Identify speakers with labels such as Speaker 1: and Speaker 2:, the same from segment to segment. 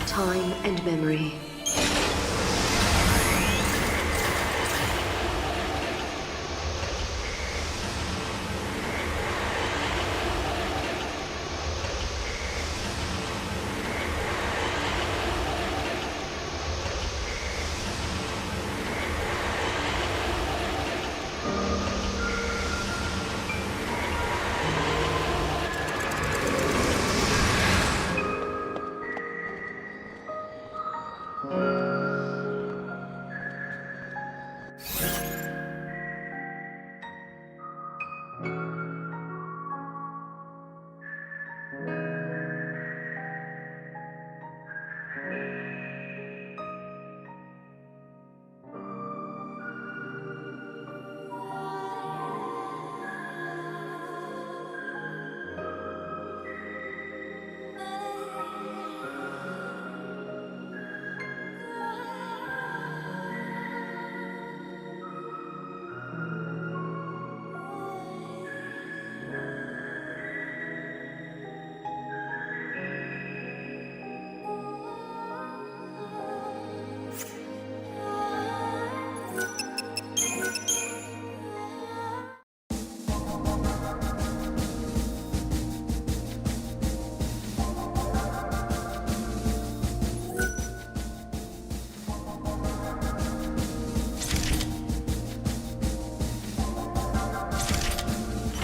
Speaker 1: Time and memory.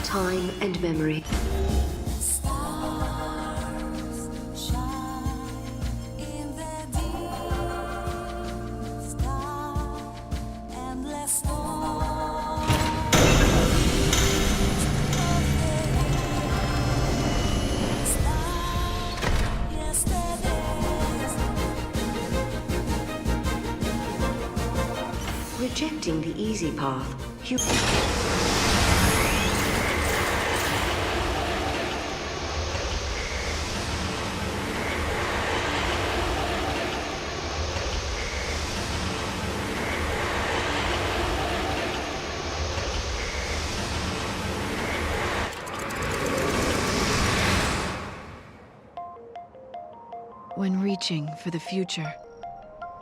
Speaker 1: Time and memory.
Speaker 2: Stars shine in the deep sky, endless storms of the star yesterday.
Speaker 1: Rejecting the easy path.
Speaker 3: When reaching for the future,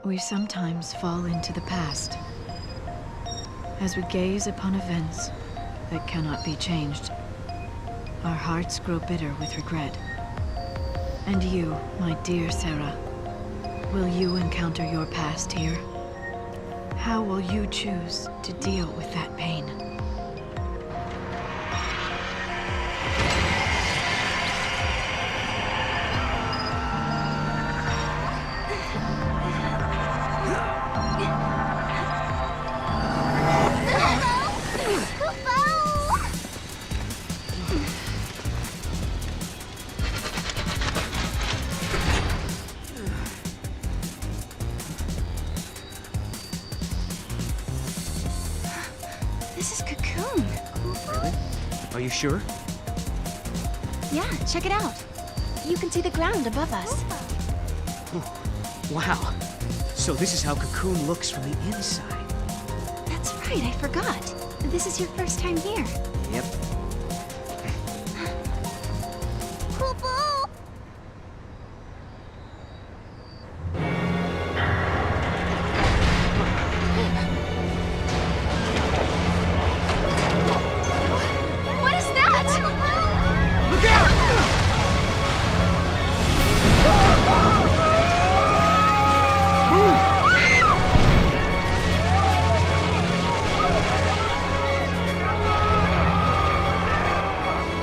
Speaker 3: we sometimes fall into the past. As we gaze upon events that cannot be changed, our hearts grow bitter with regret. And you, my dear Sarah, will you encounter your past here? How will you choose to deal with that pain?
Speaker 4: This is Cocoon.
Speaker 5: Really? Are you sure?
Speaker 4: Yeah, check it out. You can see the ground above us.
Speaker 5: Wow. So this is how Cocoon looks from the inside.
Speaker 4: That's right, I forgot. This is your first time here.
Speaker 5: Yep.
Speaker 4: What is that?
Speaker 5: Look out!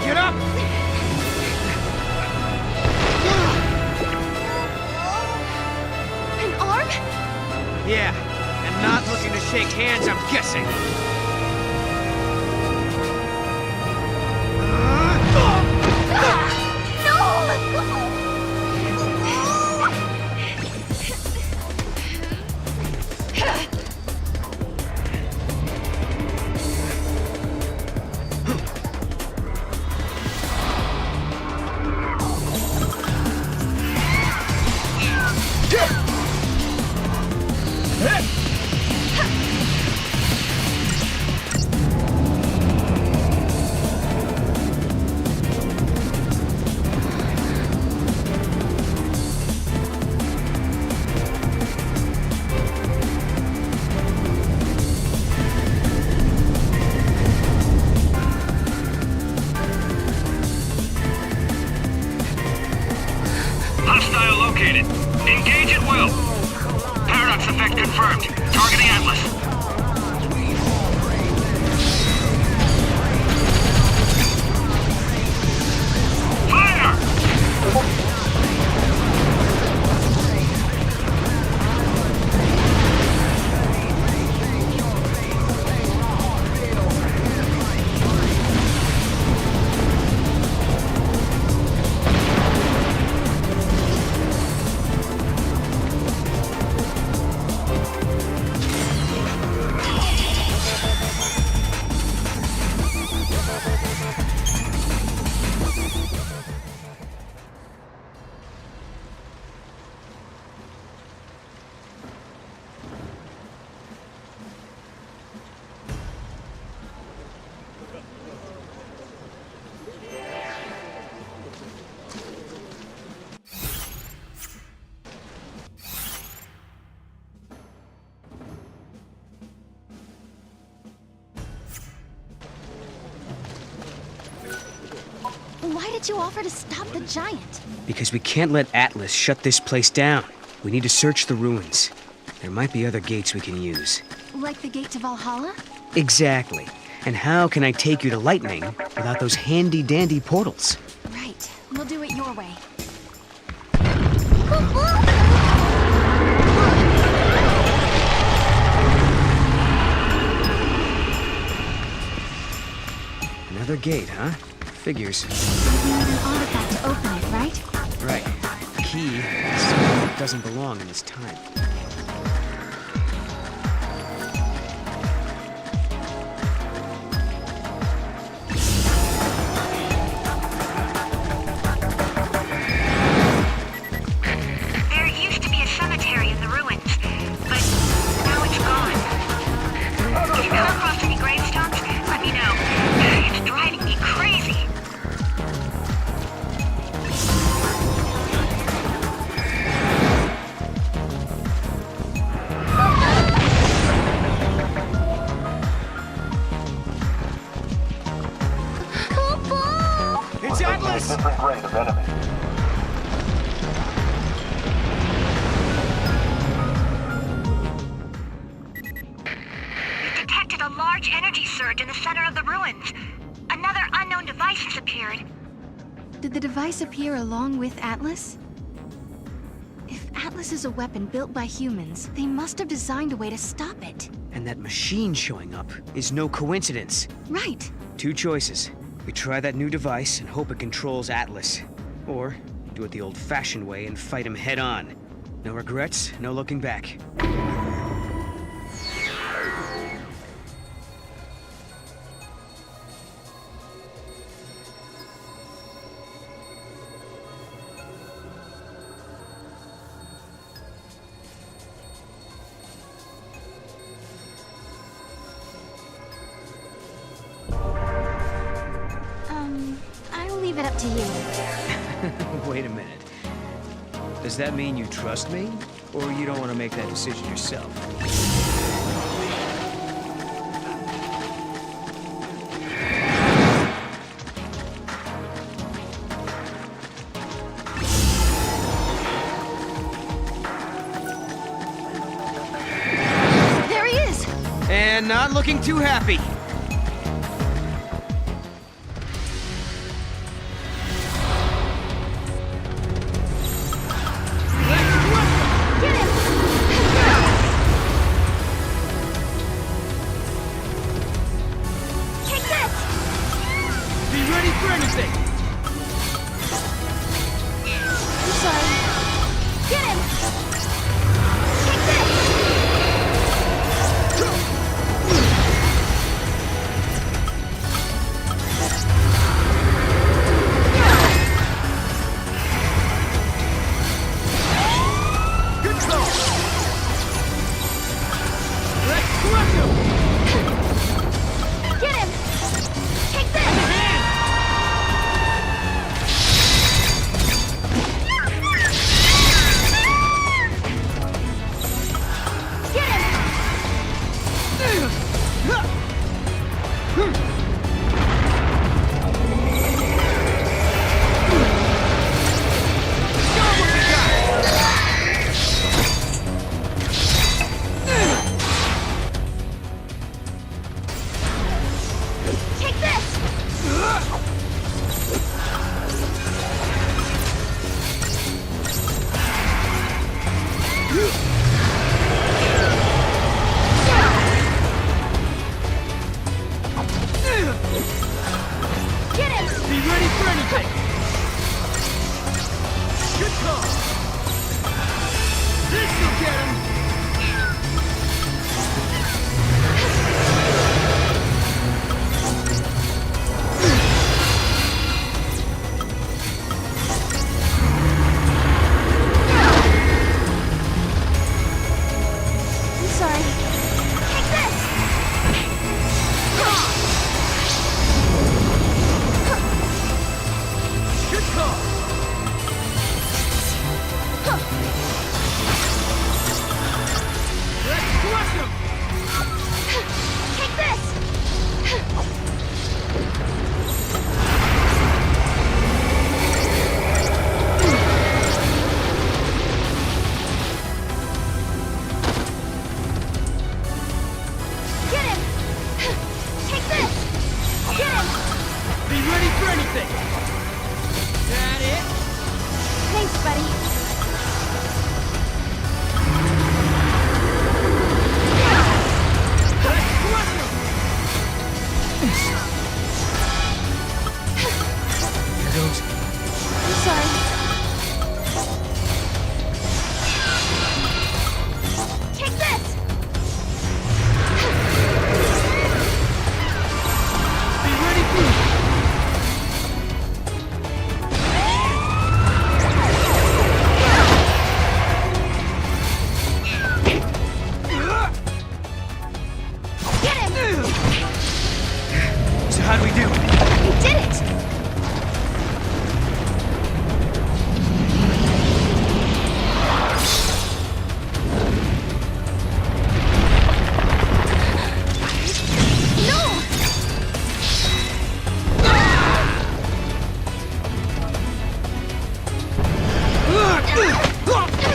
Speaker 5: Get up! shake hands, I'm guessing.
Speaker 6: Hostile located. Engage at will. Paradox effect confirmed. Targeting Atlas. Fire!
Speaker 4: Why did you offer to stop the giant?
Speaker 5: Because we can't let Atlas shut this place down. We need to search the ruins. There might be other gates we can use.
Speaker 4: Like the gate to Valhalla?
Speaker 5: Exactly. And how can I take you to Lightning without those handy-dandy portals?
Speaker 4: Right. We'll do it your way.
Speaker 5: Another gate, huh? Figures.
Speaker 4: You need an artifact to open it, right?
Speaker 5: Right. The key is something that doesn't belong in this time.
Speaker 7: There used to be a cemetery in the ruins, but now it's gone. If you come across any gravestones, let me know. It's driving me crazy.
Speaker 5: It's Atlas!
Speaker 6: Different grade of enemy.
Speaker 7: We've detected a large energy surge in the center of the ruins. Another unknown device has appeared.
Speaker 4: Did the device appear along with Atlas? If Atlas is a weapon built by humans, they must have designed a way to stop it.
Speaker 5: And that machine showing up is no coincidence.
Speaker 4: Right.
Speaker 5: Two choices. We try that new device and hope it controls Atlas. Or do it the old-fashioned way and fight him head-on. No regrets, no looking back.
Speaker 4: I'll leave it up to you.
Speaker 5: Wait a minute. Does that mean you trust me? Or you don't want to make that decision yourself?
Speaker 4: There he is!
Speaker 5: And not looking too happy.
Speaker 4: Get him!
Speaker 5: ready for anything!
Speaker 4: I'm sorry. Get him! Take this!
Speaker 5: Good call! Let's crush him!
Speaker 4: Get him! Take this! Get him!
Speaker 5: Show 'em what we got!
Speaker 4: Take this! Get him!
Speaker 5: Be ready for anything! Good call! This'll get him!
Speaker 4: I'm sorry. Take this!
Speaker 5: Good call! Let's crush him!
Speaker 4: Take this! Get him! Take this! Get him!
Speaker 5: Be ready for anything! That it?
Speaker 4: Thanks, buddy.
Speaker 5: Let's crush him! Here goes.
Speaker 4: I'm sorry. Take this!
Speaker 5: Be ready for it!
Speaker 4: Get him!
Speaker 5: So how'd we do?
Speaker 4: We did it! No!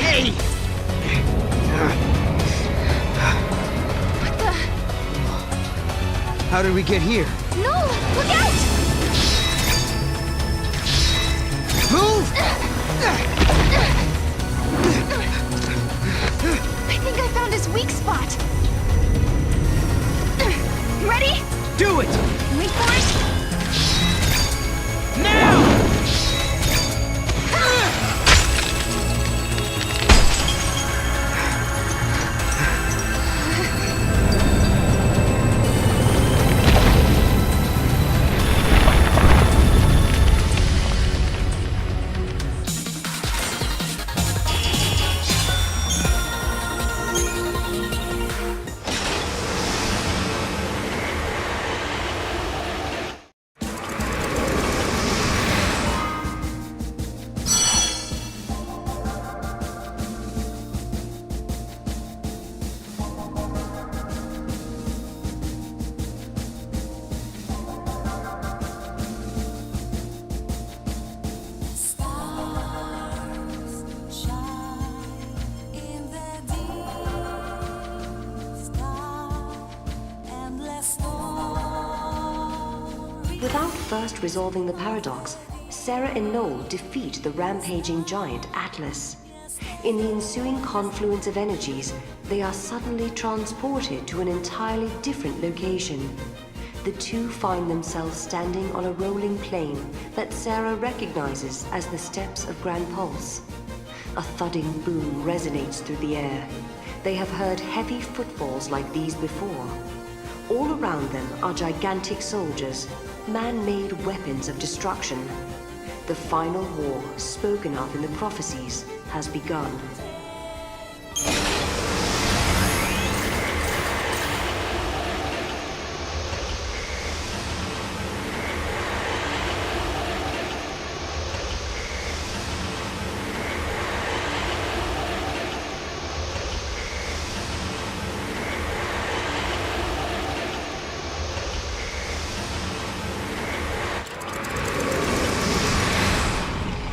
Speaker 5: Hey!
Speaker 4: What the?
Speaker 5: How did we get here?
Speaker 4: No! Look out!
Speaker 5: Move!
Speaker 4: I think I found his weak spot. Ready?
Speaker 5: Do it!
Speaker 4: Wait for it.
Speaker 5: Now!
Speaker 1: Without first resolving the paradox, Sarah and Noel defeat the rampaging giant Atlas. In the ensuing confluence of energies, they are suddenly transported to an entirely different location. the two find themselves standing on a rolling plain that Sarah recognizes as the steps of Grand Pulse. A thudding boom resonates through the air. They have heard heavy footfalls like these before. All around them are gigantic soldiers, man-made weapons of destruction. The final war, spoken of in the prophecies, has begun.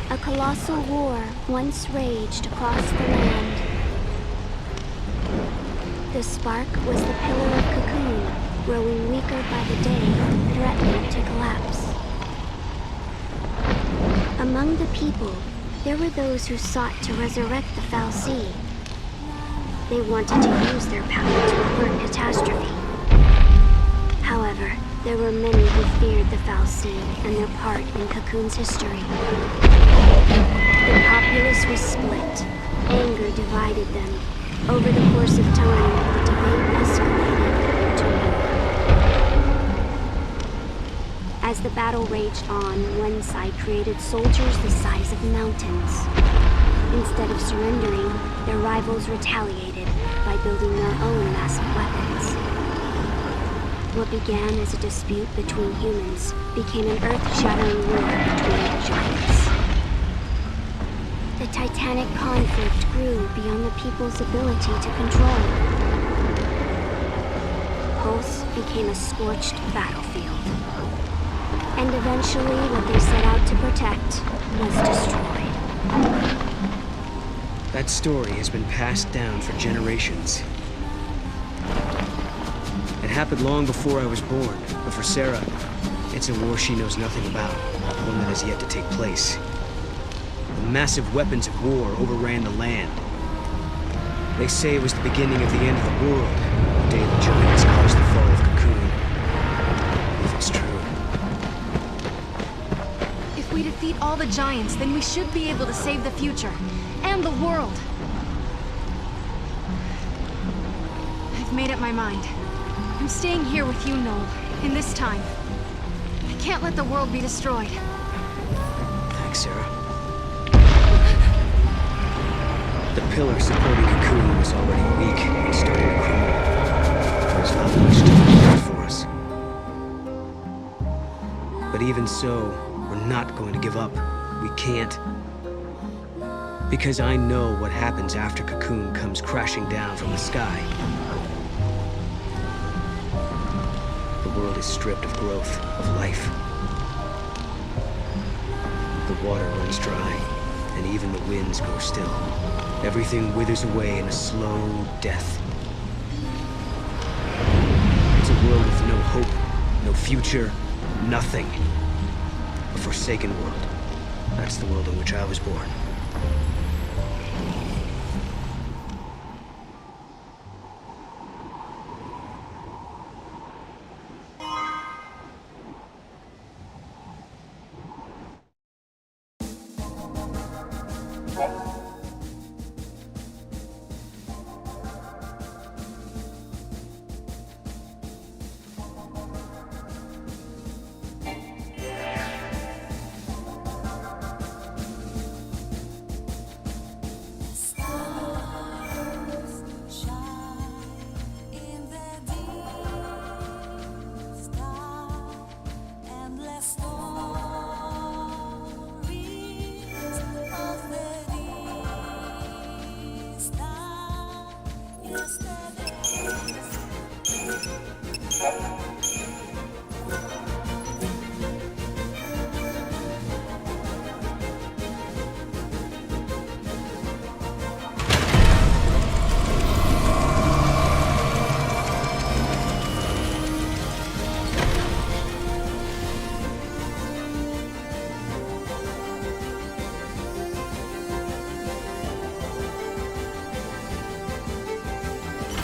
Speaker 8: A colossal war once raged across the land. The spark was the pillar of cocoon, growing weaker by the day, threatening to collapse. Among the people, there were those who sought to resurrect the Xiii. They wanted to use their power to avert catastrophe. However, there were many who feared the Xiii and their part in Cocoon's history. The populace was split. Anger divided them. Over the course of time, the debate escalated to war. As the battle raged on, one side created soldiers the size of mountains. Instead of surrendering, their rivals retaliated by building their own massive weapons. What began as a dispute between humans became an earth-shattering war between giants. The titanic conflict grew beyond the people's ability to control. Pulse became a scorched battlefield. And eventually, what they set out to protect was destroyed.
Speaker 5: That story has been passed down for generations. It happened long before I was born, but for Sarah, it's a war she knows nothing about, one that has yet to take place. The massive weapons of war overran the land. They say it was the beginning of the end of the world, the day the giants caused the fall of Cocoon. If it's true.
Speaker 4: If we defeat all the giants, then we should be able to save the future. And the world. I've made up my mind. I'm staying here with you, Noel, in this time. I can't let the world be destroyed.
Speaker 5: Thanks, Sarah. The pillar supporting Cocoon was already weak and starting to crumble. There's not much time left for us. But even so, we're not going to give up. We can't. Because I know what happens after Cocoon comes crashing down from the sky. The world is stripped of growth, of life. The water runs dry, and even the winds grow still. Everything withers away in a slow death. It's a world with no hope, no future, nothing. A forsaken world. That's the world in which I was born.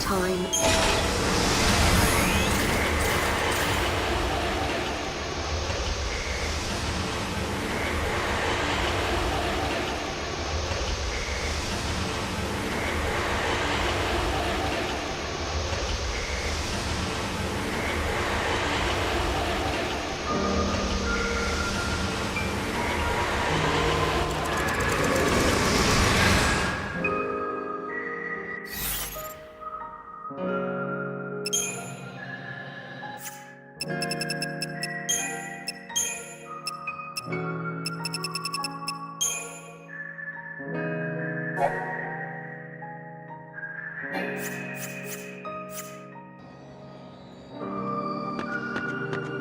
Speaker 1: Time.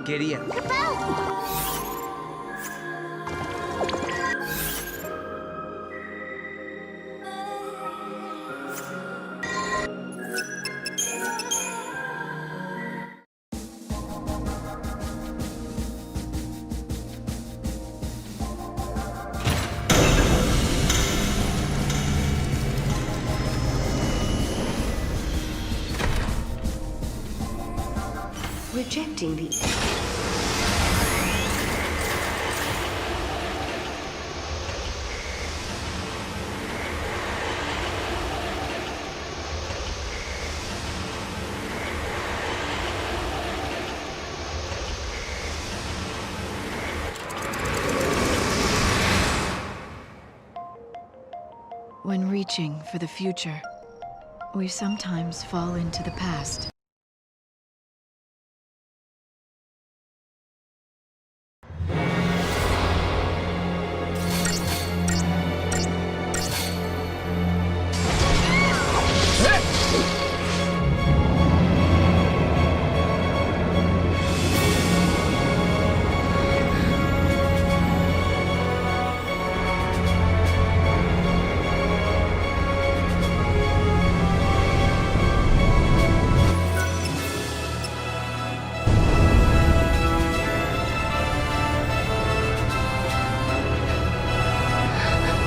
Speaker 5: Giddy up.
Speaker 1: Rejecting the...
Speaker 3: When reaching for the future, we sometimes fall into the past.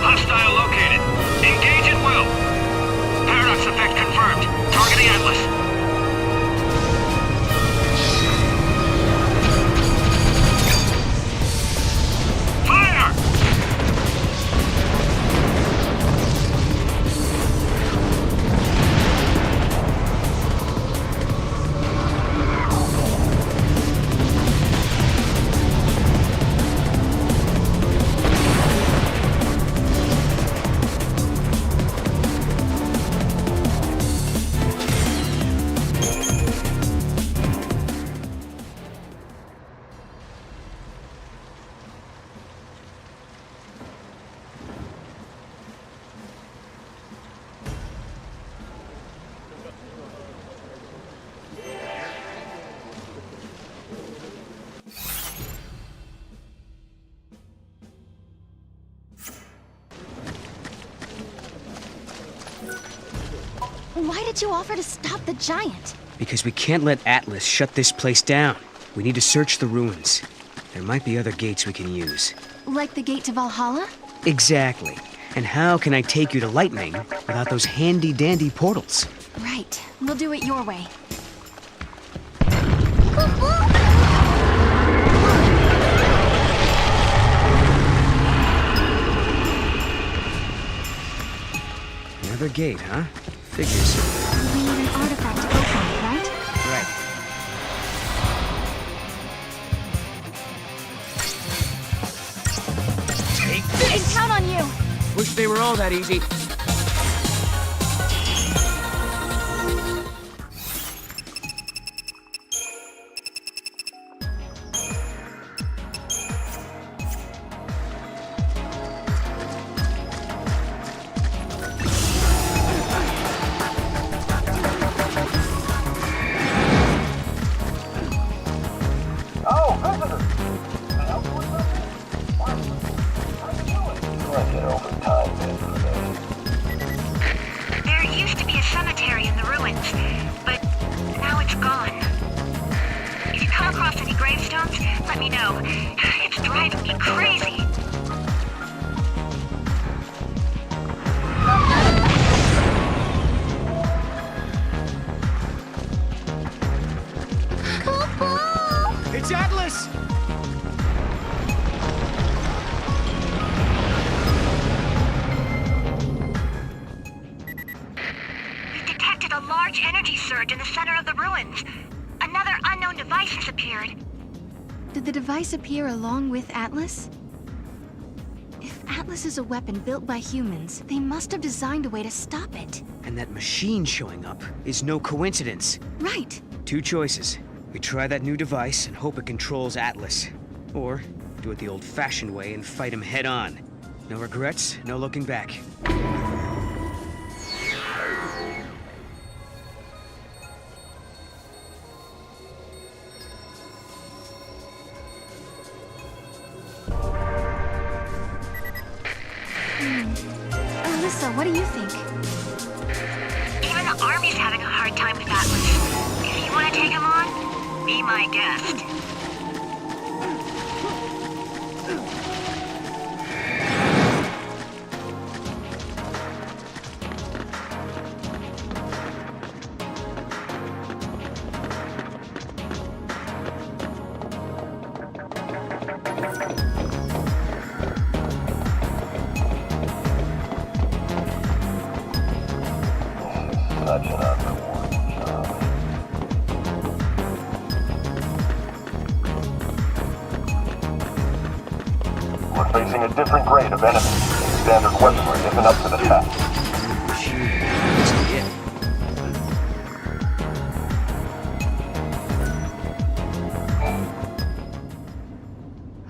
Speaker 6: Hostile located. Engage at will. Paradox effect confirmed. Targeting Atlas. Fire!
Speaker 4: Why did you offer to stop the giant?
Speaker 5: Because we can't let Atlas shut this place down. We need to search the ruins. There might be other gates we can use.
Speaker 4: Like the gate to Valhalla?
Speaker 5: Exactly. And how can I take you to Lightning without those handy-dandy portals?
Speaker 4: Right. We'll do it your way.
Speaker 5: Another gate, huh? Figures.
Speaker 4: We need an artifact to open it, right?
Speaker 5: Right.
Speaker 4: We can count on you!
Speaker 5: Wish they were all that easy.
Speaker 7: There used to be a cemetery in the ruins, but now it's gone. If you come across any gravestones, let me know. It's driving me crazy.
Speaker 5: It's Atlas!
Speaker 7: We've detected a large energy surge in the center of the ruins. Another unknown device has appeared.
Speaker 4: Did the device appear along with Atlas? If Atlas is a weapon built by humans, they must have designed a way to stop it.
Speaker 5: And that machine showing up is no coincidence.
Speaker 4: Right.
Speaker 5: Two choices. We try that new device and hope it controls Atlas. Or Do it the old-fashioned way and fight him head-on. No regrets, no looking back.
Speaker 4: Alyssa, what do you think?
Speaker 7: Even the army's having a hard time with Atlas. If you want to take him on, be my guest.
Speaker 9: Such an unrewarding job. We're facing a different grade of enemy. Standard weaponry isn't up to the task.
Speaker 5: Must be it.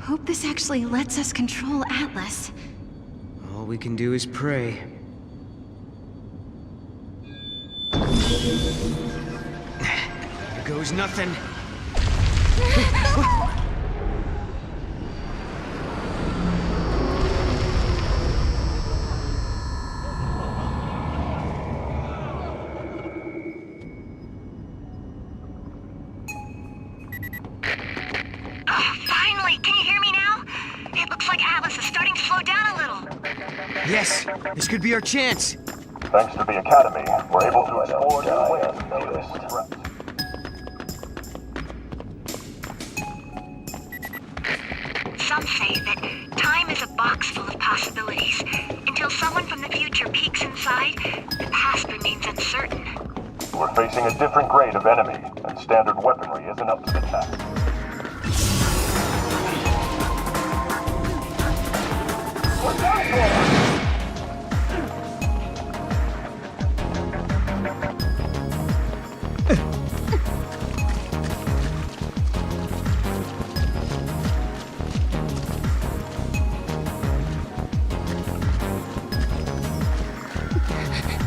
Speaker 4: Hope this actually lets us control Atlas.
Speaker 5: All we can do is pray. Here goes nothing.
Speaker 7: Finally, can you hear me now? It looks like Atlas is starting to slow down a little.
Speaker 5: Yes, this could be our chance.
Speaker 9: Thanks to the Academy, we're able to explore new ways to notice threats.
Speaker 7: Some say that time is a box full of possibilities. Until someone from the future peeks inside, the past remains uncertain.
Speaker 9: We're facing a different grade of enemy, and standard weaponry isn't up to the task. Look out for us!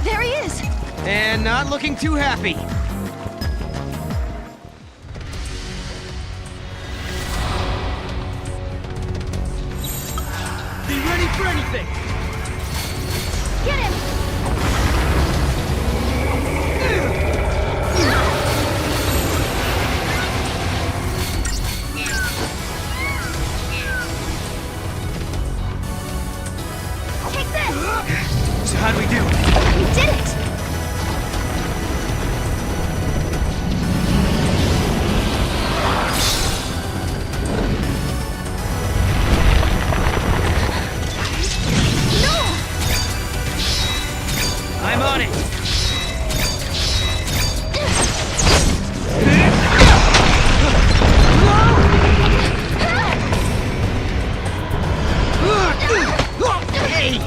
Speaker 4: There he is!
Speaker 5: And not looking too happy. Be ready for anything!
Speaker 4: Get him! Take this!
Speaker 5: So how'd we do?
Speaker 4: We did it!
Speaker 5: I'm on it! Hey!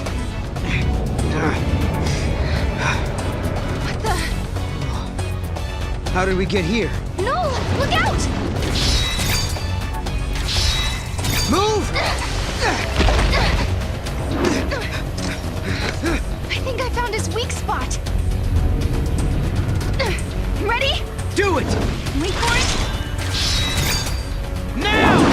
Speaker 4: What the?
Speaker 5: How did we get here?
Speaker 4: No! Look out!
Speaker 5: Move!
Speaker 4: I think I found his weak spot. Ready?
Speaker 5: Do it!
Speaker 4: Wait for it.
Speaker 5: Now!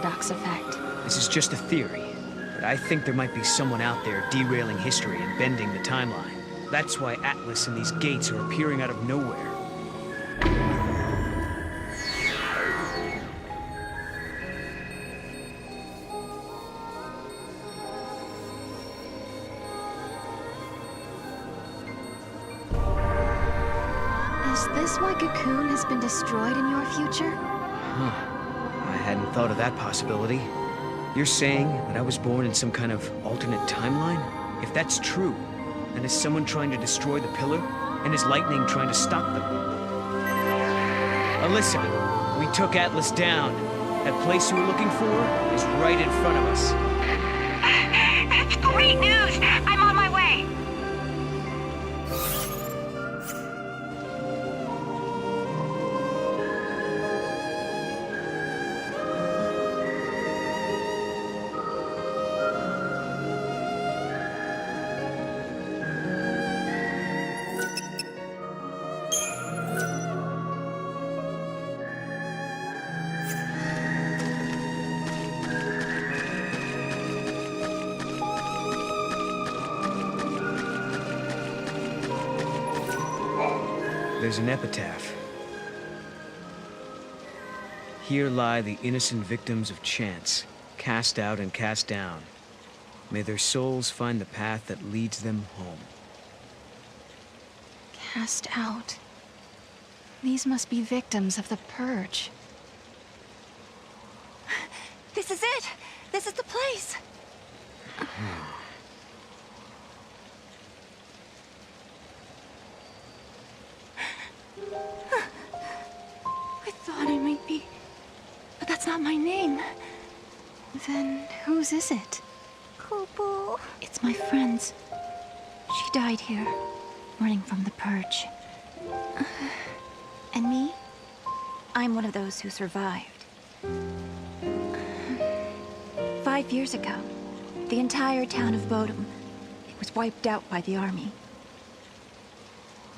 Speaker 4: paradox effect.
Speaker 5: This is just a theory, but I think there might be someone out there derailing history and bending the timeline. That's why Atlas and these gates are appearing out of nowhere.
Speaker 4: Is this why Cocoon has been destroyed in your future?
Speaker 5: I hadn't thought of that possibility. You're saying that I was born in some kind of alternate timeline? If that's true, then is someone trying to destroy the pillar? And is lightning trying to stop them? Alyssa, we took Atlas down. That place you were looking for is right in front of us.
Speaker 7: That's great news! I'm on my way!
Speaker 5: There's an epitaph. Here lie the innocent victims of chance, cast out and cast down. May their souls find the path that leads them home.
Speaker 4: Cast out. These must be victims of the Purge.
Speaker 8: This is it! This is the place! I thought I might be... But that's not my name.
Speaker 4: Then whose is it?
Speaker 8: Kupu. It's my friend's. She died here, running from the Purge. And me? I'm one of those who survived. 5 years ago, the entire town of Bodum, it was wiped out by the army.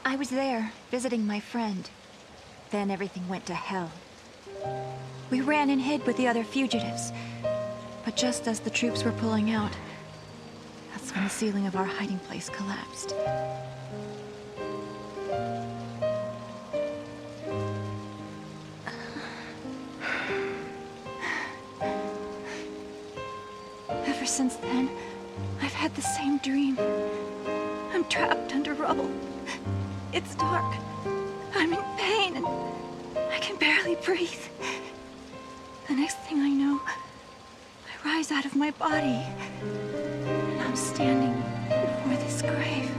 Speaker 8: I was there, visiting my friend. Then everything went to hell. We ran and hid with the other fugitives. But just as the troops were pulling out, that's when the ceiling of our hiding place collapsed. Ever since then, I've had the same dream. I'm trapped under rubble. It's dark. I'm in pain and I can barely breathe. The next thing I know, I rise out of my body and I'm standing before this grave.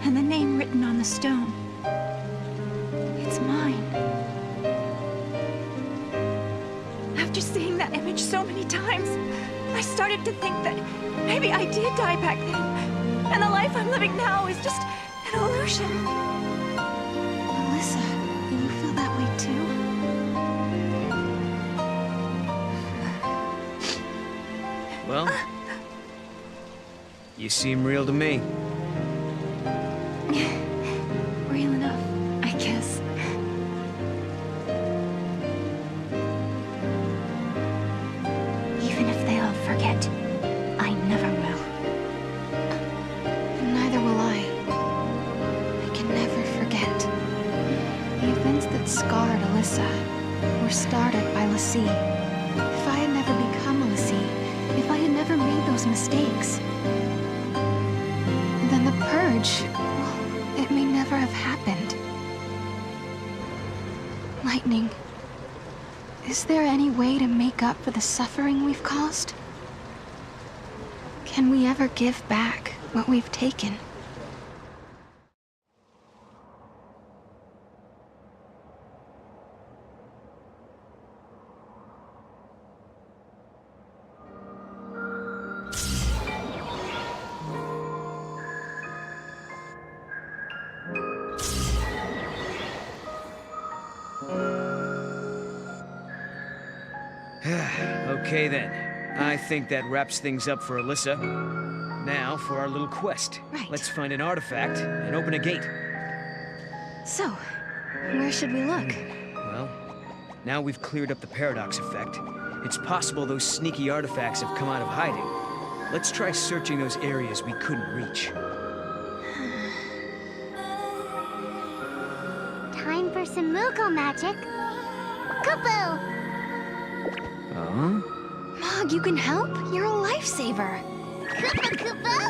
Speaker 8: And the name written on the stone, it's mine. After seeing that image so many times, I started to think that maybe I did die back then, and the life I'm living now is just an illusion.
Speaker 4: Alyssa, you feel that way too?
Speaker 5: Well, you seem real to me.
Speaker 8: Real enough, I guess. Even if they all forget, I never will.
Speaker 4: Neither will I. I can never forget. The events that scarred Alyssa were started by Xiii. If I had never become a Xiii, if I had never made those mistakes, then the Purge, well, it may never have happened. Lightning, is there any way to make up for the suffering we've caused? Can we ever give back what we've taken?
Speaker 5: Okay then. I think that wraps things up for Alyssa. Now for our little quest.
Speaker 4: Right.
Speaker 5: Let's find an artifact and open a gate.
Speaker 4: So, where should we look?
Speaker 5: Well, Now we've cleared up the paradox effect. It's possible those sneaky artifacts have come out of hiding. Let's try searching those areas we couldn't reach.
Speaker 10: Time for some Moogle magic. Kupo!
Speaker 5: Huh?
Speaker 4: Mog, you can help? You're a lifesaver.
Speaker 10: Kupo Kupo!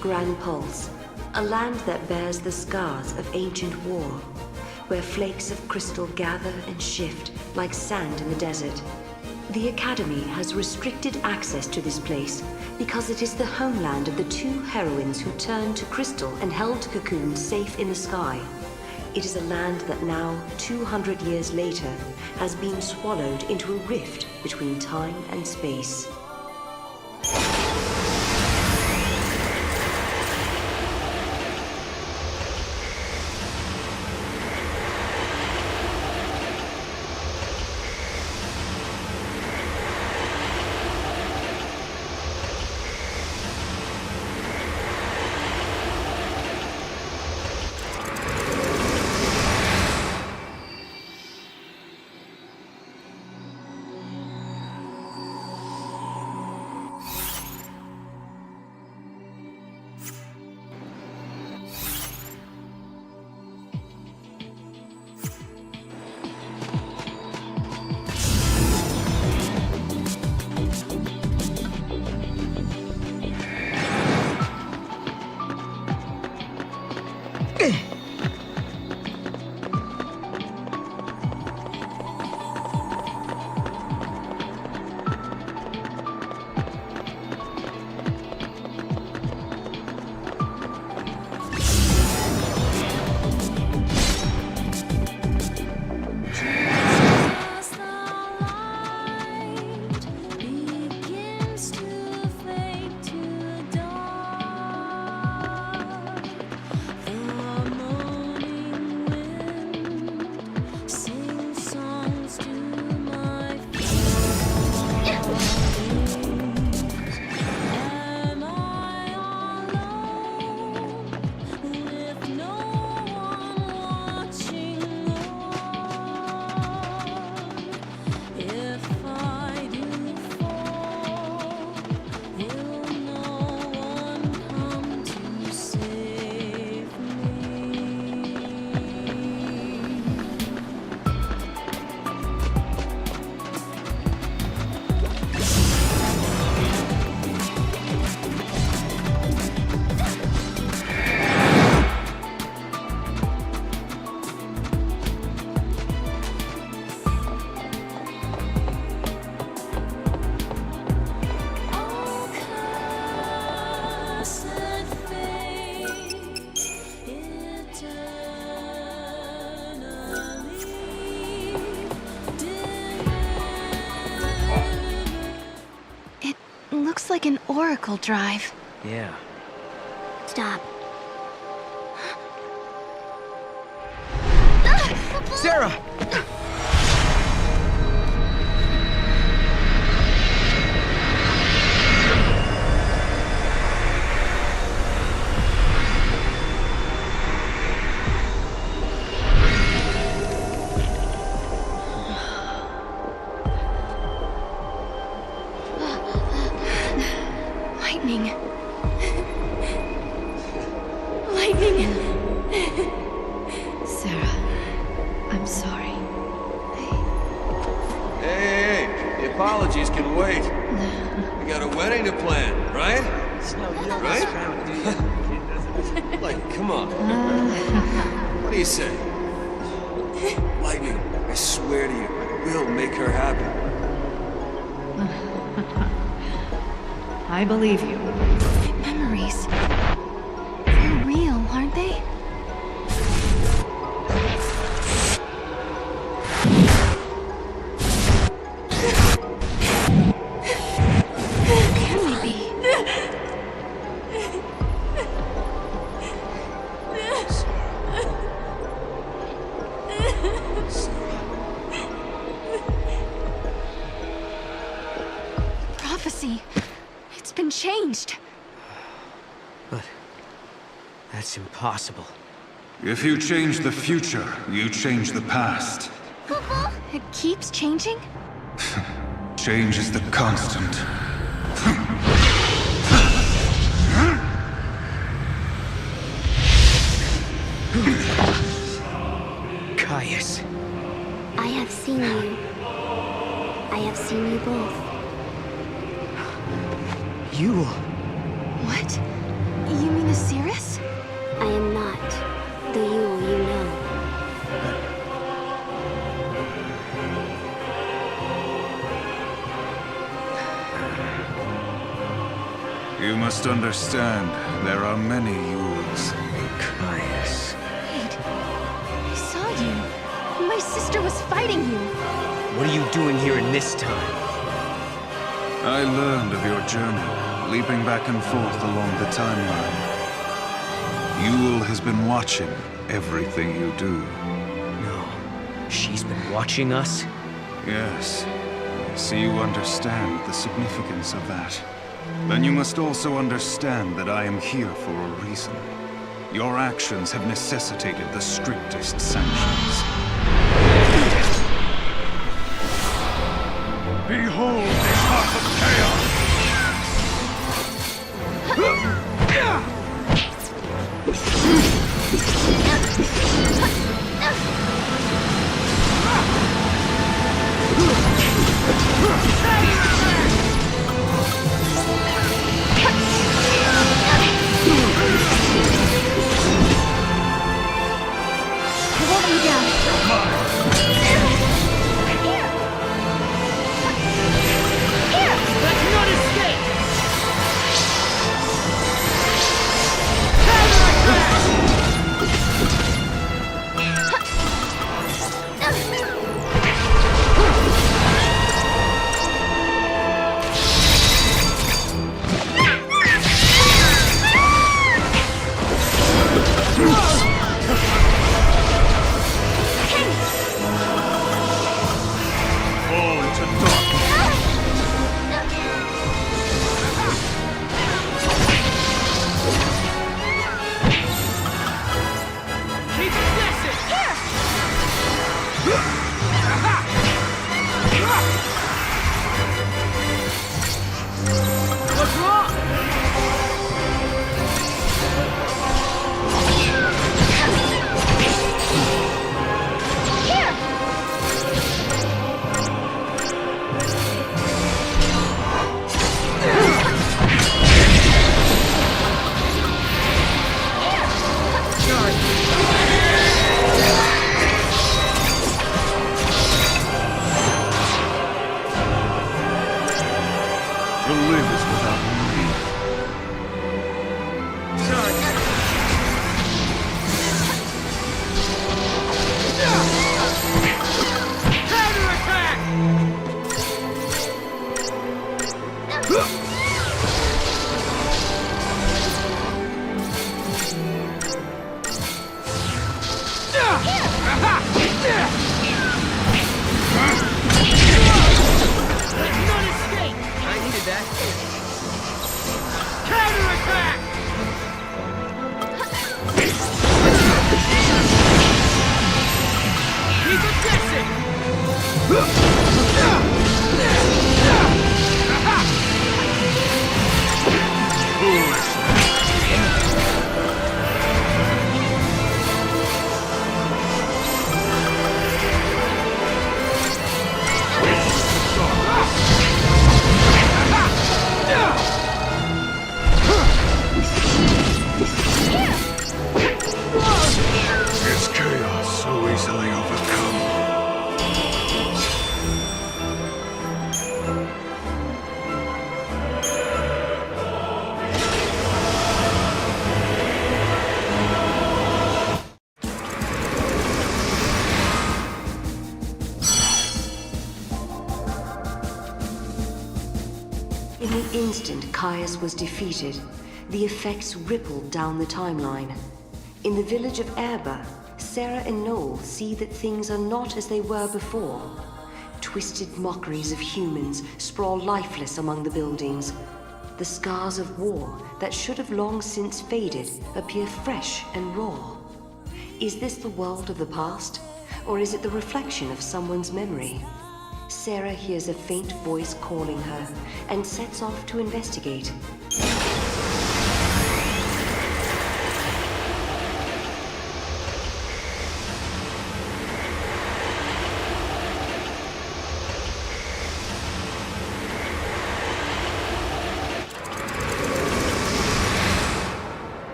Speaker 1: Grand Pulse, a land that bears the scars of ancient war, where flakes of crystal gather and shift like sand in the desert. The Academy has restricted access to this place because it is the homeland of the two heroines who turned to crystal and held cocoons safe in the sky. It is a land that now, 200 years later, has been swallowed into a rift between time and space.
Speaker 4: Looks like an Oracle drive.
Speaker 5: Yeah.
Speaker 10: Stop.
Speaker 5: Sarah!
Speaker 4: Lightning. Lightning. Sarah, I'm sorry.
Speaker 11: apologies can wait. We got a wedding to plan, right? Right? Like, come on. What do you say? Lightning, I swear to you, we'll make her happy.
Speaker 3: I believe you.
Speaker 4: My memories. They're real, aren't they? Can we be? Prophecy. It's been changed.
Speaker 5: But that's impossible.
Speaker 12: If you change the future, you change the past.
Speaker 4: It keeps changing?
Speaker 12: Change is the constant.
Speaker 5: Caius.
Speaker 10: I have seen you. I have seen you both.
Speaker 5: You...
Speaker 4: What? You mean Osiris?
Speaker 10: I am not the Yule you know.
Speaker 12: You must understand, there are many Yules.
Speaker 5: Caius.
Speaker 4: Wait. I saw you. My sister was fighting you.
Speaker 5: What are you doing here in this time?
Speaker 12: I learned of your journey, leaping back and forth along the timeline. Yule has been watching everything you do.
Speaker 5: No. She's been watching us?
Speaker 12: Yes. I see you understand the significance of that. Then you must also understand that I am here for a reason. Your actions have necessitated the strictest sanctions. Behold this heart of chaos!
Speaker 5: I needed that.
Speaker 1: In the instant Caius was defeated, the effects rippled down the timeline. In the village of Erba, Sarah and Noel see that things are not as they were before. Twisted mockeries of humans sprawl lifeless among the buildings. The scars of war that should have long since faded appear fresh and raw. Is this the world of the past, or is it the reflection of someone's memory? Sarah hears a faint voice calling her and sets off to investigate.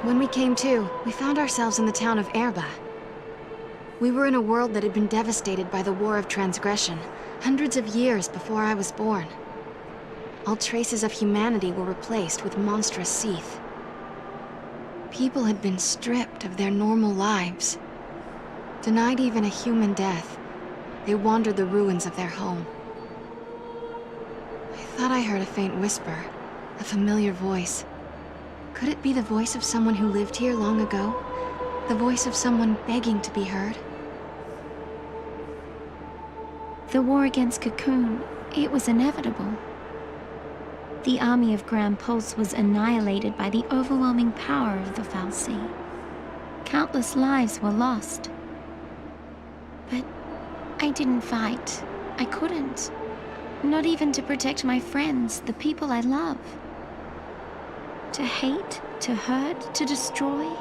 Speaker 4: When we came to, we found ourselves in the town of Erba. We were in a world that had been devastated by the War of Transgression, hundreds of years before I was born. All traces of humanity were replaced with monstrous Xiii. People had been stripped of their normal lives. Denied even a human death, they wandered the ruins of their home. I thought I heard a faint whisper, a familiar voice. Could it be the voice of someone who lived here long ago? The voice of someone begging to be heard?
Speaker 13: The war against Cocoon, it was inevitable. The army of Grand Pulse was annihilated by the overwhelming power of the Xiii. Countless lives were lost. But I didn't fight. I couldn't. Not even to protect my friends, the people I love. To hate, to hurt, to destroy,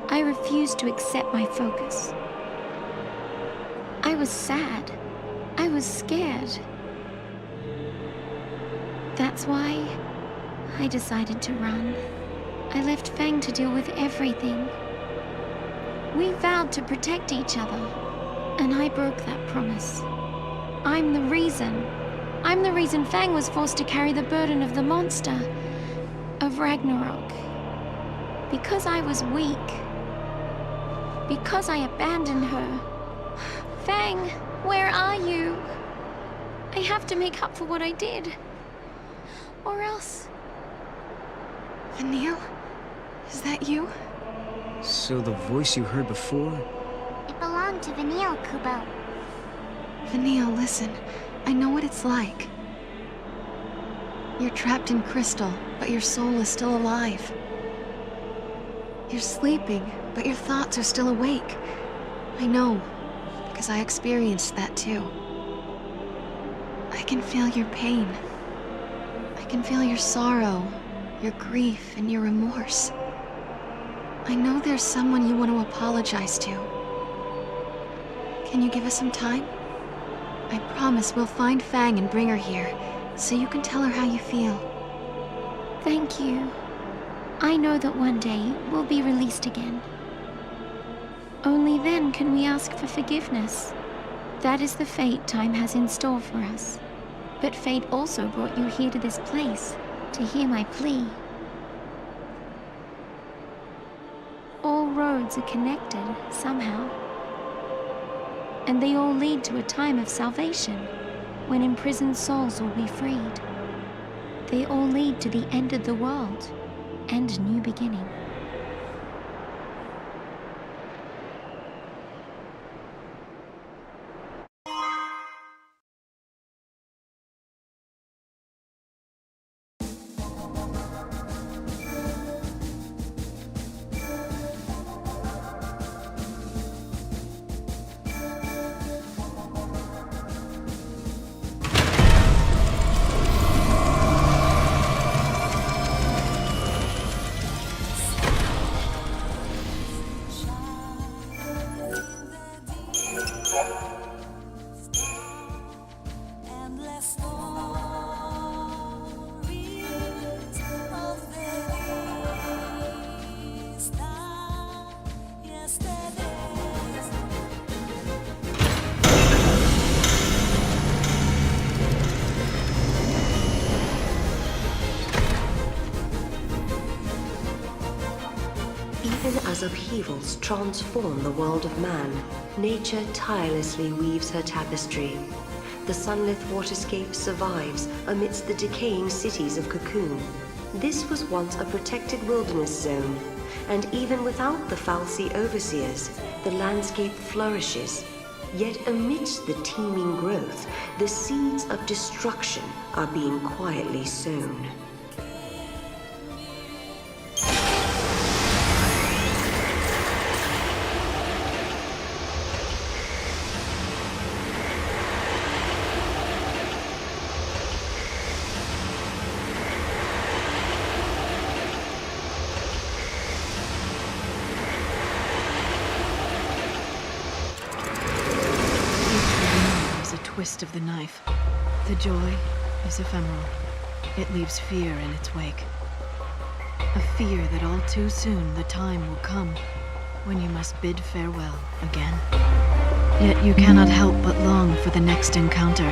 Speaker 13: I refused to accept my focus. I was sad. I was scared. That's why I decided to run. I left Fang to deal with everything. We vowed to protect each other, and I broke that promise. I'm the reason. I'm the reason Fang was forced to carry the burden of the monster, of Ragnarok. Because I was weak. Because I abandoned her. Fang, where are you? I have to make up for what I did. Or else...
Speaker 4: Vanille? Is that you?
Speaker 5: So the voice you heard before?
Speaker 10: It belonged to Vanille, Kubo.
Speaker 4: Vanille, listen. I know what it's like. You're trapped in crystal, but your soul is still alive. You're sleeping, but your thoughts are still awake. I know, because I experienced that too. I can feel your pain. I can feel your sorrow, your grief, and your remorse. I know there's someone you want to apologize to. Can you give us some time? I promise we'll find Fang and bring her here, so you can tell her how you feel.
Speaker 13: Thank you. I know that one day we'll be released again. Only then can we ask for forgiveness. That is the fate time has in store for us. But fate also brought you here to this place, to hear my plea. All roads are connected, somehow. And they all lead to a time of salvation, when imprisoned souls will be freed. They all lead to the end of the world, and a new beginning.
Speaker 1: Even as upheavals transform the world of man, nature tirelessly weaves her tapestry. The sunlit waterscape survives amidst the decaying cities of Cocoon. This was once a protected wilderness zone, and even without the Fal'Cie overseers, the landscape flourishes. Yet amidst the teeming growth, the seeds of destruction are being quietly sown.
Speaker 3: Twist of the knife. The joy is ephemeral. It leaves fear in its wake. A fear that all too soon the time will come when you must bid farewell again. Yet you cannot help but long for the next encounter.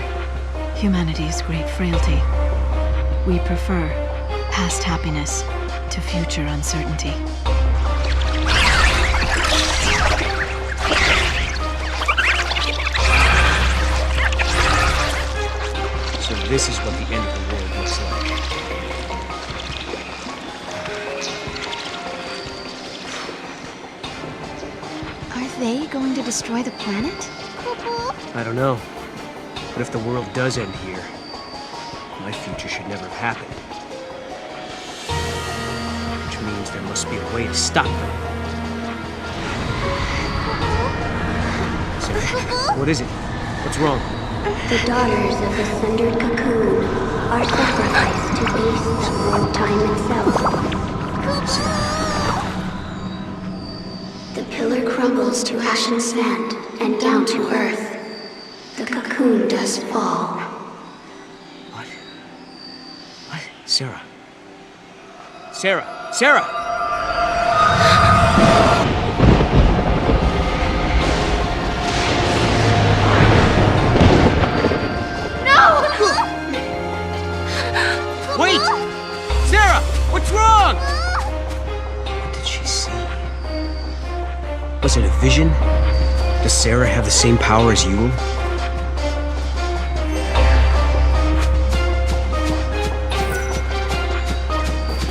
Speaker 3: Humanity's great frailty. We prefer past happiness to future uncertainty.
Speaker 5: This is what the end of the world looks like.
Speaker 4: Are they going to destroy the planet?
Speaker 5: I don't know. But if the world does end here, my future should never have happened. Which means there must be a way to stop them. Sarah, what is it? What's wrong?
Speaker 10: The daughters of the sundered cocoon are sacrificed to beasts that rule time itself. The pillar crumbles to ash and sand and down to earth. The cocoon does fall.
Speaker 5: What? What? Sarah. Sarah! Sarah! Wait! Sarah! What's wrong? What did she see? Was it a vision? Does Sarah have the same power as Xiii?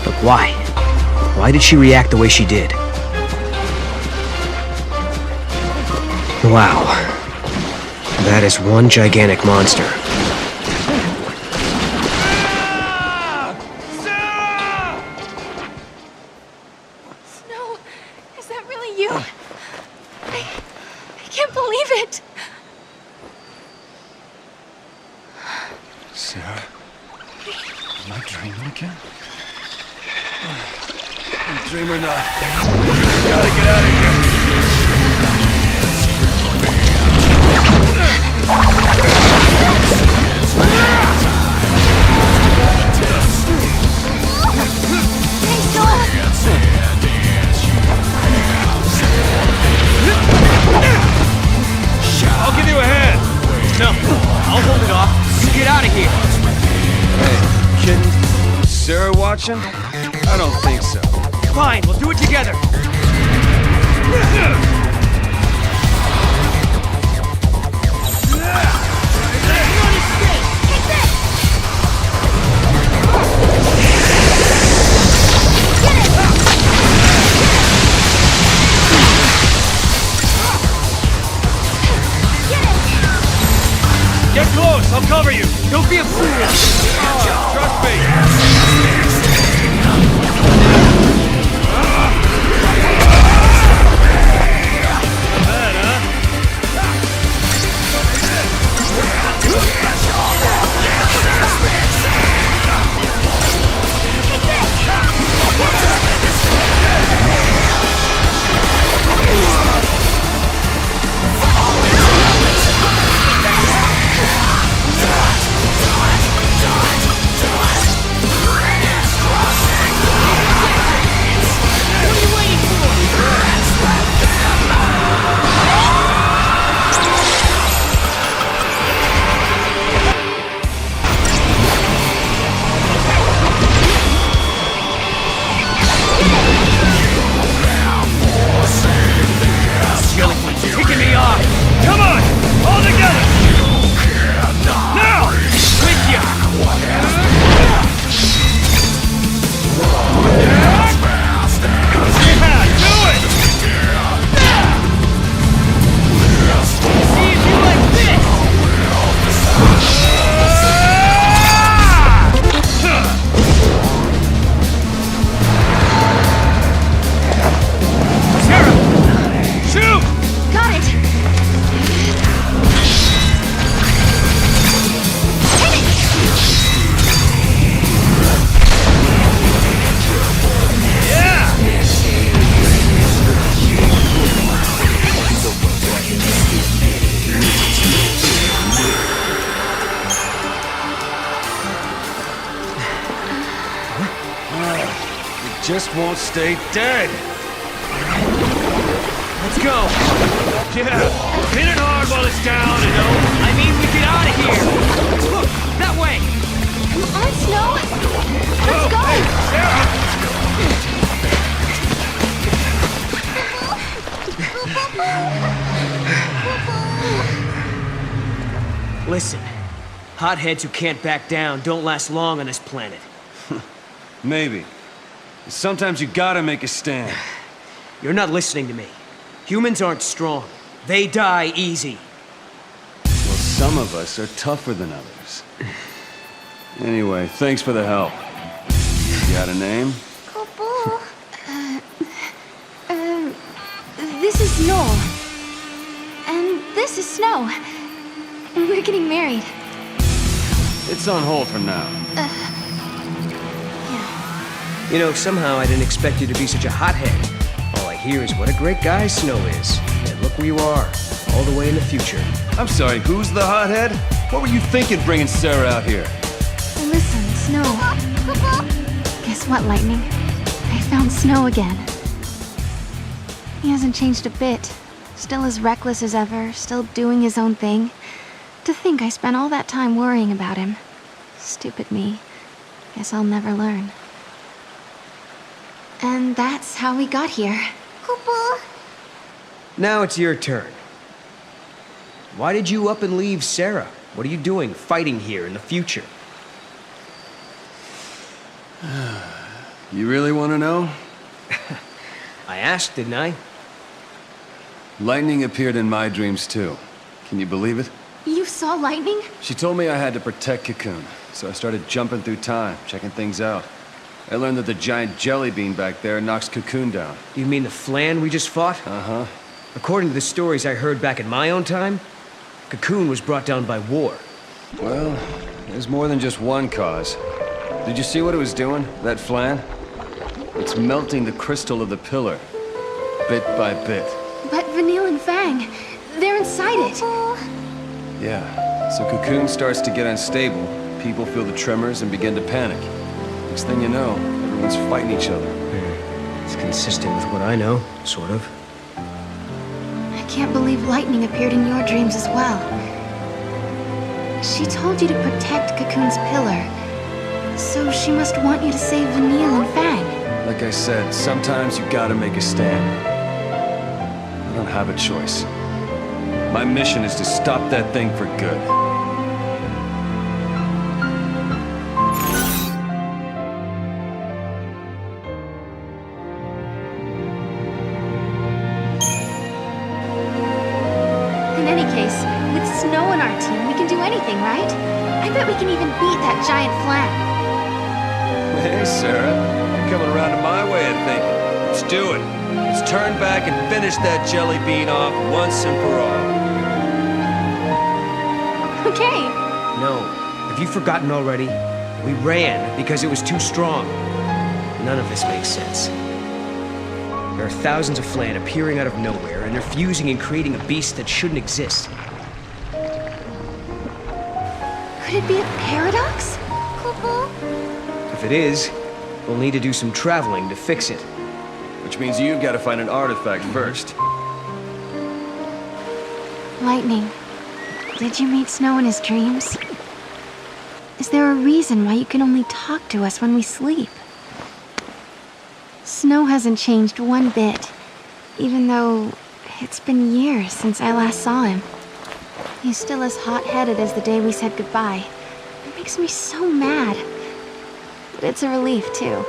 Speaker 5: But why? Why did she react the way she did? Wow. That is one gigantic monster.
Speaker 12: Sarah? Am I dreaming again? Dream or not, we gotta get out of here.
Speaker 5: I'll give you a hand. No, I'll hold it off. You get out of here.
Speaker 11: Hey, kidding? Sarah watching? I don't think so.
Speaker 5: Fine, we'll do it together.
Speaker 6: Get close, I'll cover you.
Speaker 5: Don't be a fool.
Speaker 6: Trust me.
Speaker 11: just won't stay dead.
Speaker 5: Let's go! Yeah! Hit it hard while it's down, and I mean, we get out of here! Look! That way!
Speaker 4: On Snow! Let's go!
Speaker 5: Hey, Sarah! Listen, hotheads who can't back down don't last long on this planet.
Speaker 11: Maybe. Sometimes you gotta make a stand.
Speaker 5: You're not listening to me. Humans aren't strong. They die easy.
Speaker 11: Well, some of us are tougher than others. Anyway, thanks for the help. You got a name?
Speaker 4: Kobo. This is Noel. And this is Snow. We're getting married.
Speaker 11: It's on hold for now.
Speaker 5: You know, somehow I didn't expect you to be such a hothead. All I hear is what a great guy Snow is. And look where you are, all the way in the future.
Speaker 11: I'm sorry, who's the hothead? What were you thinking bringing Sarah out here?
Speaker 4: Listen, Snow. Guess what, Lightning? I found Snow again. He hasn't changed a bit. Still as reckless as ever, still doing his own thing. To think I spent all that time worrying about him. Stupid me. Guess I'll never learn. And that's how we got here. Kobo.
Speaker 5: Now it's your turn. Why did you up and leave Sarah? What are you doing fighting here in the future?
Speaker 11: You really want to know?
Speaker 5: I asked, didn't I?
Speaker 11: Lightning appeared in my dreams too. Can you believe it?
Speaker 4: You saw lightning?
Speaker 11: She told me I had to protect Cocoon, so I started jumping through time, checking things out. I learned that the giant jelly bean back there knocks Cocoon down.
Speaker 5: You mean the flan we just fought?
Speaker 11: Uh-huh.
Speaker 5: According to the stories I heard back in my own time, Cocoon was brought down by war.
Speaker 11: Well, there's more than just one cause. Did you see what it was doing, that flan? It's melting the crystal of the pillar, bit by bit.
Speaker 4: But Vanille and Fang, they're inside it.
Speaker 11: Yeah, so Cocoon starts to get unstable, people feel the tremors and begin to panic. Next thing you know, everyone's fighting each other.
Speaker 5: It's consistent with what I know, sort of.
Speaker 4: I can't believe lightning appeared in your dreams as well. She told you to protect Cocoon's pillar, so she must want you to save Vanille and Fang.
Speaker 11: Like I said, sometimes you gotta make a stand. I don't have a choice. My mission is to stop that thing for good.
Speaker 4: In any case, with Snow on our team, we can do anything, right? I bet we can even beat that giant flan.
Speaker 11: Hey, Sarah. You're coming around to my way of thinking. Let's do it. Let's turn back and finish that jelly bean off once and for all.
Speaker 4: Okay.
Speaker 5: No. Have you forgotten already? We ran because it was too strong. None of this makes sense. There are thousands of flan appearing out of nowhere, and they're fusing and creating a beast that shouldn't exist.
Speaker 4: Could it be a paradox? Kobo?
Speaker 5: If it is, we'll need to do some traveling to fix it.
Speaker 11: Which means you've got to find an artifact first.
Speaker 4: Lightning, did you meet Snow in his dreams? Is there a reason why you can only talk to us when we sleep? Snow hasn't changed one bit, even though it's been years since I last saw him. He's still as hot-headed as the day we said goodbye. It makes me so mad. But it's a relief, too.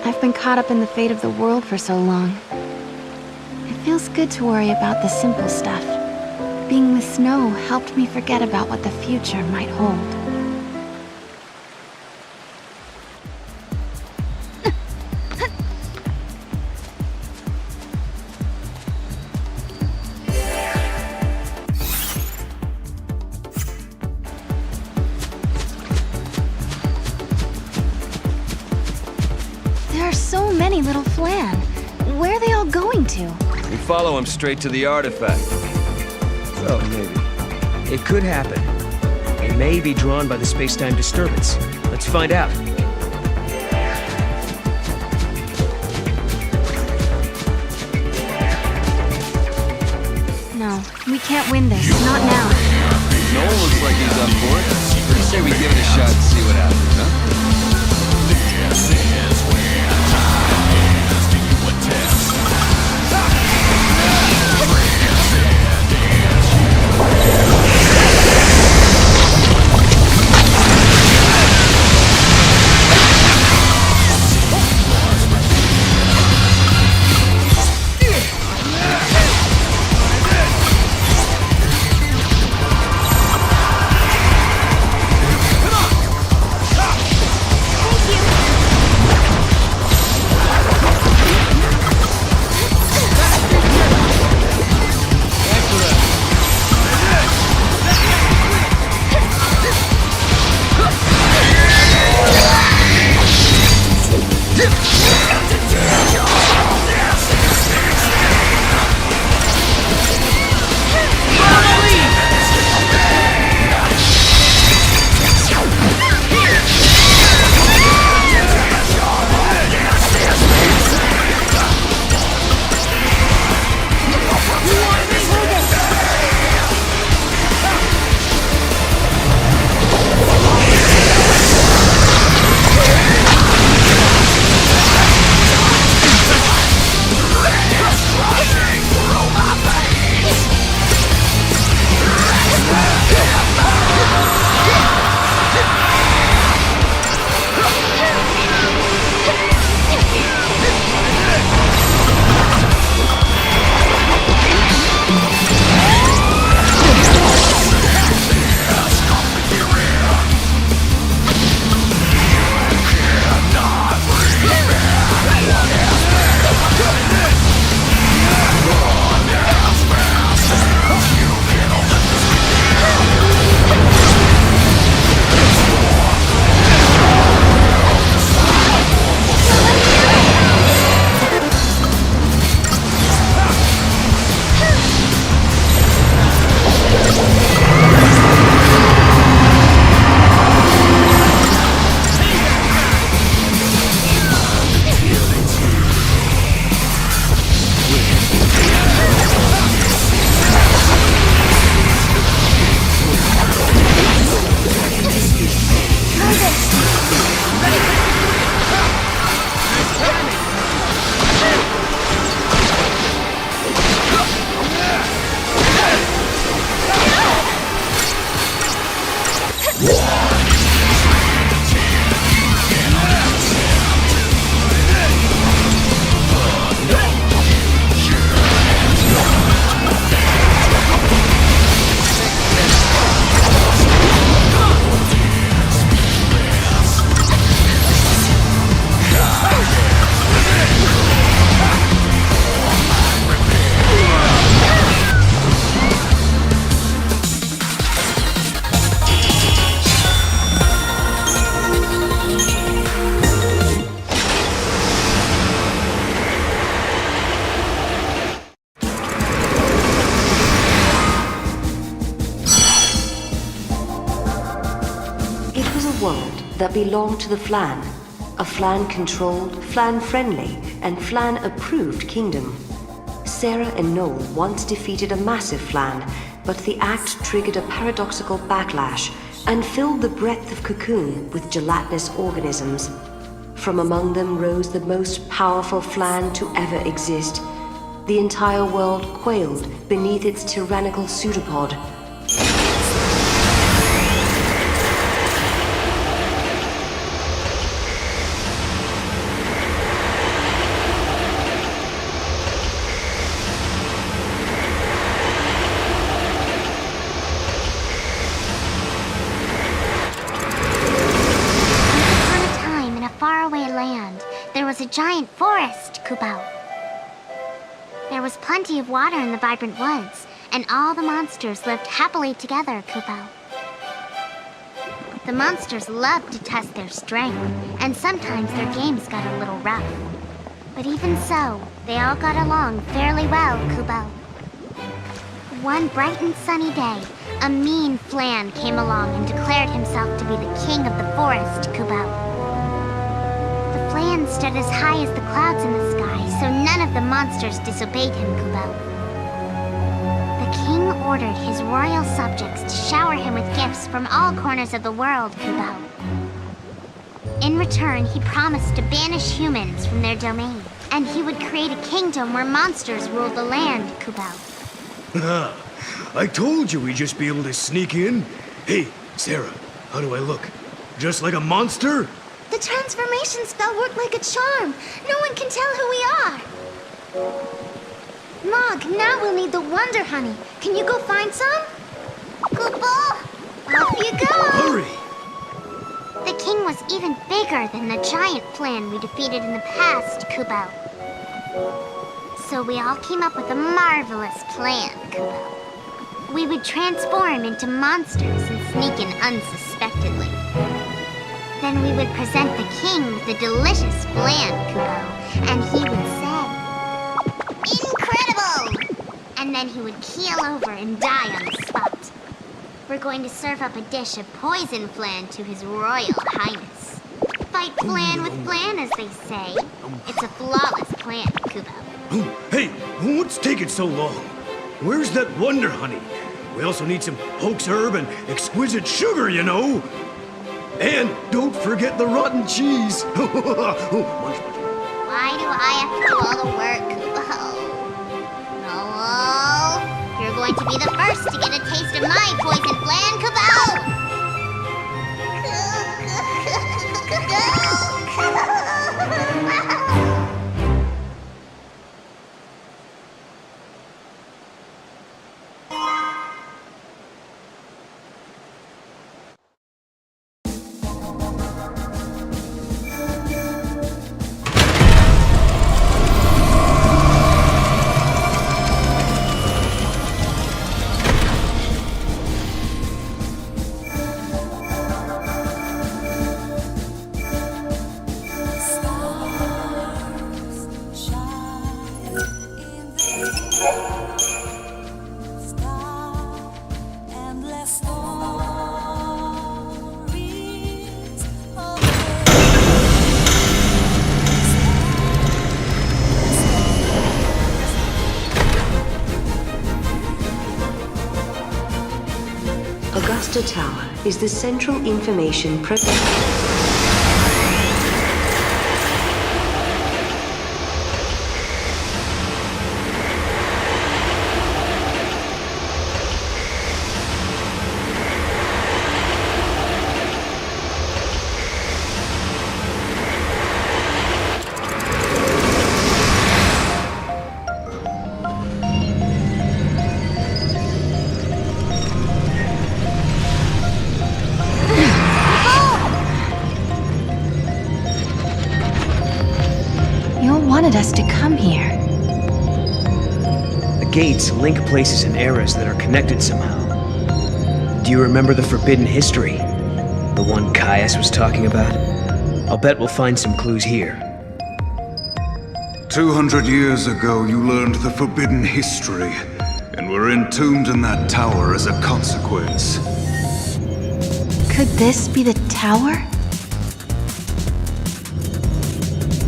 Speaker 4: I've been caught up in the fate of the world for so long. It feels good to worry about the simple stuff. Being with Snow helped me forget about what the future might hold. There are so many little flan. Where are they all going to?
Speaker 11: We follow him straight to the artifact.
Speaker 5: Oh, maybe. It could happen. It may be drawn by the space-time disturbance. Let's find out.
Speaker 4: No, we can't win this. Not now.
Speaker 11: Noel looks like he's up for it. What do you say we give it a shot and see what happens, huh?
Speaker 1: That belonged to the Flan, a Flan-controlled, Flan-friendly, and Flan-approved kingdom. Sarah and Noel once defeated a massive Flan, but the act triggered a paradoxical backlash and filled the breadth of Cocoon with gelatinous organisms. From among them rose the most powerful Flan to ever exist. The entire world quailed beneath its tyrannical pseudopod.
Speaker 8: A giant forest, Kubao. There was plenty of water in the vibrant woods, and all the monsters lived happily together, Kubao. The monsters loved to test their strength, and sometimes their games got a little rough. But even so, they all got along fairly well, Kubao. One bright and sunny day, a mean Flan came along and declared himself to be the king of the forest, Kubao. The Flan stood as high as the clouds in the sky, so none of the monsters disobeyed him, Kubao. The
Speaker 14: king ordered his royal subjects to shower him with gifts from all corners of the world, Kubo. In return, he promised to banish humans from their domain, and he would create a kingdom where monsters ruled the land, Kubo.
Speaker 5: I told you we'd just be able to sneak in. Hey, Sarah, how do I look? Just like a monster?
Speaker 14: The transformation spell worked like a charm. No one can tell who we are. Mog, now we'll need the Wonder Honey. Can you go find some? Kubo, off you go!
Speaker 5: Hurry!
Speaker 14: The king was even bigger than the giant plan we defeated in the past, Kubo. So we all came up with a marvelous plan, Kubo. We would transform into monsters and sneak in unsuspectedly. Then we would present the king with a delicious plan, Kubo, and he would say, "Incredible!" And then he would keel over and die on the spot. We're going to serve up a dish of poison flan to His Royal Highness. Fight flan with flan, as they say. It's a flawless plan, Kubo.
Speaker 5: Hey, what's taking so long? Where's that Wonder Honey? We also need some hoax herb and exquisite sugar, you know. And don't forget the rotten cheese.
Speaker 14: Why do I have to do all the work, Kubo? No, you're going to be the first to get a taste of my poison flan, Kubo!
Speaker 1: Augusta Tower is the central information
Speaker 4: wanted us to come here.
Speaker 5: The gates link places and eras that are connected somehow. Do you remember the forbidden history? The one Caius was talking about? I'll bet we'll find some clues here.
Speaker 12: 200 years ago, you learned the forbidden history, and were entombed in that tower as a consequence.
Speaker 4: Could this be the tower?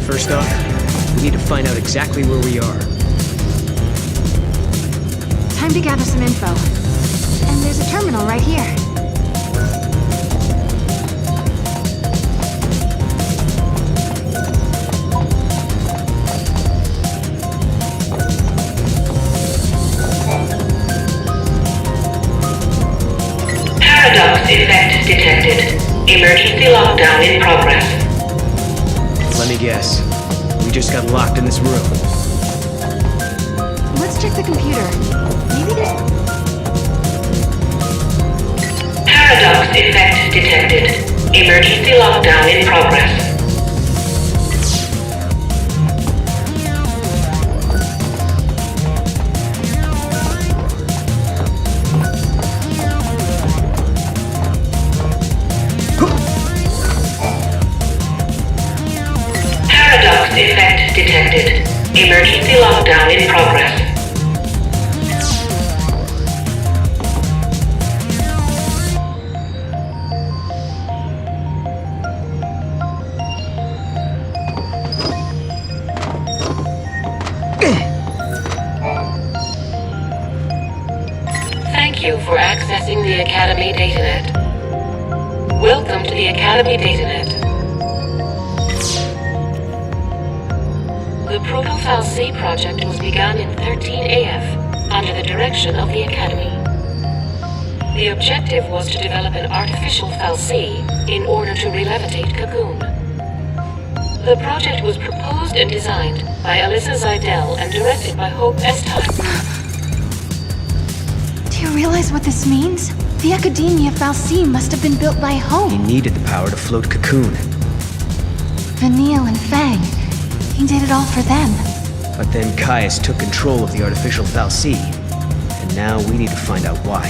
Speaker 5: First off, we need to find out exactly where we are.
Speaker 4: Time to gather some info. And there's a terminal right here.
Speaker 15: Paradox effect detected. Emergency lockdown in progress.
Speaker 5: Let me guess. We just got locked in this room.
Speaker 4: Let's check the computer. Maybe there's...
Speaker 15: Paradox effect detected. Emergency lockdown in progress. Paradox effect detected. Emergency lockdown in progress. for accessing the Academy datanet. Welcome to the Academy datanet. The Proto-Xiii project was begun in 13AF under the direction of the Academy. The objective was to develop an artificial Xiii in order to re-levitate Cocoon. The project was proposed and designed by Alyssa Zidell and directed by Hope Estime.
Speaker 4: Do you realize what this means? The Academia Xiii must have been built by Hope.
Speaker 5: He needed the power to float Cocoon.
Speaker 4: Vanille and Fang. He did it all for them.
Speaker 5: But then Caius took control of the artificial Xiii. And now we need to find out why.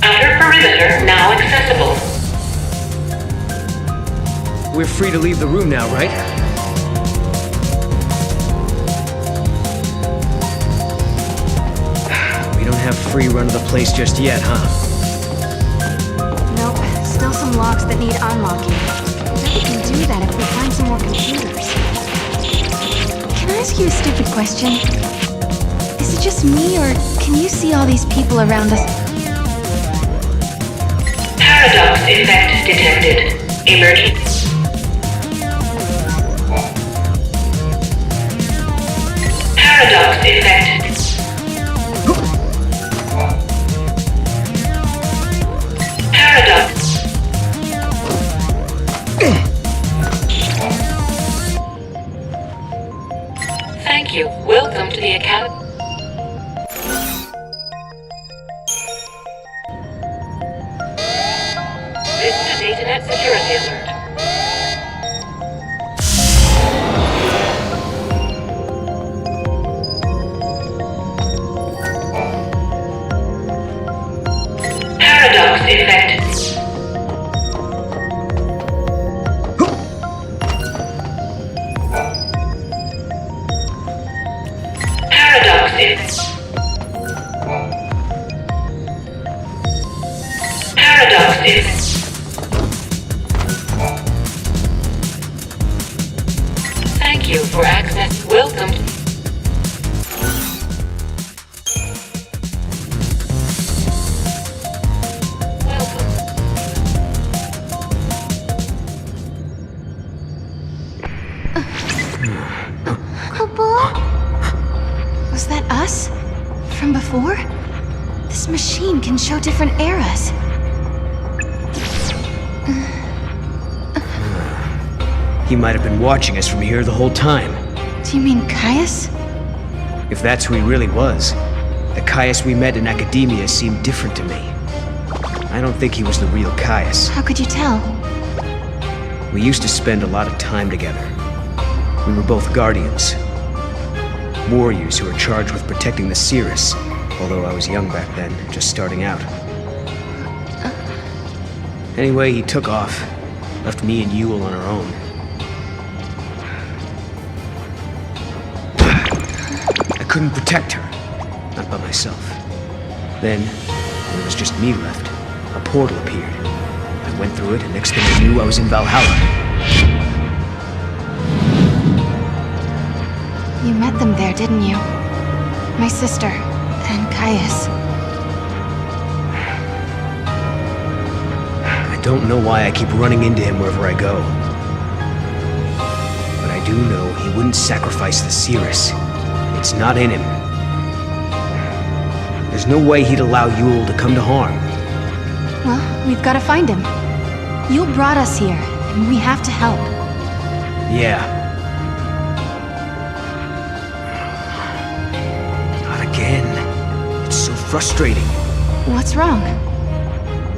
Speaker 15: Outer perimeter now accessible.
Speaker 5: We're free to leave the room now, right? We don't have free run of the place just yet, huh?
Speaker 4: Nope, still some locks that need unlocking. We can do that if we find some more computers. Can I ask you a stupid question? Is it just me, or can you see all these people around us?
Speaker 15: Paradox effect detected. Emergency. Paradox effect. Paradox. Thank you. Welcome to the Academy. This is a DataNet security alert. Paradox effect. Paradox effect. Paradox effect. Thank you for access. Welcome.
Speaker 4: Was that us? From before? This machine can show different eras.
Speaker 5: He might have been watching us from here the whole time.
Speaker 4: Do you mean Caius?
Speaker 5: If that's who he really was, the Caius we met in Academia seemed different to me. I don't think he was the real Caius.
Speaker 4: How could you tell?
Speaker 5: We used to spend a lot of time together. We were both guardians. Warriors who were charged with protecting the Cirrus, although I was young back then, just starting out. Anyway, he took off, left me and Ewell on our own. I couldn't protect her, not by myself. Then, when it was just me left, a portal appeared. I went through it, and next thing I knew, I was in Valhalla.
Speaker 4: You met them there, didn't you? My sister, and Caius.
Speaker 5: I don't know why I keep running into him wherever I go. But I do know he wouldn't sacrifice the Cirrus. It's not in him. There's no way he'd allow Ewell to come to harm.
Speaker 4: Well, we've got to find him. You brought us here, and we have to help.
Speaker 5: Yeah. Not again. It's so frustrating.
Speaker 4: What's wrong?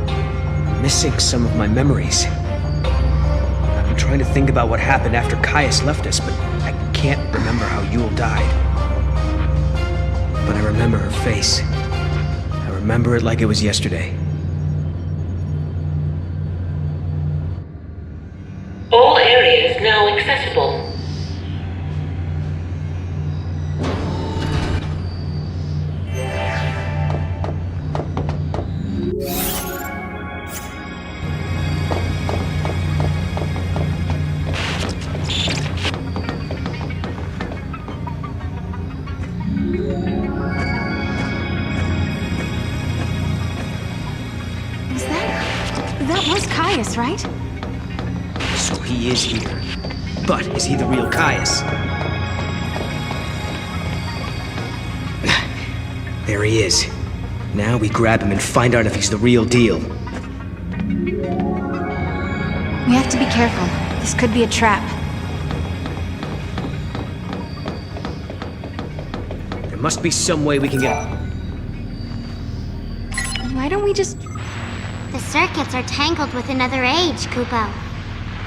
Speaker 5: I'm missing some of my memories. I've been trying to think about what happened after Caius left us, but I can't remember how Ewell died. But I remember her face. I remember it like it was yesterday.
Speaker 15: All areas now accessible.
Speaker 4: That was Caius, right?
Speaker 5: So he is here. But is he the real Caius? There he is. Now we grab him and find out if he's the real deal.
Speaker 4: We have to be careful. This could be a trap.
Speaker 5: There must be some way we can get...
Speaker 4: Why don't we just...
Speaker 14: The circuits are tangled with another age, Kupo.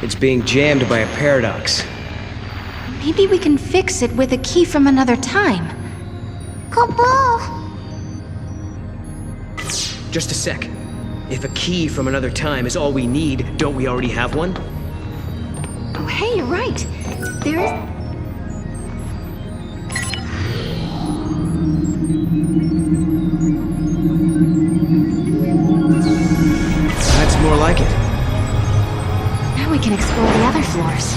Speaker 5: It's being jammed by a paradox.
Speaker 4: Maybe we can fix it with a key from another time.
Speaker 14: Kupo!
Speaker 5: Just a sec. If a key from another time is all we need, don't we already have one?
Speaker 4: Oh, hey, you're right. There is...
Speaker 5: That's more like it.
Speaker 4: Now we can explore the other floors.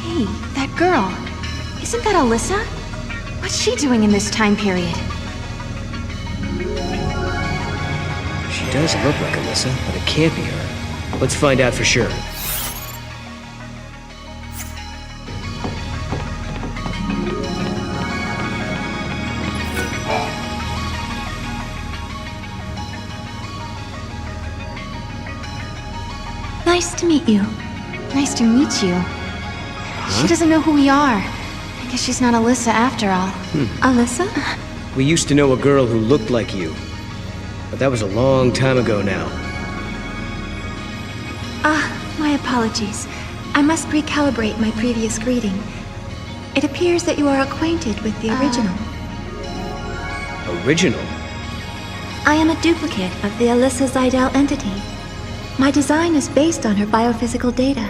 Speaker 4: Hey, that girl. Isn't that Alyssa? What's she doing in this time period?
Speaker 5: She does look like Alyssa, but it can't be her. Let's find out for sure.
Speaker 4: Nice to meet you. Nice to meet you. She doesn't know who we are. I guess she's not Alyssa after all. Alyssa?
Speaker 5: We used to know a girl who looked like you. But that was a long time ago now.
Speaker 16: My apologies. I must recalibrate my previous greeting. It appears that you are acquainted with the original.
Speaker 5: Original?
Speaker 16: I am a duplicate of the Alyssa Zidell entity. My design is based on her biophysical data.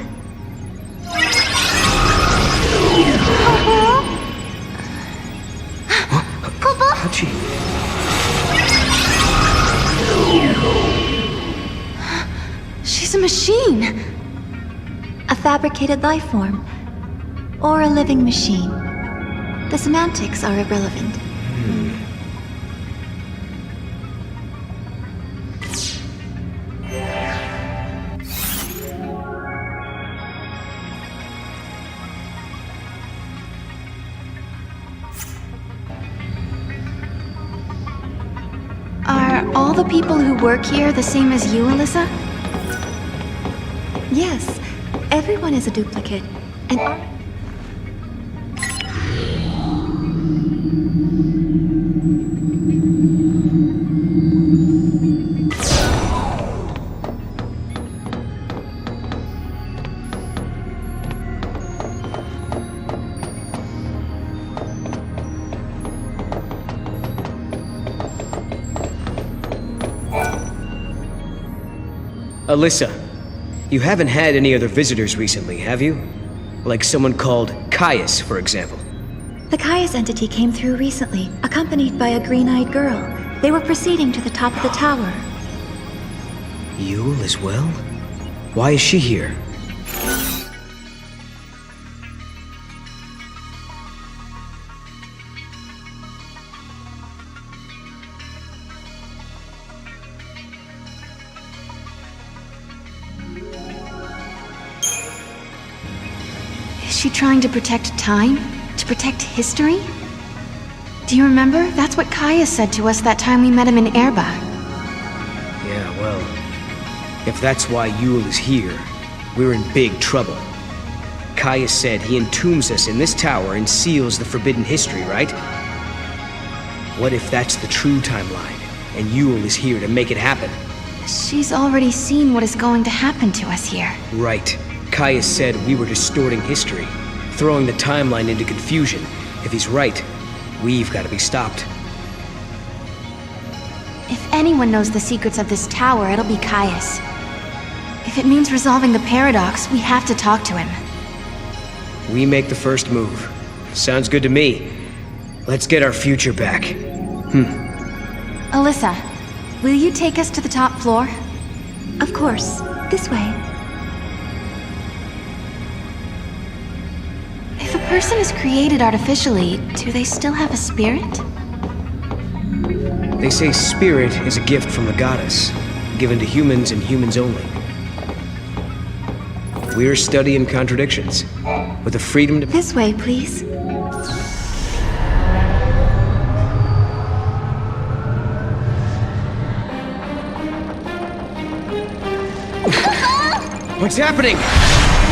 Speaker 5: How'd she...
Speaker 4: She's a machine!
Speaker 16: A fabricated life form. Or a living machine. The semantics are irrelevant.
Speaker 4: Are all the people who work here the same as you, Alyssa?
Speaker 16: Yes, everyone is a duplicate. And
Speaker 5: Alyssa, you haven't had any other visitors recently, have you? Like someone called Caius, for example.
Speaker 16: the Caius entity came through recently, accompanied by a green-eyed girl. They were proceeding to the top of the tower.
Speaker 5: Yule as well? Why is she here?
Speaker 4: Is she trying to protect time? To protect history? Do you remember? That's what Caius said to us that time we met him in Erba.
Speaker 5: Yeah, well... if that's why Yule is here, we're in big trouble. Caius said he entombs us in this tower and seals the forbidden history, right? What if that's the true timeline, and Yule is here to make it happen?
Speaker 4: She's already seen what is going to happen to us here.
Speaker 5: Right. Caius said we were distorting history, throwing the timeline into confusion. If he's right, we've got to be stopped.
Speaker 4: If anyone knows the secrets of this tower, it'll be Caius. If it means resolving the paradox, we have to talk to him.
Speaker 5: We make the first move. Sounds good to me. Let's get our future back.
Speaker 4: Alyssa, will you take us to the top floor?
Speaker 16: Of course. This way.
Speaker 4: If a person is created artificially, do they still have a spirit?
Speaker 5: They say spirit is a gift from the goddess, given to humans and humans only. We're studying contradictions, with the freedom to...
Speaker 16: This way, please.
Speaker 5: What's happening?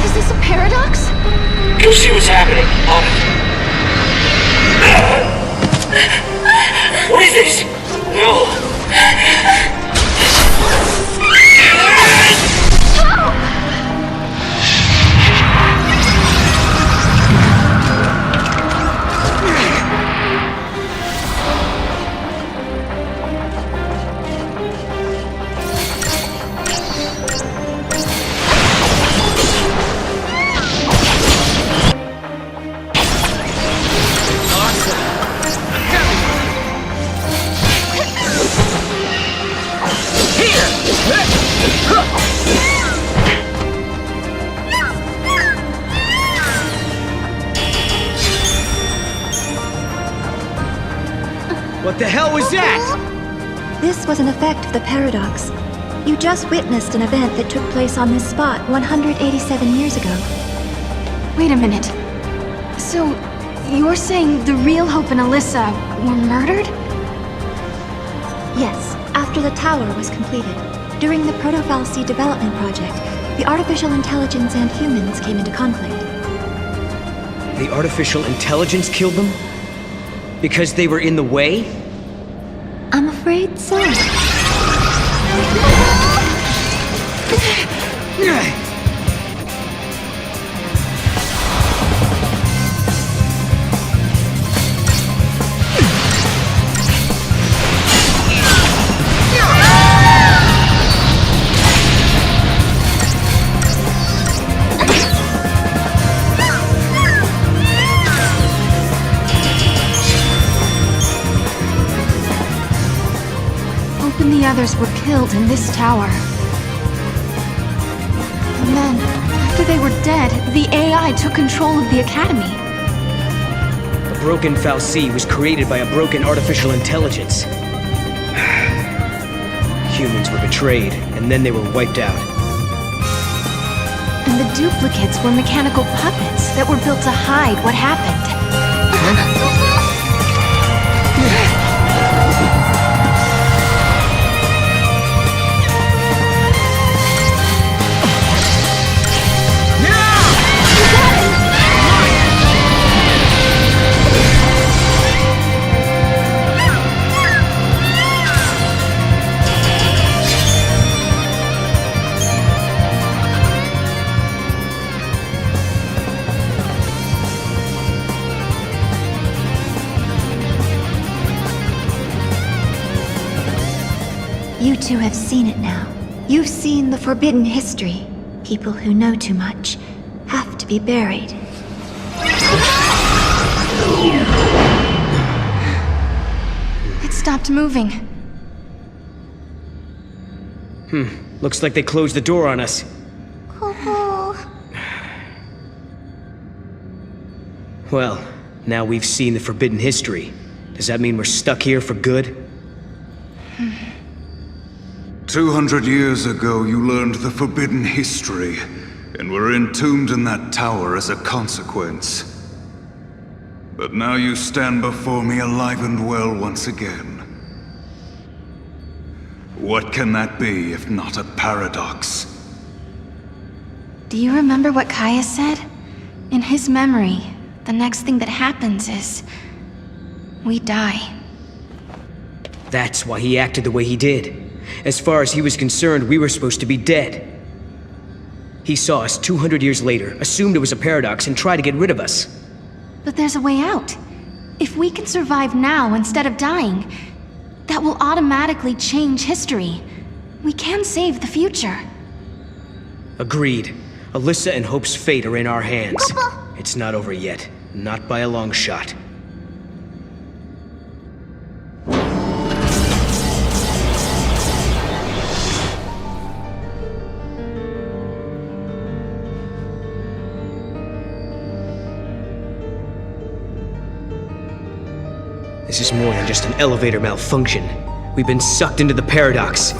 Speaker 4: Is this a paradox?
Speaker 6: Go see what's happening. On it. What is this? No.
Speaker 5: What the hell was that?
Speaker 16: This was an effect of the paradox. You just witnessed an event that took place on this spot 187 years ago.
Speaker 4: Wait a minute. So, you're saying the real Hope and Alyssa were murdered?
Speaker 16: Yes, after the tower was completed. During the Proto-Fal'Cie development project, the artificial intelligence and humans came into conflict.
Speaker 5: The artificial intelligence killed them? Because they were in the way?
Speaker 16: I'm afraid so.
Speaker 4: And the others were killed in this tower. And then, after they were dead, the AI took control of the Academy.
Speaker 5: The broken Fal'Cie was created by a broken artificial intelligence. Humans were betrayed, and then they were wiped out.
Speaker 4: And the duplicates were mechanical puppets that were built to hide what happened.
Speaker 16: You two have seen it now. You've seen the forbidden history. People who know too much have to be buried.
Speaker 4: It stopped moving.
Speaker 5: Looks like they closed the door on us. Well, now we've seen the forbidden history. Does that mean we're stuck here for good?
Speaker 12: 200 years ago, you learned the forbidden history, and were entombed in that tower as a consequence. But now you stand before me alive and well once again. What can that be if not a paradox?
Speaker 4: Do you remember what Kaya said? In his memory, the next thing that happens is... we die.
Speaker 5: That's why he acted the way he did. As far as he was concerned, we were supposed to be dead. He saw us 200 years later, assumed it was a paradox, and tried to get rid of us.
Speaker 4: But there's a way out. If we can survive now instead of dying, that will automatically change history. We can save the future.
Speaker 5: Agreed. Alyssa and Hope's fate are in our hands. It's not over yet. Not by a long shot. This is more than just an elevator malfunction. We've been sucked into the paradox.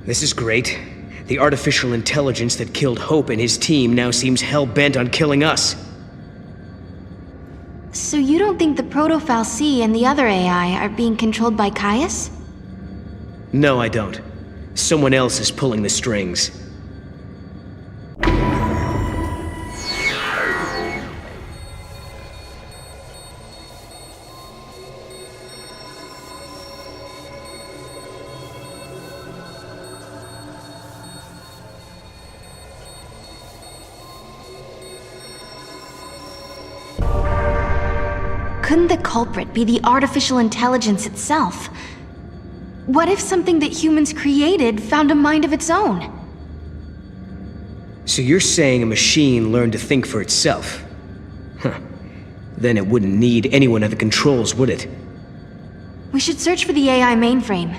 Speaker 5: This is great. The artificial intelligence that killed Hope and his team now seems hell-bent on killing us.
Speaker 4: So you don't think the Proto-Fal'Cie and the other AI are being controlled by Caius?
Speaker 5: No, I don't. Someone else is pulling the strings.
Speaker 4: Couldn't the culprit be the artificial intelligence itself? What if something that humans created found a mind of its own?
Speaker 5: So you're saying a machine learned to think for itself? Huh. Then it wouldn't need anyone at the controls, would it?
Speaker 4: We should search for the AI mainframe.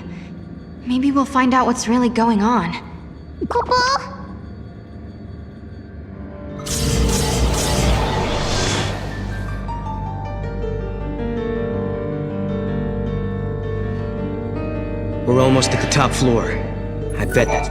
Speaker 4: Maybe we'll find out what's really going on.
Speaker 14: Papa?
Speaker 5: We're almost at the top floor. I bet that's...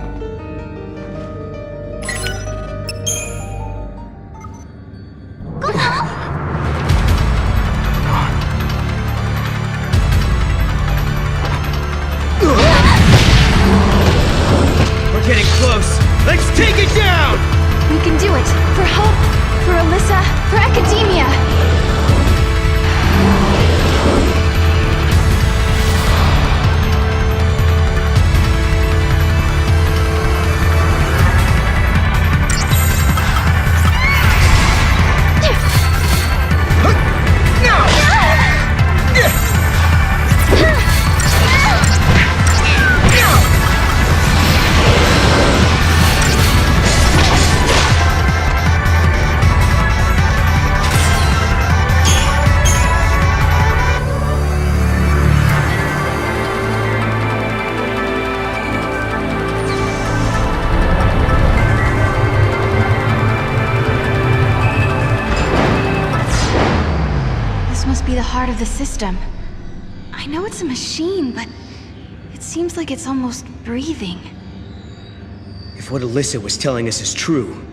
Speaker 5: We're getting close. Let's take it down!
Speaker 4: We can do it! For Hope! For Alyssa! For Academia! Part of the system. I know it's a machine, but it seems like it's almost breathing.
Speaker 5: If what Alyssa was telling us is true,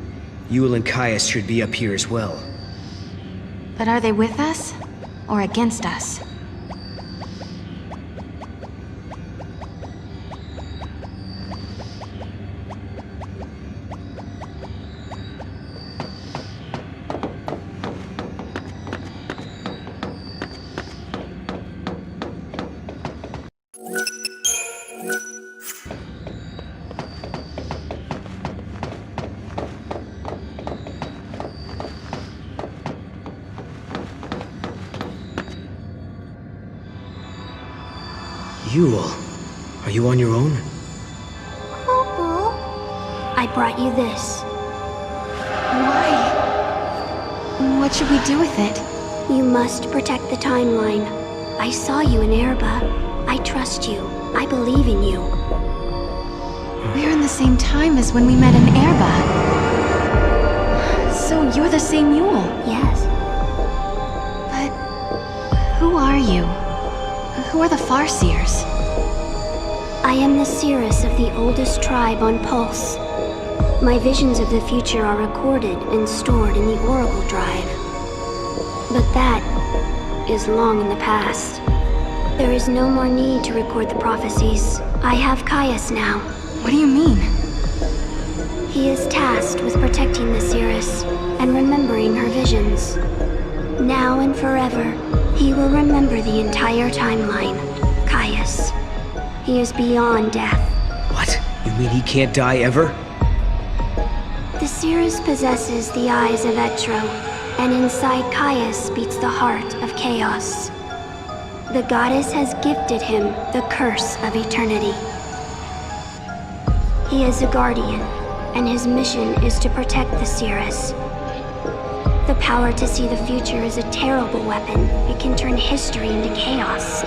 Speaker 5: Yule and Caius should be up here as well.
Speaker 4: But are they with us? Or against us?
Speaker 5: Yule, are you on your own?
Speaker 8: I brought you this.
Speaker 4: Why? What should we do with it?
Speaker 8: You must protect the timeline. I saw you in Erba. I trust you. I believe in you.
Speaker 4: We're in the same time as when we met in Erba. So you're the same Yule?
Speaker 8: Yes.
Speaker 4: But who are you? Who are the Farseers?
Speaker 8: I am the seeress of the oldest tribe on Pulse. My visions of the future are recorded and stored in the Oracle Drive. But that is long in the past. There is no more need to record the prophecies. I have Caius now.
Speaker 4: What do you mean?
Speaker 8: He is tasked with protecting the seeress and remembering her visions. Now and forever, he will remember the entire timeline. Caius. He is beyond death.
Speaker 5: What? You mean he can't die ever?
Speaker 8: The seeress possesses the eyes of Etro, and inside Caius beats the heart of chaos. The goddess has gifted him the curse of eternity. He is a guardian, and his mission is to protect the seeress. The power to see the future is a terrible weapon. It can turn history into chaos.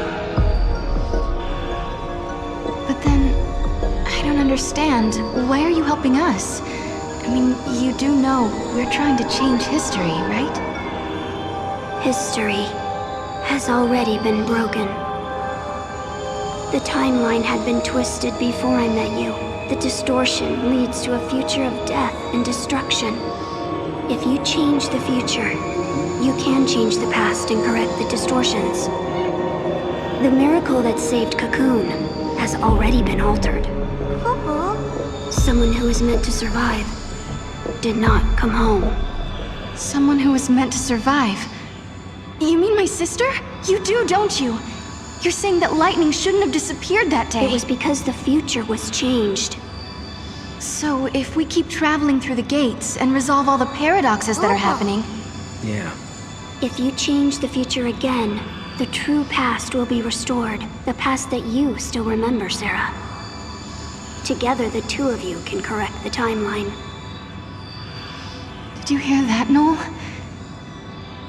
Speaker 16: don't understand. Why are you helping us? I mean, you do know we're trying to change history, right?
Speaker 8: History has already been broken. The timeline had been twisted before I met you. The distortion leads to a future of death and destruction. If you change the future, you can change the past and correct the distortions. The miracle that saved Cocoon has already been altered. Someone who was meant to survive did not come home.
Speaker 16: Someone who was meant to survive? You mean my sister? You do, don't you? You're saying that lightning shouldn't have disappeared that day.
Speaker 8: It was because the future was changed.
Speaker 16: So if we keep traveling through the gates and resolve all the paradoxes that are happening...
Speaker 5: Yeah.
Speaker 8: If you change the future again, the true past will be restored. The past that you still remember, Sarah. Together, the two of you can correct the timeline.
Speaker 16: Did you hear that, Noel?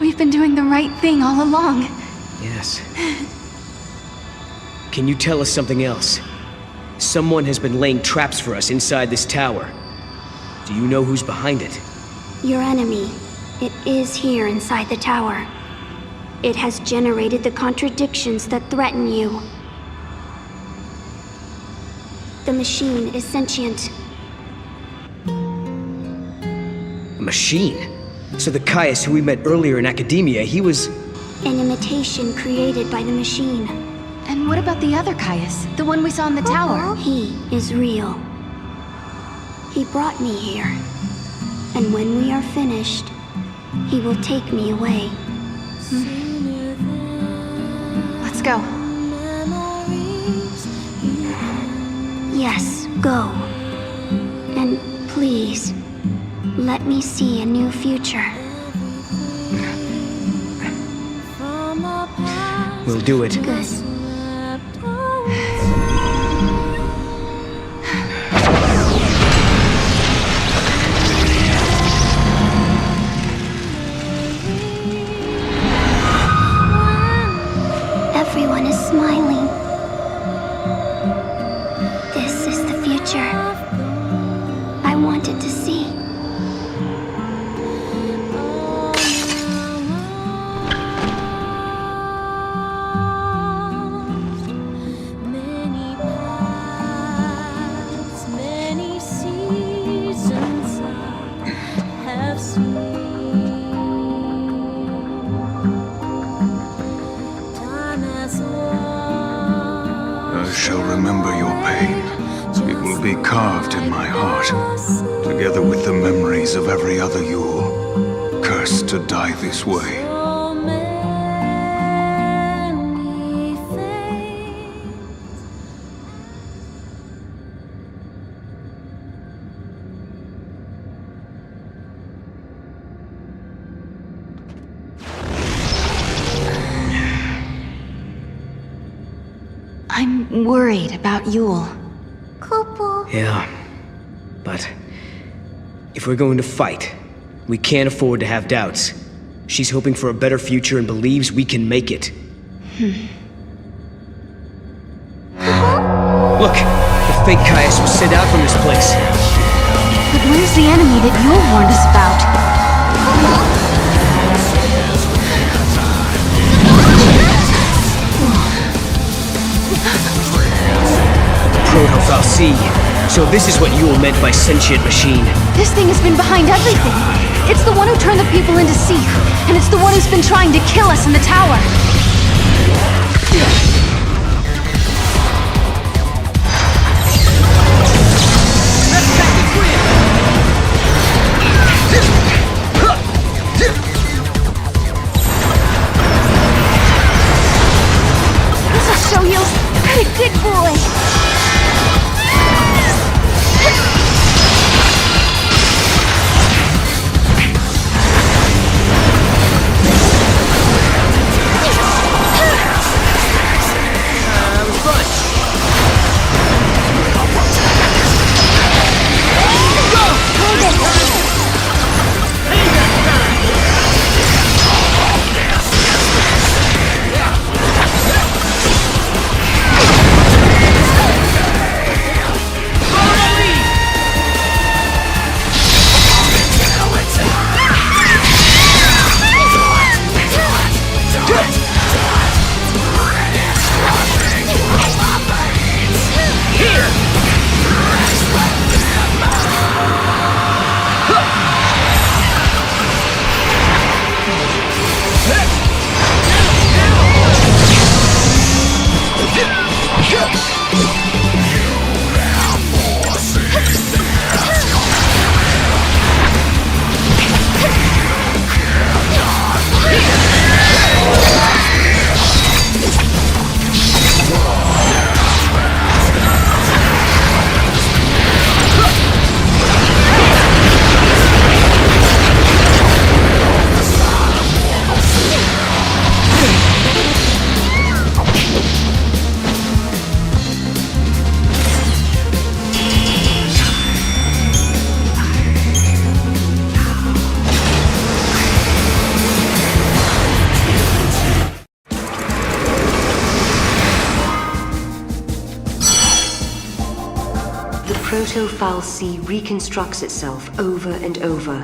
Speaker 16: We've been doing the right thing all along.
Speaker 5: Yes. Can you tell us something else? Someone has been laying traps for us inside this tower. Do you know who's behind it?
Speaker 8: Your enemy. It is here inside the tower. It has generated the contradictions that threaten you. The machine is sentient.
Speaker 5: A machine? So the Caius who we met earlier in academia, he was...
Speaker 8: An imitation created by the machine.
Speaker 16: And what about the other Caius? The one we saw in the tower?
Speaker 8: He is real. He brought me here. And when we are finished, he will take me away.
Speaker 16: Let's go.
Speaker 8: Yes, go. And please, let me see a new future.
Speaker 5: We'll do it.
Speaker 8: Good. Everyone is smiling. This is the future I wanted to see.
Speaker 2: Many seasons I have seen.
Speaker 12: I shall remember your pain. It will be carved in my heart, together with the memories of every other Yule, cursed to die this way.
Speaker 16: I'm worried about Yule.
Speaker 5: Yeah. But... if we're going to fight, we can't afford to have doubts. She's hoping for a better future and believes we can make it. Look! The fake Caius was sent out from this place.
Speaker 16: But where's the enemy that Yule warned us about?
Speaker 5: Xiii. So this is what Yule meant by sentient machine.
Speaker 16: This thing has been behind everything. It's the one who turned the people into Xiii, and it's the one who's been trying to kill us in the tower. This'll show you. Hey, good boy.
Speaker 1: Proto-Xiii reconstructs itself over and over,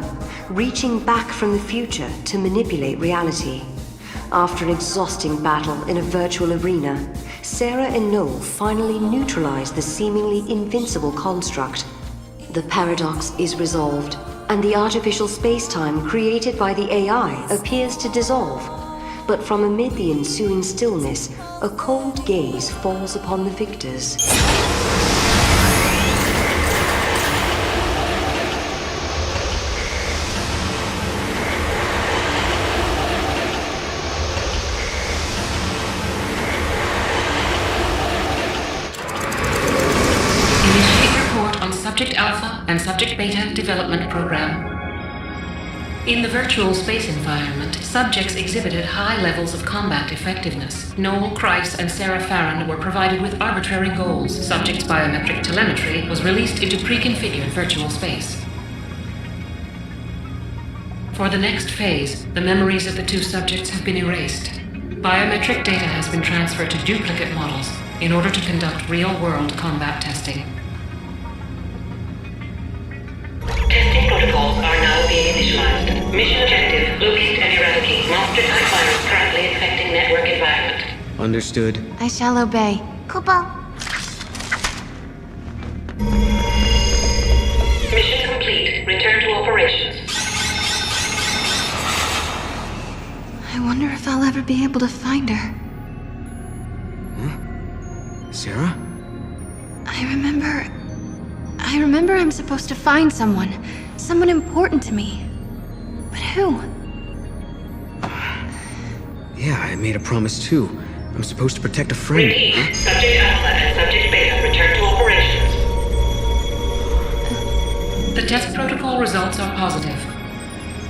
Speaker 1: reaching back from the future to manipulate reality. After an exhausting battle in a virtual arena, Sarah and Noel finally neutralize the seemingly invincible construct. The paradox is resolved, and the artificial space-time created by the AI appears to dissolve. But from amid the ensuing stillness, a cold gaze falls upon the victors.
Speaker 15: Subject Alpha and Subject Beta Development Program. In the virtual space environment, subjects exhibited high levels of combat effectiveness. Noel, Kreis, and Sarah Farron were provided with arbitrary goals. Subjects' biometric telemetry was released into pre-configured virtual space. For the next phase, the memories of the two subjects have been erased. Biometric data has been transferred to duplicate models in order to conduct real-world combat testing. Testing protocols are now being initialized. Mission objective, locate and eradicate monster-type virus currently infecting network environment.
Speaker 5: Understood.
Speaker 16: I shall obey.
Speaker 14: Kubo.
Speaker 15: Mission complete. Return to operations.
Speaker 16: I wonder if I'll ever be able to find her.
Speaker 5: Huh? Sarah?
Speaker 16: I remember I'm supposed to find someone important to me. But who?
Speaker 5: Yeah, I made a promise too. I'm supposed to protect a friend.
Speaker 15: Repeat. Huh? Subject Alpha and Subject Beta return to operations. The test protocol results are positive.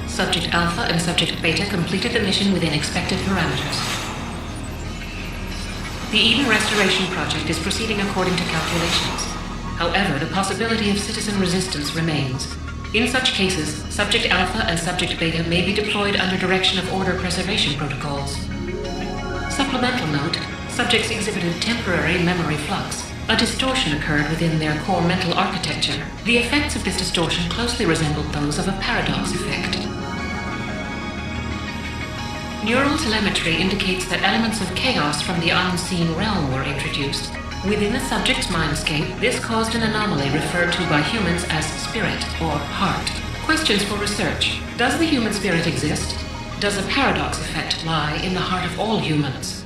Speaker 15: Subject Alpha and Subject Beta completed the mission within expected parameters. The Eden Restoration Project is proceeding according to calculations. However, the possibility of citizen resistance remains. In such cases, Subject Alpha and Subject Beta may be deployed under direction of order preservation protocols. Supplemental note, subjects exhibited temporary memory flux. A distortion occurred within their core mental architecture. The effects of this distortion closely resembled those of a paradox effect. Neural telemetry indicates that elements of chaos from the unseen realm were introduced. Within the subject's mindscape, this caused an anomaly referred to by humans as spirit or heart. Questions for research. Does the human spirit exist? Does a paradox effect lie in the heart of all humans?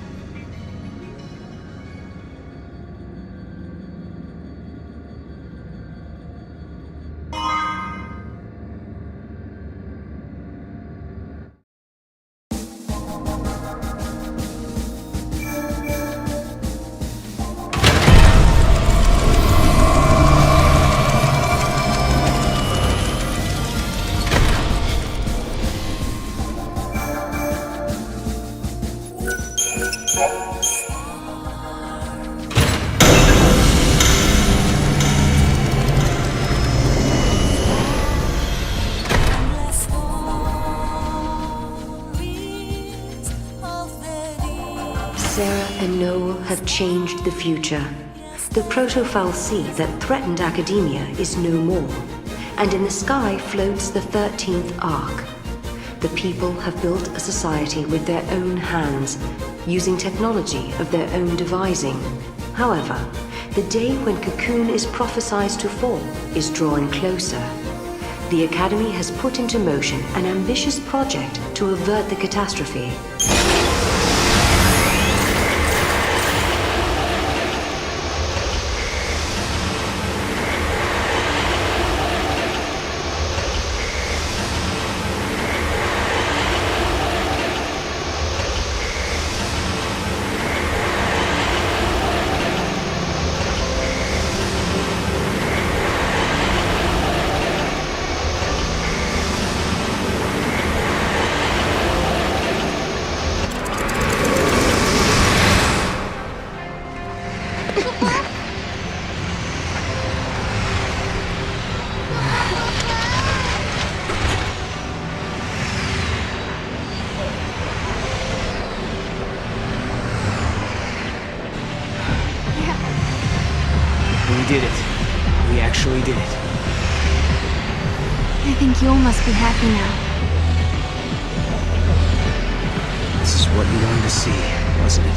Speaker 1: Sarah and Noel have changed the future. The Proto-Xiii that threatened academia is no more, and in the sky floats the 13th Ark. The people have built a society with their own hands, using technology of their own devising. However, the day when Cocoon is prophesied to fall is drawing closer. The Academy has put into motion an ambitious project to avert the catastrophe.
Speaker 5: We did it. We We actually did it.
Speaker 16: I think Yule must be happy now.
Speaker 5: This is what you wanted to see, wasn't it?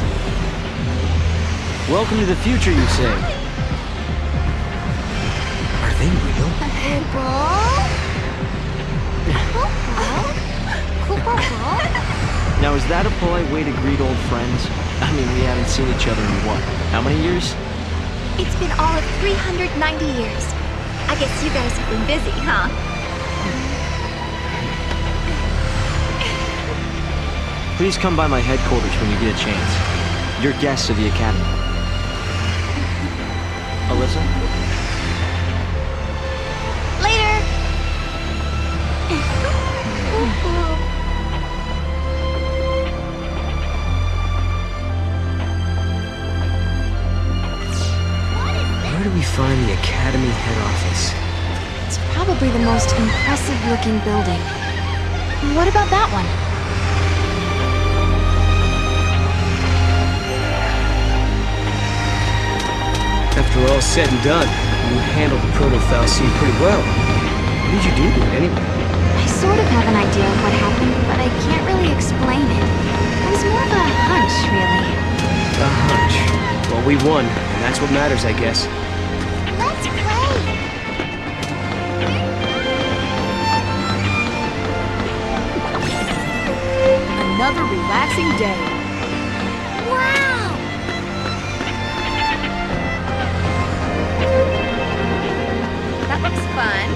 Speaker 17: Welcome to the future, you say?
Speaker 5: Are they real?
Speaker 17: Now, is that a polite way to greet old friends? I mean, we haven't seen each other in what? How many years?
Speaker 18: It's been all of 390 years. I guess you guys have been busy, huh?
Speaker 17: Please come by my headquarters when you get a chance. You're guests of the Academy. Alyssa?
Speaker 18: Later!
Speaker 5: Where do we find the Academy head office?
Speaker 16: It's probably the most impressive-looking building. What about that one?
Speaker 5: After all's said and done, you handled the proto-Xiii pretty well. What did you do to it anyway?
Speaker 16: I sort of have an idea of what happened, but I can't really explain it. It was more of a hunch, really.
Speaker 5: A hunch. Well, we won, and that's what matters, I guess.
Speaker 14: Let's play!
Speaker 18: Another relaxing day.
Speaker 14: Wow!
Speaker 18: That looks fun.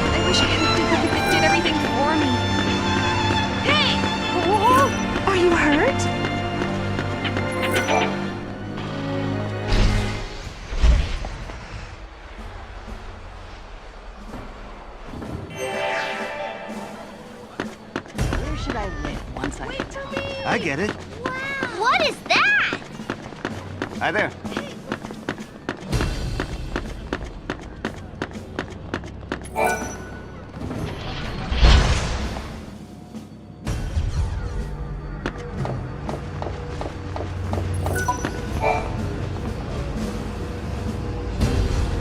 Speaker 18: I wish I had a duplicate that did everything for me. Hey!
Speaker 16: Whoa! Are you hurt?
Speaker 18: Where should I live once I get home?
Speaker 12: I get it.
Speaker 14: What is that?
Speaker 12: Hi there.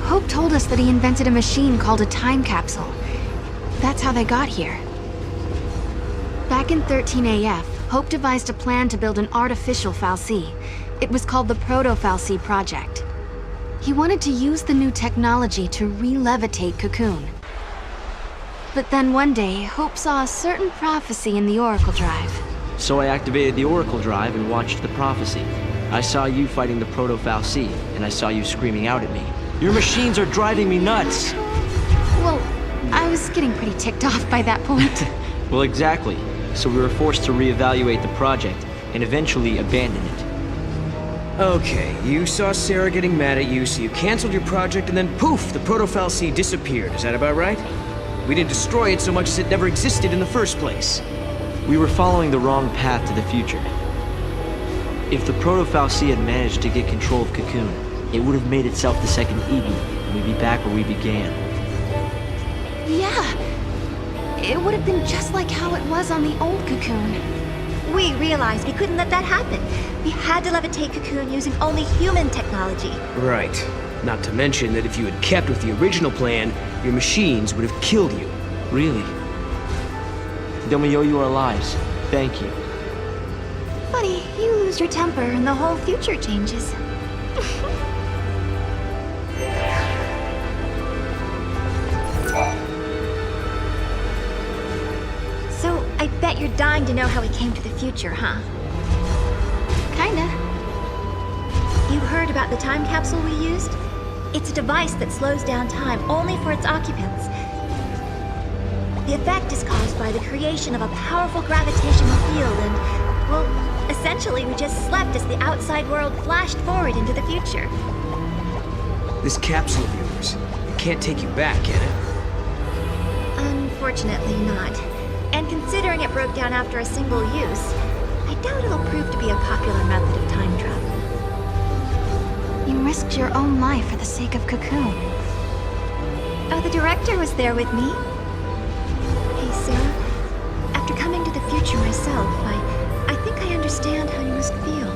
Speaker 16: Hope told us that he invented a machine called a time capsule. That's how they got here. Back in 13 AF, Hope devised a plan to build an artificial Xiii. It was called the Proto-Xiii Project. He wanted to use the new technology to re-levitate Cocoon. But then one day, Hope saw a certain prophecy in the Oracle Drive.
Speaker 17: So I activated the Oracle Drive and watched the prophecy. I saw you fighting the Proto-Xiii, and I saw you screaming out at me. Your machines are driving me nuts!
Speaker 16: Well, I was getting pretty ticked off by that point.
Speaker 17: Well, exactly. So we were forced to reevaluate the project, and eventually abandon it.
Speaker 5: Okay, you saw Sarah getting mad at you, so you canceled your project, and then poof, the Proto-Xiii disappeared. Is that about right? We didn't destroy it so much as it never existed in the first place.
Speaker 17: We were following the wrong path to the future. If the Proto-Xiii had managed to get control of Cocoon, it would have made itself the second Eden, and we'd be back where we began.
Speaker 16: Yeah. It would have been just like how it was on the old Cocoon.
Speaker 18: We realized we couldn't let that happen. We had to levitate Cocoon using only human technology.
Speaker 5: Right. Not to mention that if you had kept with the original plan, your machines would have killed you.
Speaker 17: Really? Then we owe you our lives. Thank you.
Speaker 18: Funny, you lose your temper and the whole future changes. So, I bet you're dying to know how we came to the future, huh?
Speaker 16: Kinda.
Speaker 18: You heard about the time capsule we used? It's a device that slows down time only for its occupants. The effect is caused by the creation of a powerful gravitational field and, well, essentially we just slept as the outside world flashed forward into the future.
Speaker 5: This capsule of yours, it can't take you back, can it?
Speaker 18: Unfortunately not. And considering it broke down after a single use, I doubt it'll prove to be a popular method of time travel.
Speaker 16: You risked your own life for the sake of Cocoon.
Speaker 18: Oh, the director was there with me. He Sarah. After coming to the future myself, I think I understand how you must feel.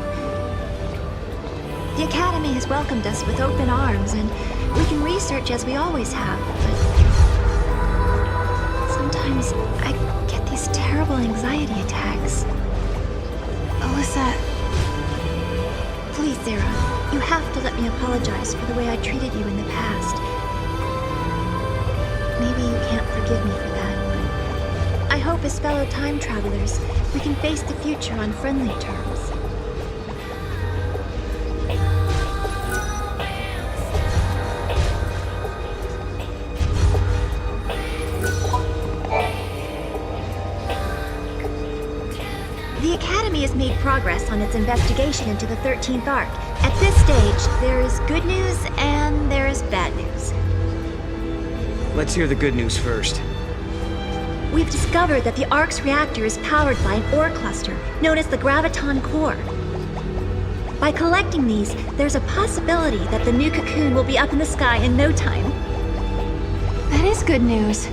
Speaker 18: The Academy has welcomed us with open arms, and we can research as we always have, but sometimes I get these terrible anxiety attacks.
Speaker 16: Alyssa...
Speaker 18: Please, Sarah, you have to let me apologize for the way I treated you in the past. Maybe you can't forgive me for that, but I hope as fellow time travelers, we can face the future on friendly terms. The Academy has made progress on its investigation into the 13th Ark. At this stage, there is good news and there is bad news.
Speaker 5: Let's hear the good news first.
Speaker 18: We've discovered that the Ark's reactor is powered by an ore cluster known as the graviton core. By collecting these, there's a possibility that the new cocoon will be up in the sky in no time.
Speaker 16: That is good news.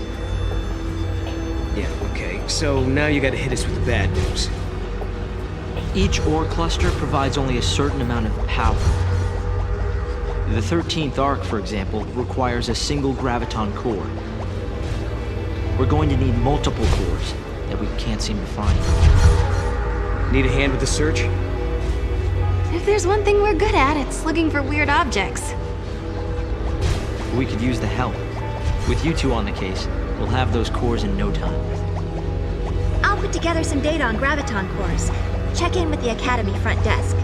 Speaker 5: Yeah, okay. So now you gotta hit us with the bad news.
Speaker 17: Each ore cluster provides only a certain amount of power. The 13th Ark, for example, requires a single graviton core. We're going to need multiple cores that we can't seem to find.
Speaker 5: Need a hand with the search?
Speaker 16: If there's one thing we're good at, it's looking for weird objects.
Speaker 17: We could use the help. With you two on the case, we'll have those cores in no time.
Speaker 18: I'll put together some data on graviton cores. Check in with the Academy front desk.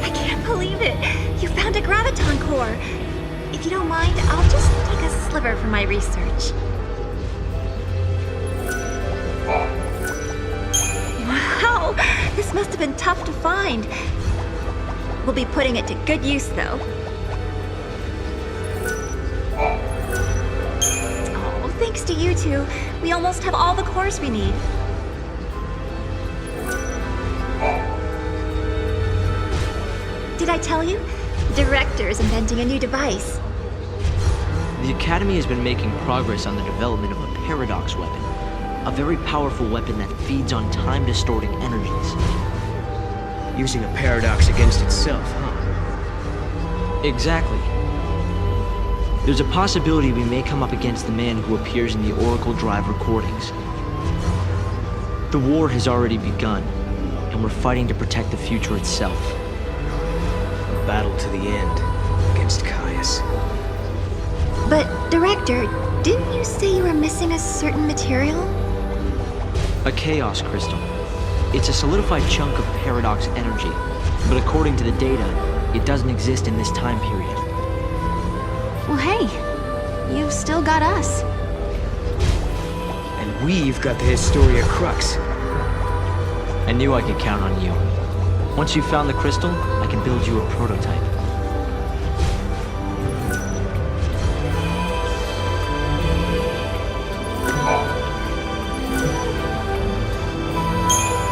Speaker 18: I can't believe it! You found a graviton core! If you don't mind, I'll just take a sliver for my research. Wow! This must have been tough to find. We'll be putting it to good use, though. Oh, thanks to you two, we almost have all the cores we need. Did I tell you? The Director is inventing a new device.
Speaker 17: The Academy has been making progress on the development of a paradox weapon. A very powerful weapon that feeds on time-distorting energies.
Speaker 5: Using a paradox against itself, huh?
Speaker 17: Exactly. There's a possibility we may come up against the man who appears in the Oracle Drive recordings. The war has already begun, and we're fighting to protect the future itself.
Speaker 5: A battle to the end, against Caius.
Speaker 18: But, Director, didn't you say you were missing a certain material?
Speaker 17: A chaos crystal. It's a solidified chunk of paradox energy, but according to the data, it doesn't exist in this time period.
Speaker 16: Well, hey, you've still got us.
Speaker 5: And we've got the Historia Crux.
Speaker 17: I knew I could count on you. Once you've found the crystal, I can build you a prototype.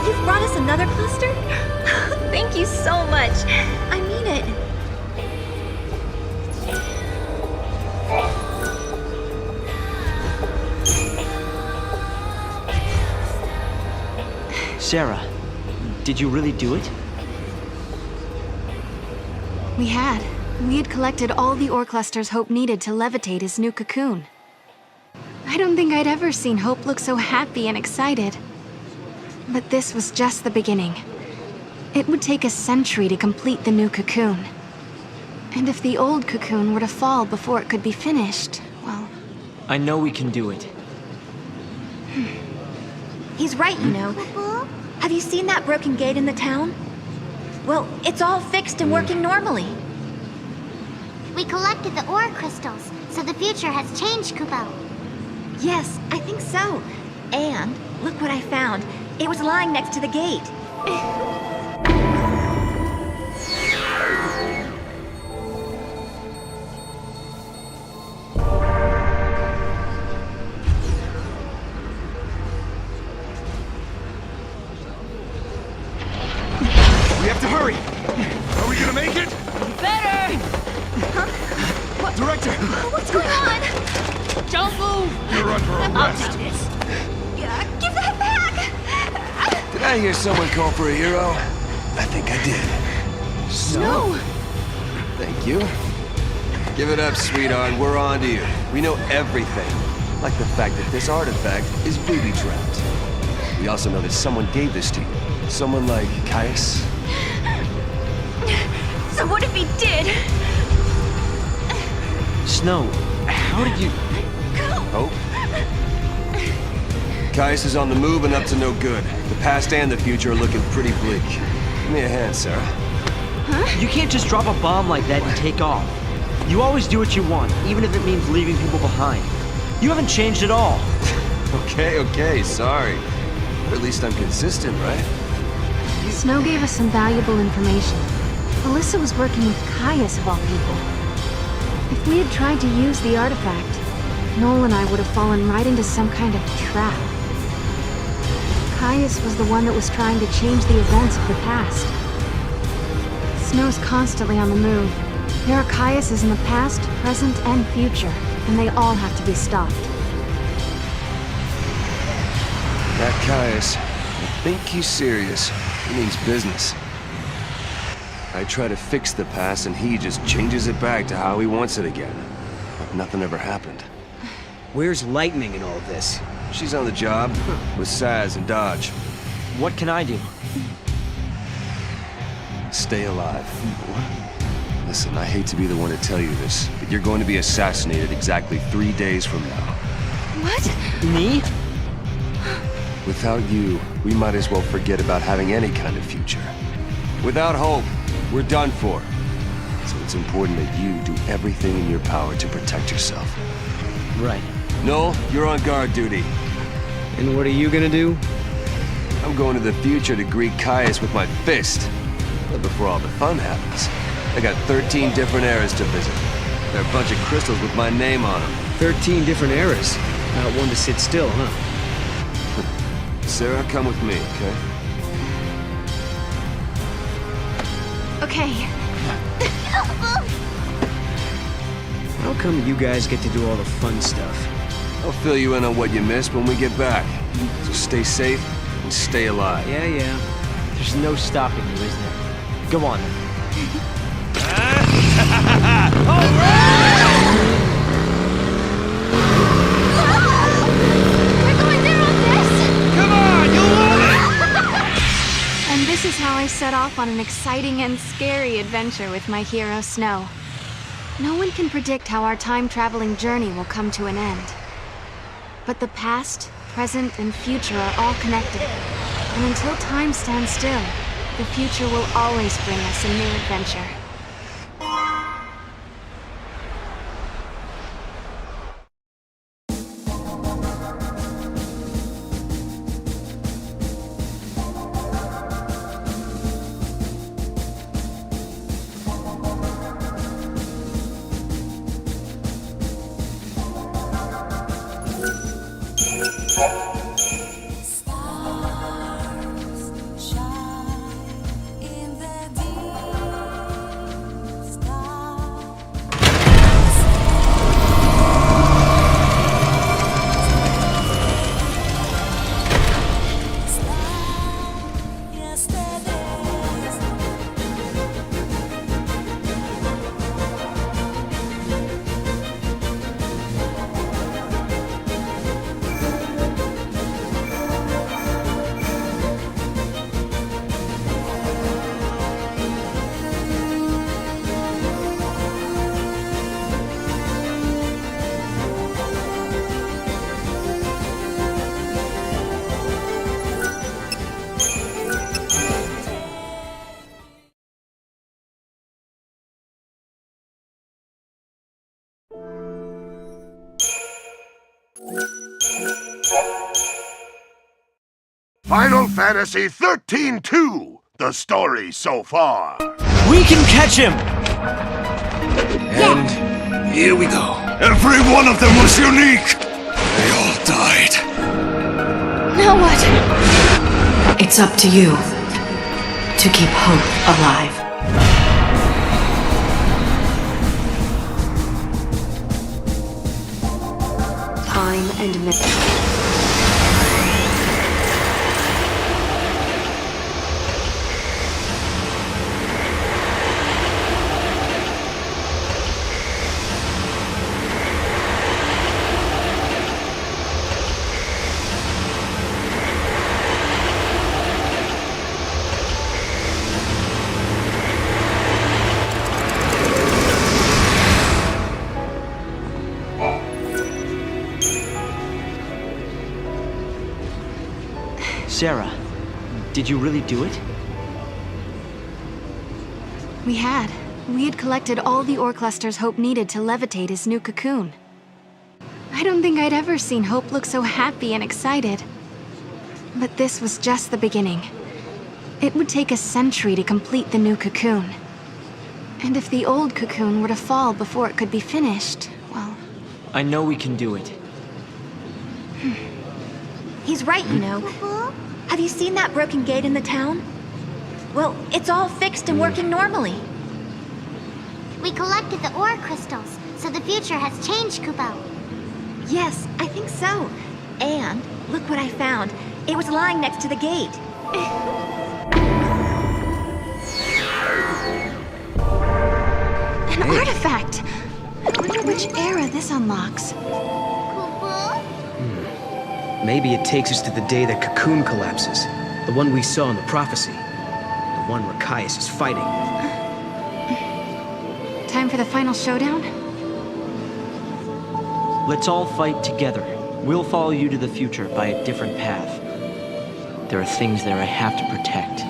Speaker 18: You've brought us another cluster? Thank you so much. I mean it.
Speaker 17: Sarah, did you really do it?
Speaker 16: We had collected all the ore clusters Hope needed to levitate his new cocoon. I don't think I'd ever seen Hope look so happy and excited. But this was just the beginning. It would take a century to complete the new cocoon. And if the old cocoon were to fall before it could be finished, well...
Speaker 17: I know we can do it.
Speaker 18: He's right, you know. Have you seen that broken gate in the town? Well, it's all fixed and working normally.
Speaker 14: We collected the ore crystals, so the future has changed, Kupo.
Speaker 18: Yes, I think so. And look what I found. It was lying next to the gate.
Speaker 4: Doctor! What's going on?
Speaker 19: Don't move!
Speaker 12: You're under
Speaker 19: I'll
Speaker 12: arrest.
Speaker 19: take this.
Speaker 4: Give that back!
Speaker 11: Did I hear someone call for a hero? I think I did.
Speaker 4: Snow!
Speaker 11: Thank you. Give it up, sweetheart. We're on to you. We know everything. Like the fact that this artifact is booby-trapped. We also know that someone gave this to you. Someone like Caius.
Speaker 18: So what if he did?
Speaker 17: Snow, how did you...
Speaker 11: Hope? Caius is on the move and up to no good. The past and the future are looking pretty bleak. Give me a hand, Sarah.
Speaker 17: You can't just drop a bomb like that and take off. You always do what you want, even if it means leaving people behind. You haven't changed at all.
Speaker 11: Okay, sorry. But at least I'm consistent, right?
Speaker 16: Snow gave us some valuable information. Alyssa was working with Caius of all people. If we had tried to use the artifact, Noel and I would have fallen right into some kind of trap. Caius was the one that was trying to change the events of the past. Snow's constantly on the move. There are Caiuses in the past, present, and future, and they all have to be stopped.
Speaker 11: That Caius, I think he's serious. He means business. I try to fix the past and he just changes it back to how he wants it again. Like nothing ever happened.
Speaker 5: Where's Lightning in all of this?
Speaker 11: She's on the job with Saz and Dodge.
Speaker 17: What can I do?
Speaker 11: Stay alive. Listen, I hate to be the one to tell you this, but you're going to be assassinated exactly 3 days from now.
Speaker 16: What?
Speaker 17: Me?
Speaker 11: Without you, we might as well forget about having any kind of future. Without hope, we're done for. So it's important that you do everything in your power to protect yourself.
Speaker 5: Right.
Speaker 11: Noel, you're on guard duty.
Speaker 5: And what are you gonna do?
Speaker 11: I'm going to the future to greet Caius with my fist. But before all the fun happens, I got 13 different eras to visit. There are a bunch of crystals with my name on them.
Speaker 5: 13 different eras. Not one to sit still, huh?
Speaker 11: Sarah, come with me, okay?
Speaker 16: Okay.
Speaker 5: How come you guys get to do all the fun stuff?
Speaker 11: I'll fill you in on what you missed when we get back. So stay safe and stay alive.
Speaker 5: Yeah.
Speaker 17: There's no stopping you, is there? Go on then.
Speaker 16: We're going there on this!
Speaker 12: Come on, you'll love it!
Speaker 16: And this is how I set off on an exciting and scary adventure with my hero, Snow. No one can predict how our time-traveling journey will come to an end. But the past, present, and future are all connected. And until time stands still, the future will always bring us a new adventure.
Speaker 9: Final Fantasy 13-2, the story so far.
Speaker 17: We can catch him!
Speaker 12: And here we go. Every one of them was unique. They all died.
Speaker 16: Now what?
Speaker 3: It's up to you to keep hope alive.
Speaker 1: and
Speaker 17: Sarah, did you really do it?
Speaker 16: We had. We had collected all the ore clusters Hope needed to levitate his new cocoon. I don't think I'd ever seen Hope look so happy and excited. But this was just the beginning. It would take a century to complete the new cocoon. And if the old cocoon were to fall before it could be finished, well...
Speaker 17: I know we can do it.
Speaker 18: He's right, you know. Have you seen that broken gate in the town? Well, it's all fixed and working normally.
Speaker 14: We collected the ore crystals, so the future has changed, Kupo.
Speaker 18: Yes, I think so. And look what I found. It was lying next to the gate.
Speaker 16: An artifact! I wonder which era this unlocks.
Speaker 5: Maybe it takes us to the day the cocoon collapses. The one we saw in the prophecy. The one where Caius is fighting.
Speaker 16: Time for the final showdown?
Speaker 17: Let's all fight together. We'll follow you to the future by a different path. There are things there I have to protect.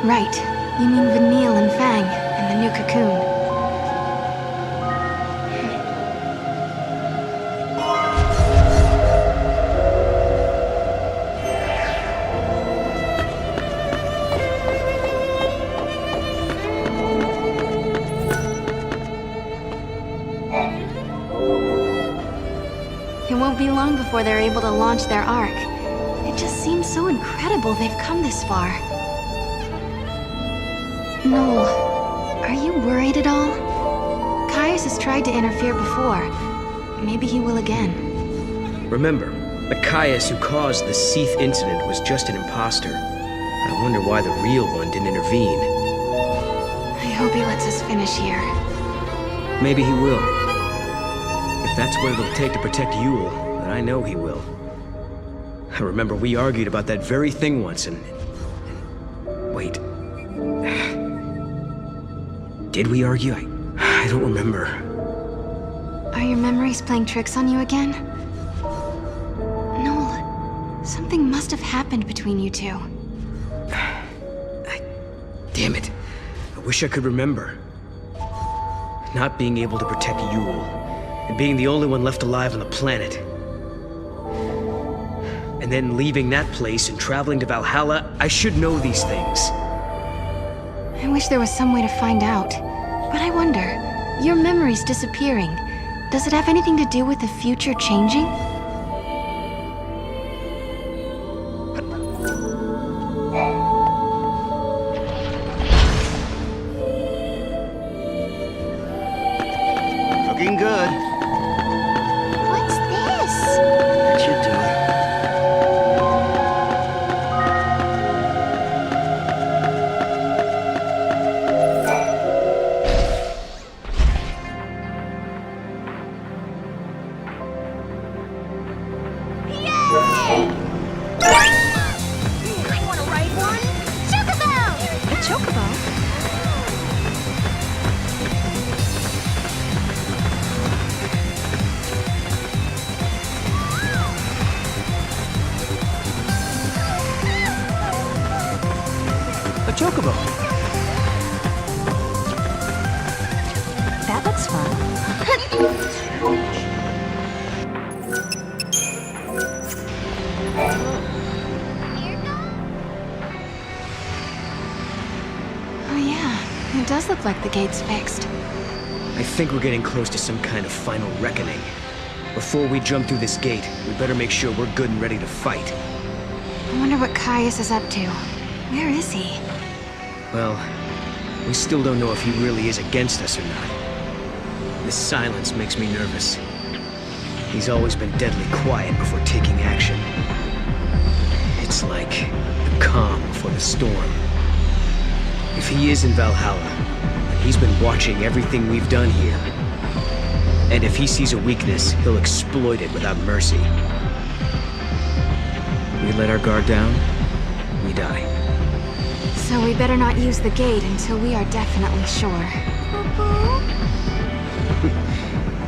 Speaker 16: Right. You mean Vanille and Fang, and the new cocoon. It won't be long before they're able to launch their arc. It just seems so incredible they've come this far. Noel, are you worried at all? Caius has tried to interfere before. Maybe he will again.
Speaker 5: Remember, the Caius who caused the Xiii incident was just an imposter. I wonder why the real one didn't intervene.
Speaker 16: I hope he lets us finish here.
Speaker 5: Maybe he will. If that's what it'll take to protect Yule, then I know he will. I remember we argued about that very thing once and wait. Did we argue? I don't remember.
Speaker 16: Are your memories playing tricks on you again? Noel, something must have happened between you two.
Speaker 5: Damn it. I wish I could remember. Not being able to protect Yule, and being the only one left alive on the planet. And then leaving that place and traveling to Valhalla, I should know these things.
Speaker 16: I wish there was some way to find out. But I wonder, your memories disappearing, does it have anything to do with the future changing?
Speaker 20: Looking good.
Speaker 14: What's this?
Speaker 20: That should do it.
Speaker 14: I want to ride one. Chocobo!
Speaker 18: A chocobo?
Speaker 17: A chocobo!
Speaker 18: That looks fun.
Speaker 16: Oh yeah, it does look like the gate's fixed.
Speaker 5: I think we're getting close to some kind of final reckoning. Before we jump through this gate, we better make sure we're good and ready to fight.
Speaker 16: I wonder what Caius is up to. Where is he?
Speaker 5: Well, we still don't know if he really is against us or not. This silence makes me nervous. He's always been deadly quiet before taking action. It's like the calm before the storm. If he is in Valhalla, then he's been watching everything we've done here. And if he sees a weakness, he'll exploit it without mercy. We let our guard down, we die.
Speaker 16: So we better not use the gate until we are definitely sure.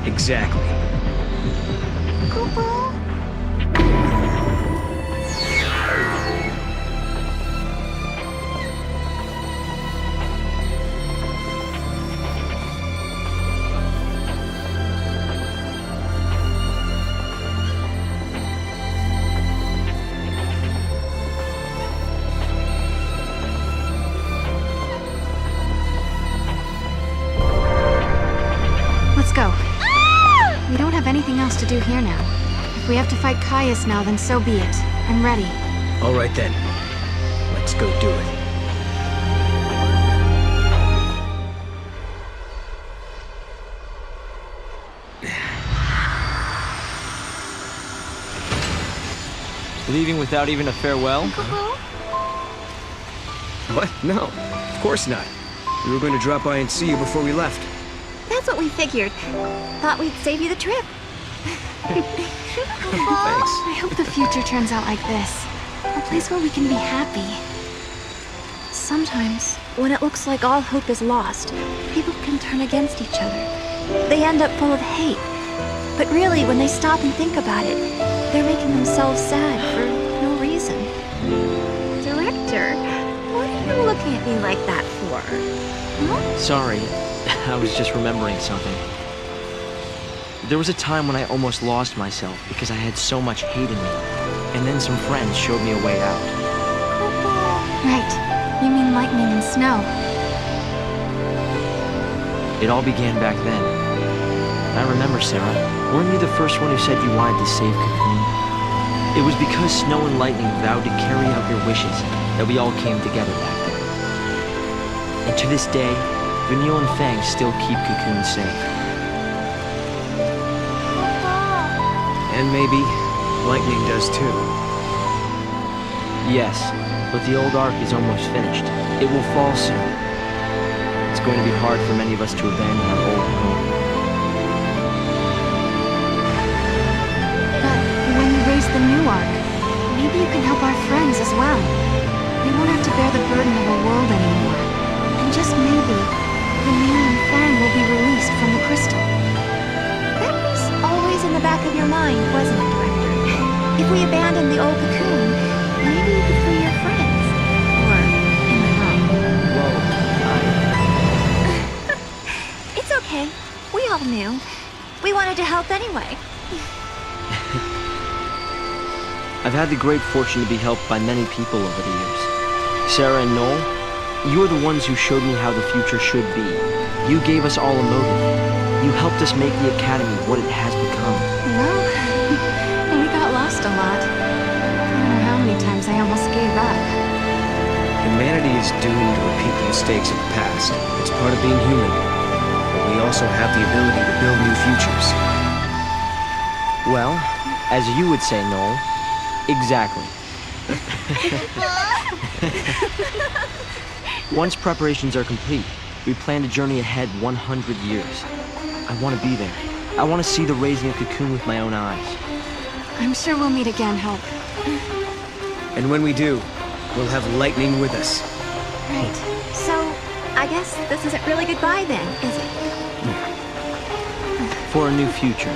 Speaker 5: Exactly.
Speaker 16: Let's go. We don't have anything else to do here now. If we have to fight Caius now, then so be it. I'm ready.
Speaker 5: All right then. Let's go do it.
Speaker 17: Leaving without even a farewell?
Speaker 5: What? No, of course not. We were going to drop by and see you before we left.
Speaker 18: That's what we figured. Thought we'd save you the trip.
Speaker 5: Thanks.
Speaker 16: I hope the future turns out like this. A place where we can be happy.
Speaker 18: Sometimes, when it looks like all hope is lost, people can turn against each other. They end up full of hate. But really, when they stop and think about it, they're making themselves sad for no reason. Director, what are you looking at me like that for? Huh?
Speaker 17: Sorry, I was just remembering something. There was a time when I almost lost myself because I had so much hate in me. And then some friends showed me a way out.
Speaker 16: Right. You mean lightning and snow.
Speaker 17: It all began back then. I remember, Sarah. Weren't you the first one who said you wanted to save Cocoon? It was because Snow and Lightning vowed to carry out your wishes that we all came together back then. And to this day, Vanille and Fang still keep Cocoon safe.
Speaker 5: And maybe Lightning does too.
Speaker 17: Yes, but the old ark is almost finished. It will fall soon. It's going to be hard for many of us to abandon our old home.
Speaker 16: But when you raise the new ark, maybe you can help our friends as well. They won't have to bear the burden of a world anymore. And just maybe, Vanille and Fang will be released from the crystal.
Speaker 18: That was always in the back of your mind, wasn't it, Director? If we abandon the old cocoon, maybe you could free your friends. Or am I wrong?
Speaker 17: Whoa,
Speaker 18: It's okay. We all knew. We wanted to help anyway.
Speaker 17: I've had the great fortune to be helped by many people over the years. Sarah and Noel, you are the ones who showed me how the future should be. You gave us all a motive. You helped us make the Academy what it has become.
Speaker 16: Well, we got lost a lot. I don't know how many times I almost gave up.
Speaker 5: Humanity is doomed to repeat the mistakes of the past. It's part of being human. But we also have the ability to build new futures.
Speaker 17: Well, as you would say, Noel, exactly. Once preparations are complete, we plan to journey ahead 100 years. I want to be there. I want to see the raising of Cocoon with my own eyes.
Speaker 16: I'm sure we'll meet again, Hope.
Speaker 5: And when we do, we'll have Lightning with us.
Speaker 18: Right. So, I guess this isn't really goodbye then, is it?
Speaker 17: For a new future.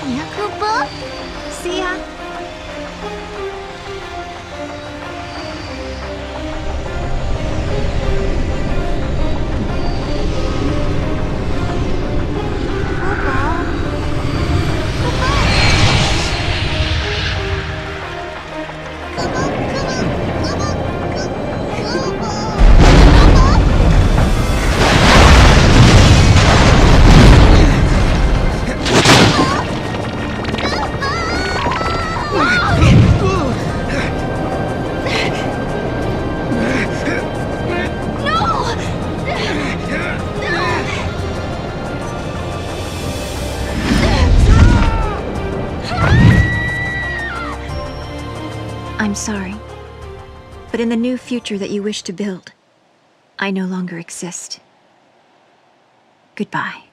Speaker 18: Yeah, Koopa? See ya. I'm sorry. But in the new future that you wish to build, I no longer exist. Goodbye.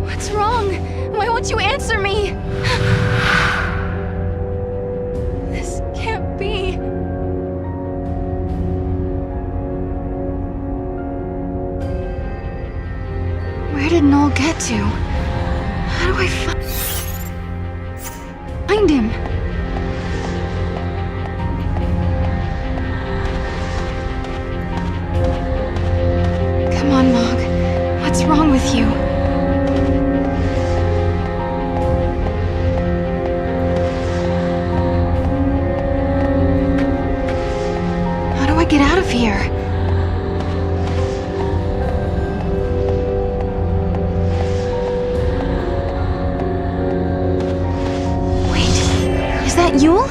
Speaker 18: What's wrong? Why won't you answer me? This can't be.
Speaker 16: Where did Noel get to? How do I find him? Come on, Mog. What's wrong with you? How do I get out of here? Wait, is that Yule?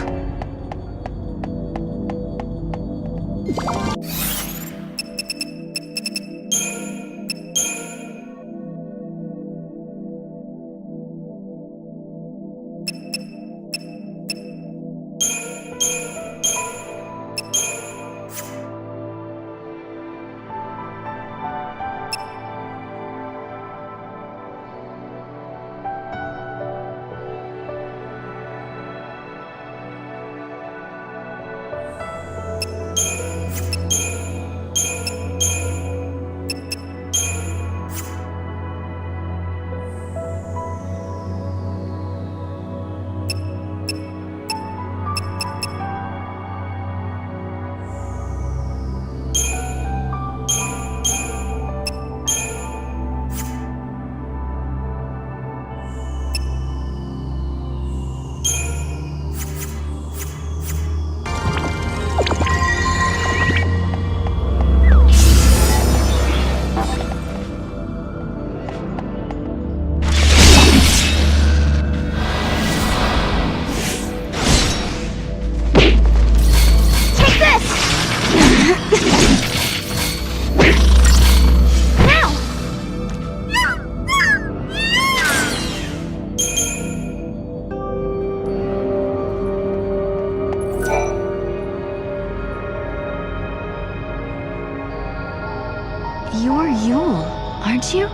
Speaker 16: You're Yule, aren't you?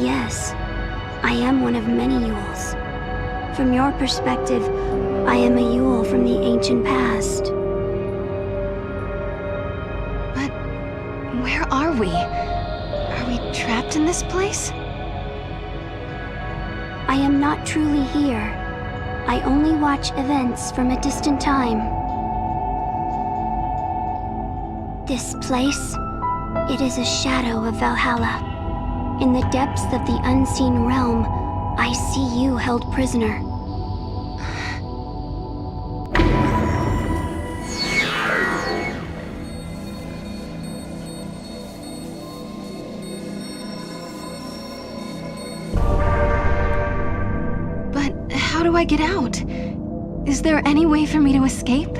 Speaker 8: Yes, I am one of many Yules. From your perspective, I am a Yule from the ancient past.
Speaker 16: But where are we? Are we trapped in this place?
Speaker 8: I am not truly here. I only watch events from a distant time. This place, It is a shadow of Valhalla. In the depths of the unseen realm, I see you held prisoner.
Speaker 16: But how do I get out? Is there any way for me to escape?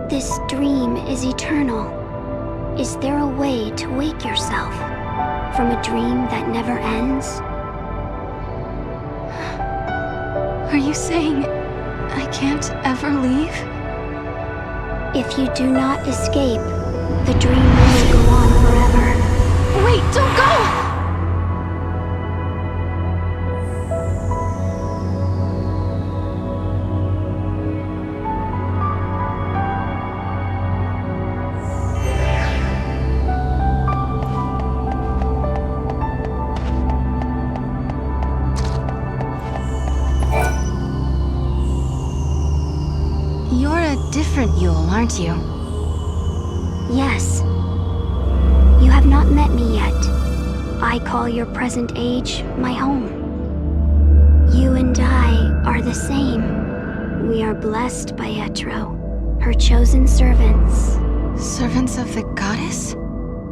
Speaker 8: This dream is eternal. Is there a way to wake yourself from a dream that never ends?
Speaker 16: Are you saying I can't ever leave?
Speaker 8: If you do not escape, the dream will go on forever.
Speaker 16: Wait, don't go! You're a different Yule, aren't you?
Speaker 8: Yes. You have not met me yet. I call your present age my home. You and I are the same. We are blessed by Etro, her chosen servants.
Speaker 16: Servants of the goddess?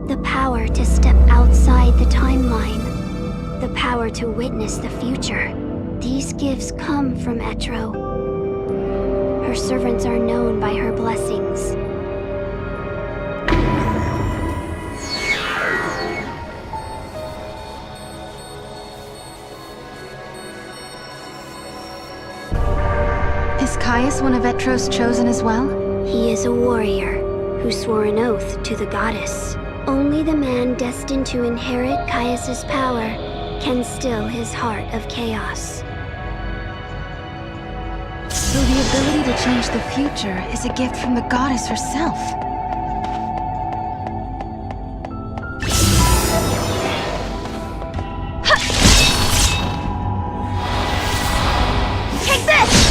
Speaker 8: The power to step outside the timeline. The power to witness the future. These gifts come from Etro. Her servants are known by her blessings.
Speaker 16: Is Caius one of Etro's chosen as well?
Speaker 8: He is a warrior who swore an oath to the goddess. Only the man destined to inherit Caius's power can still his heart of chaos.
Speaker 16: So the ability to change the future is a gift from the goddess herself.
Speaker 8: Take this!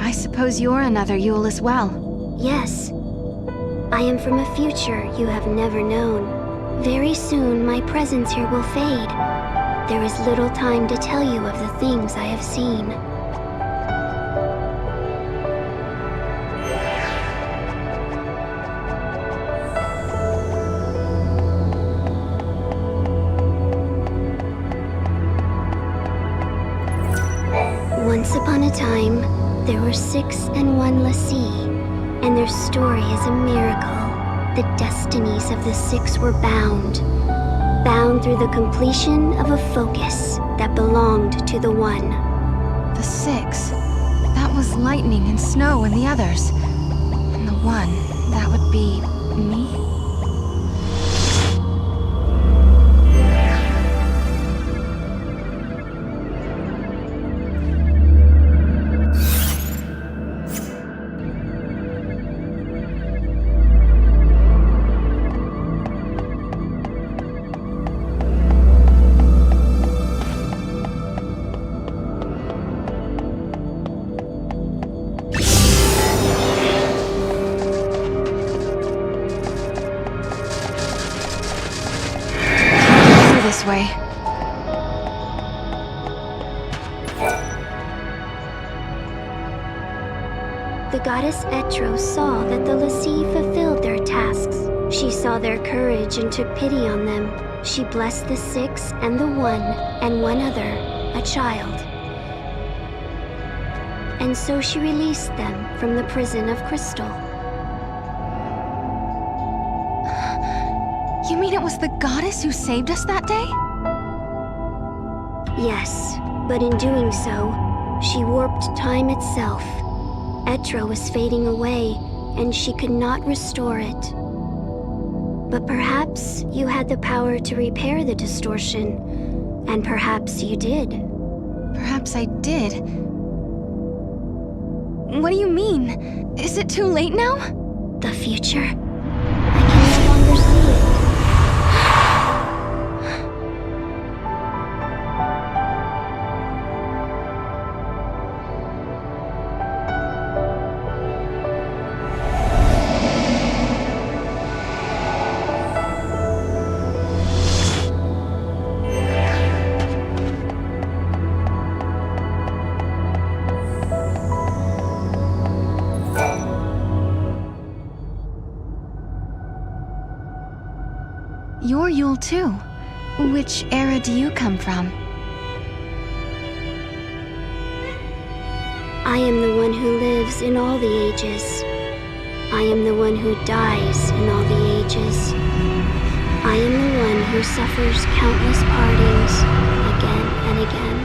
Speaker 16: I suppose you're another Yule as well.
Speaker 8: Yes. I am from a future you have never known. Very soon my presence here will fade. There is little time to tell you of the things I have seen. Once upon a time, there were 6 and 1 Xiii, and their story is a miracle. The destinies of the 6 were bound through the completion of a focus that belonged to the 1.
Speaker 16: The 6? That was Lightning and Snow and the others. And the 1, that would be me? This way.
Speaker 8: The goddess Etro saw that the Xiii fulfilled their tasks. She saw their courage and took pity on them. She blessed the 6 and the 1 and one other, a child. And so she released them from the prison of crystal.
Speaker 16: You mean it was the goddess who saved us that day?
Speaker 8: Yes, but in doing so, she warped time itself. Etro was fading away, and she could not restore it. But perhaps you had the power to repair the distortion, and perhaps you did.
Speaker 16: Perhaps I did. What do you mean? Is it too late now?
Speaker 8: The future? I can no longer see it.
Speaker 16: Yule too. Which era do you come from?
Speaker 8: I am the one who lives in all the ages. I am the one who dies in all the ages. I am the one who suffers countless partings again and again.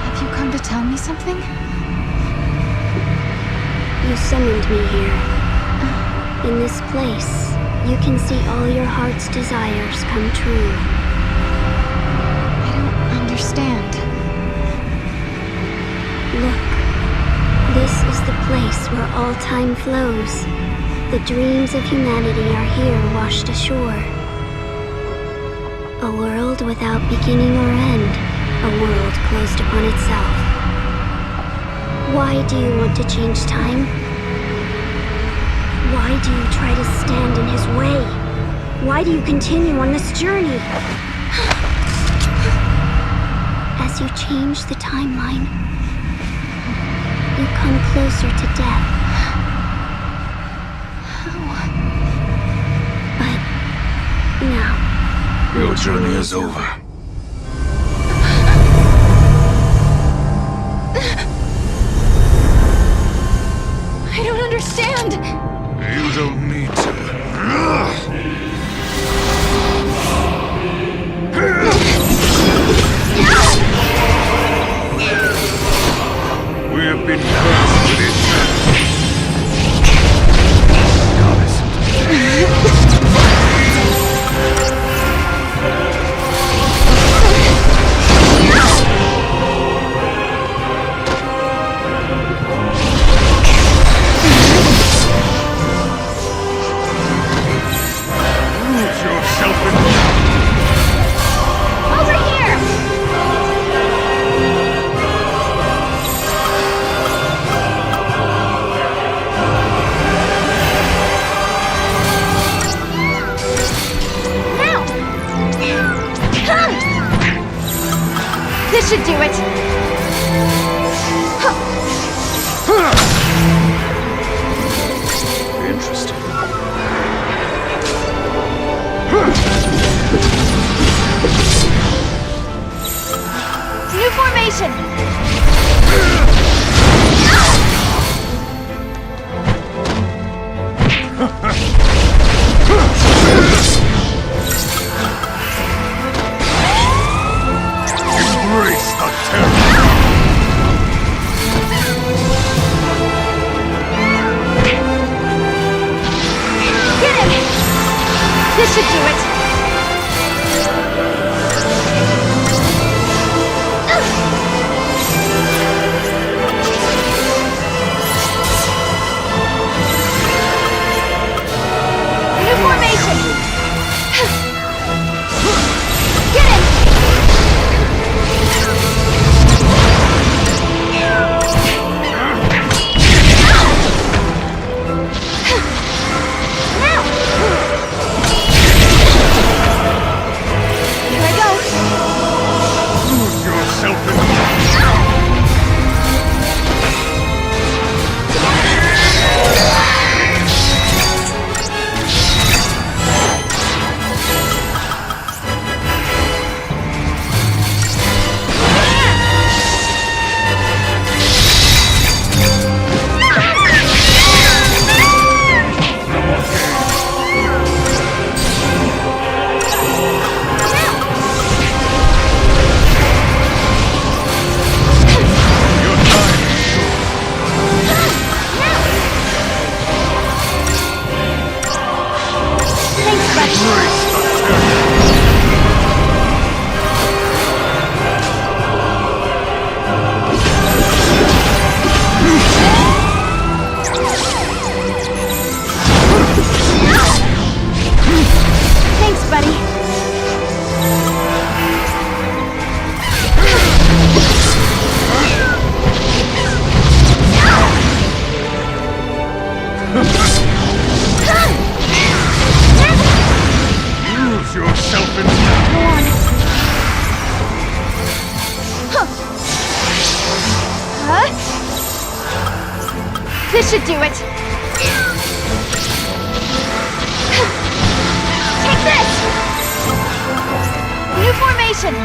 Speaker 16: Have you come to tell me something?
Speaker 8: You summoned me here. In this place, you can see all your heart's desires come true.
Speaker 16: I don't understand.
Speaker 8: Look, this is the place where all time flows. The dreams of humanity are here washed ashore. A world without beginning or end. A world closed upon itself. Why do you want to change time? Why do you try to stand in his way? Why do you continue on this journey? As you change the timeline, you come closer to death. But now...
Speaker 12: Your journey is over.
Speaker 16: I don't understand!
Speaker 12: You don't need to. We have been cursed with eternity. Goddess.
Speaker 16: This should do it!
Speaker 12: Interesting.
Speaker 16: New formation!
Speaker 12: Embrace the terror!
Speaker 16: Get him! This should do it! New formation! Get him! This should do it!
Speaker 18: formation!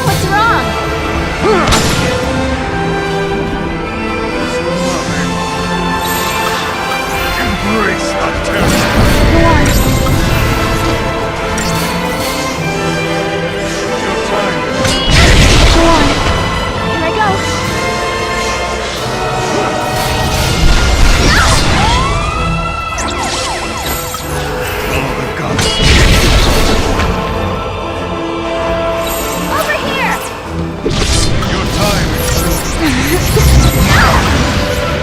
Speaker 18: What's wrong?
Speaker 12: Embrace the terror!
Speaker 18: Go on.
Speaker 12: Your time.
Speaker 18: Go on. Here I go.
Speaker 12: Follow the gods.
Speaker 18: Over here!
Speaker 12: Your time is through.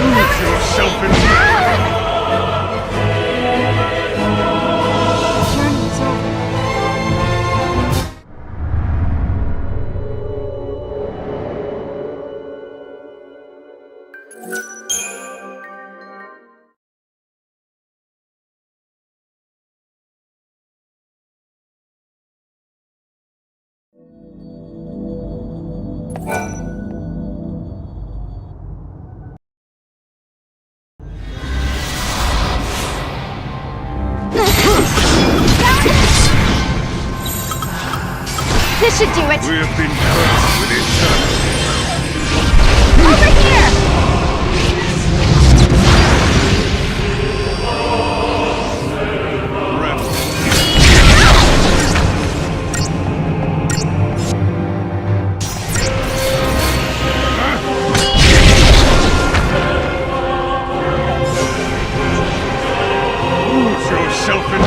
Speaker 12: Lose yourself in
Speaker 18: Journey is over. This should do it!
Speaker 12: We have been cursed with eternity.
Speaker 18: Over here!
Speaker 12: Lose yourself in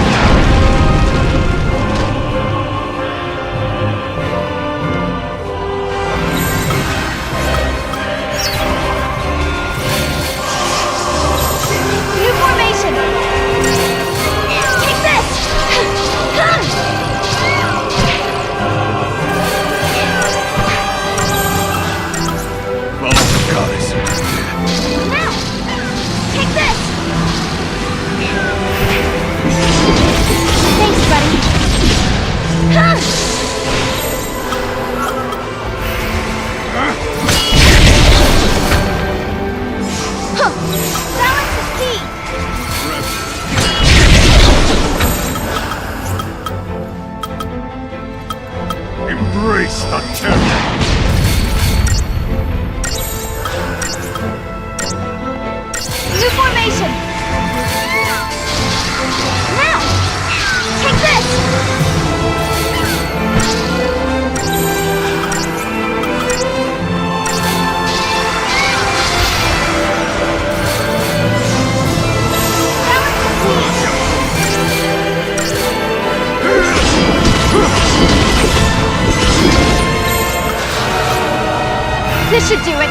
Speaker 18: New formation! Take this!
Speaker 12: follow the goddess.
Speaker 18: Now! Take this! Thanks, buddy. Balance is key!
Speaker 12: Embrace the terror.
Speaker 18: New formation! Now! Take this! This should do it!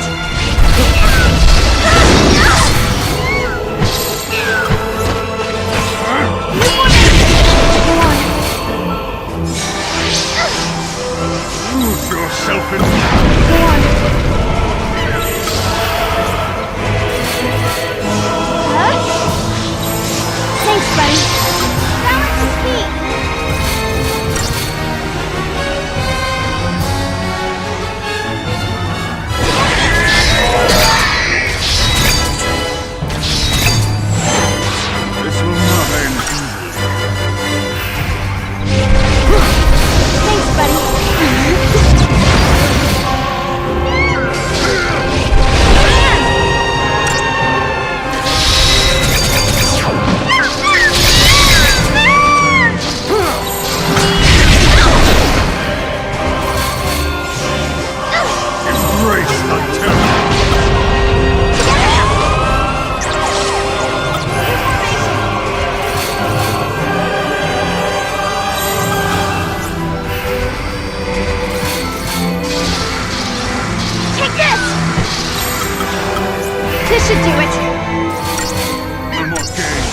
Speaker 12: Lose yourself in
Speaker 18: Go on. Thanks, buddy. Balance is key.
Speaker 12: This will not end
Speaker 18: Thanks, buddy.
Speaker 12: Embrace the terror.
Speaker 18: Take this! This should do it.
Speaker 12: No more games.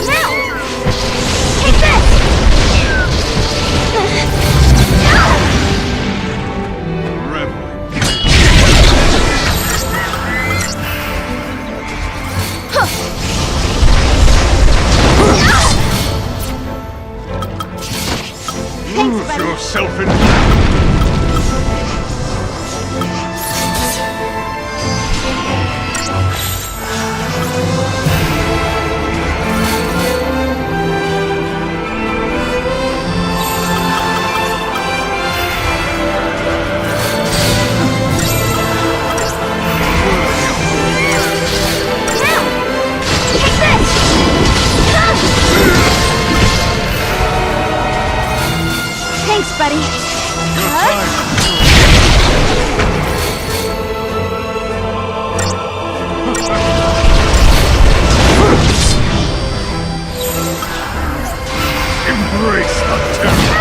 Speaker 18: Now! Take this!
Speaker 12: Lose yourself in
Speaker 16: buddy.
Speaker 12: Embrace the terror!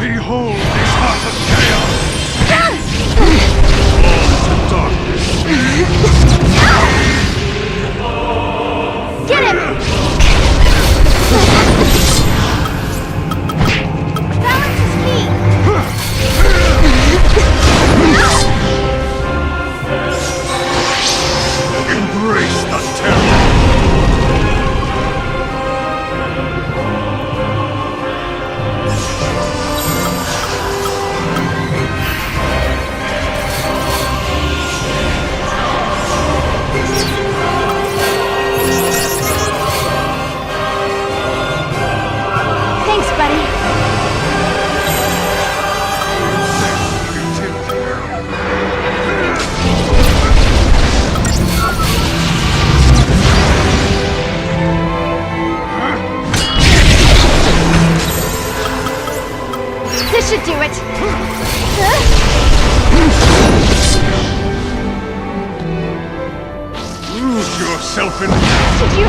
Speaker 12: Behold the heart of chaos! Fall into darkness!
Speaker 16: Get him! Balance is key!
Speaker 12: Embrace the terror!
Speaker 16: Thanks, buddy. This should do it.
Speaker 12: Lose yourself in...
Speaker 16: Did you...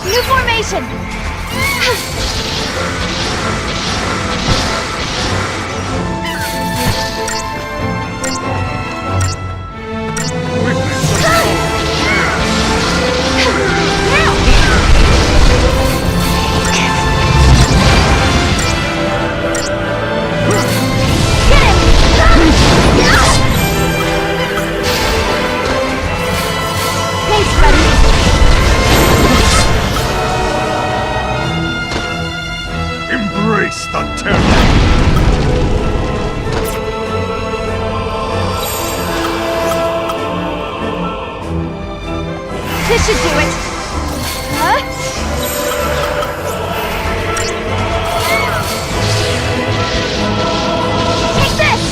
Speaker 16: New formation! Thanks, buddy.
Speaker 12: Embrace the terror!
Speaker 16: This should do it. Huh? Take this!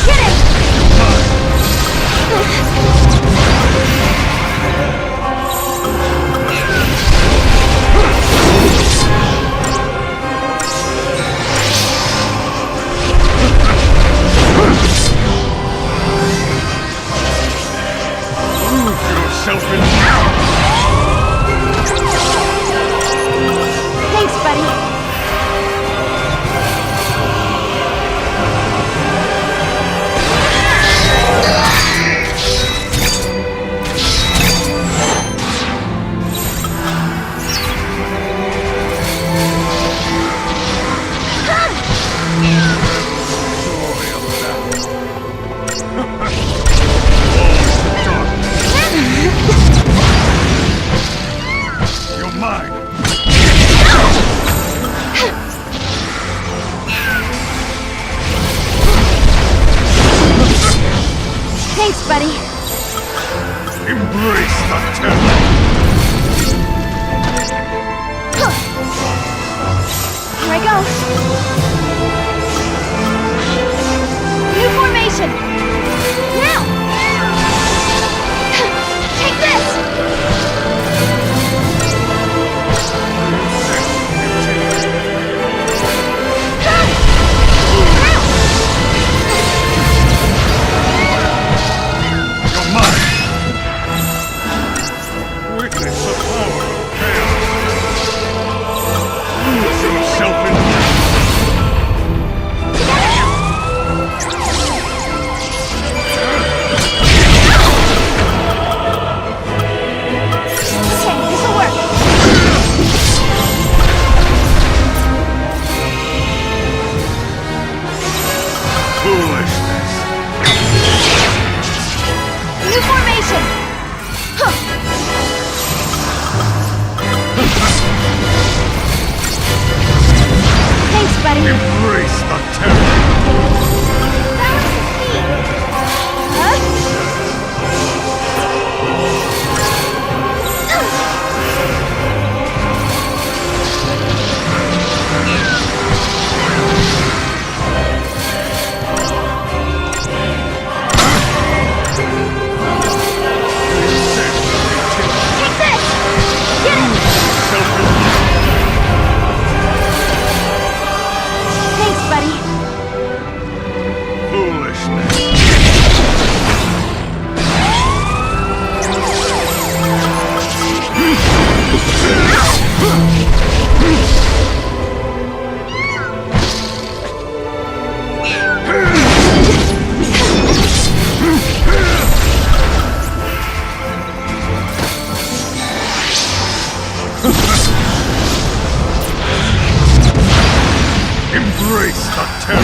Speaker 16: Get it!
Speaker 12: yourself in...
Speaker 16: Thanks, buddy.
Speaker 12: You're mine.
Speaker 16: Thanks, buddy.
Speaker 12: Embrace the terror.
Speaker 16: Here I go. New formation. Now. Take this.
Speaker 12: You're mine. Witness the power of chaos. Lose yourself in...
Speaker 16: Okay, this'll work.
Speaker 12: Foolishness.
Speaker 16: New formation. Thanks, buddy.
Speaker 12: Embrace the terror.
Speaker 16: Thanks, buddy.
Speaker 12: Foolishness. Embrace the terror.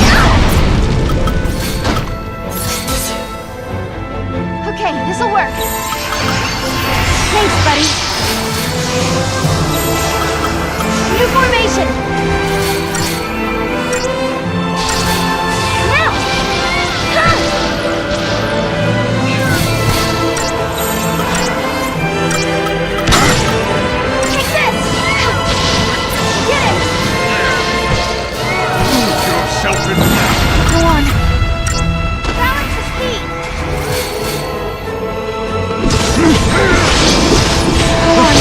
Speaker 16: Okay, this'll work. Thanks, buddy. New formation. Now. Take this. Get it.
Speaker 12: Lose yourself in...
Speaker 16: Go on. Balance the speed. Go on.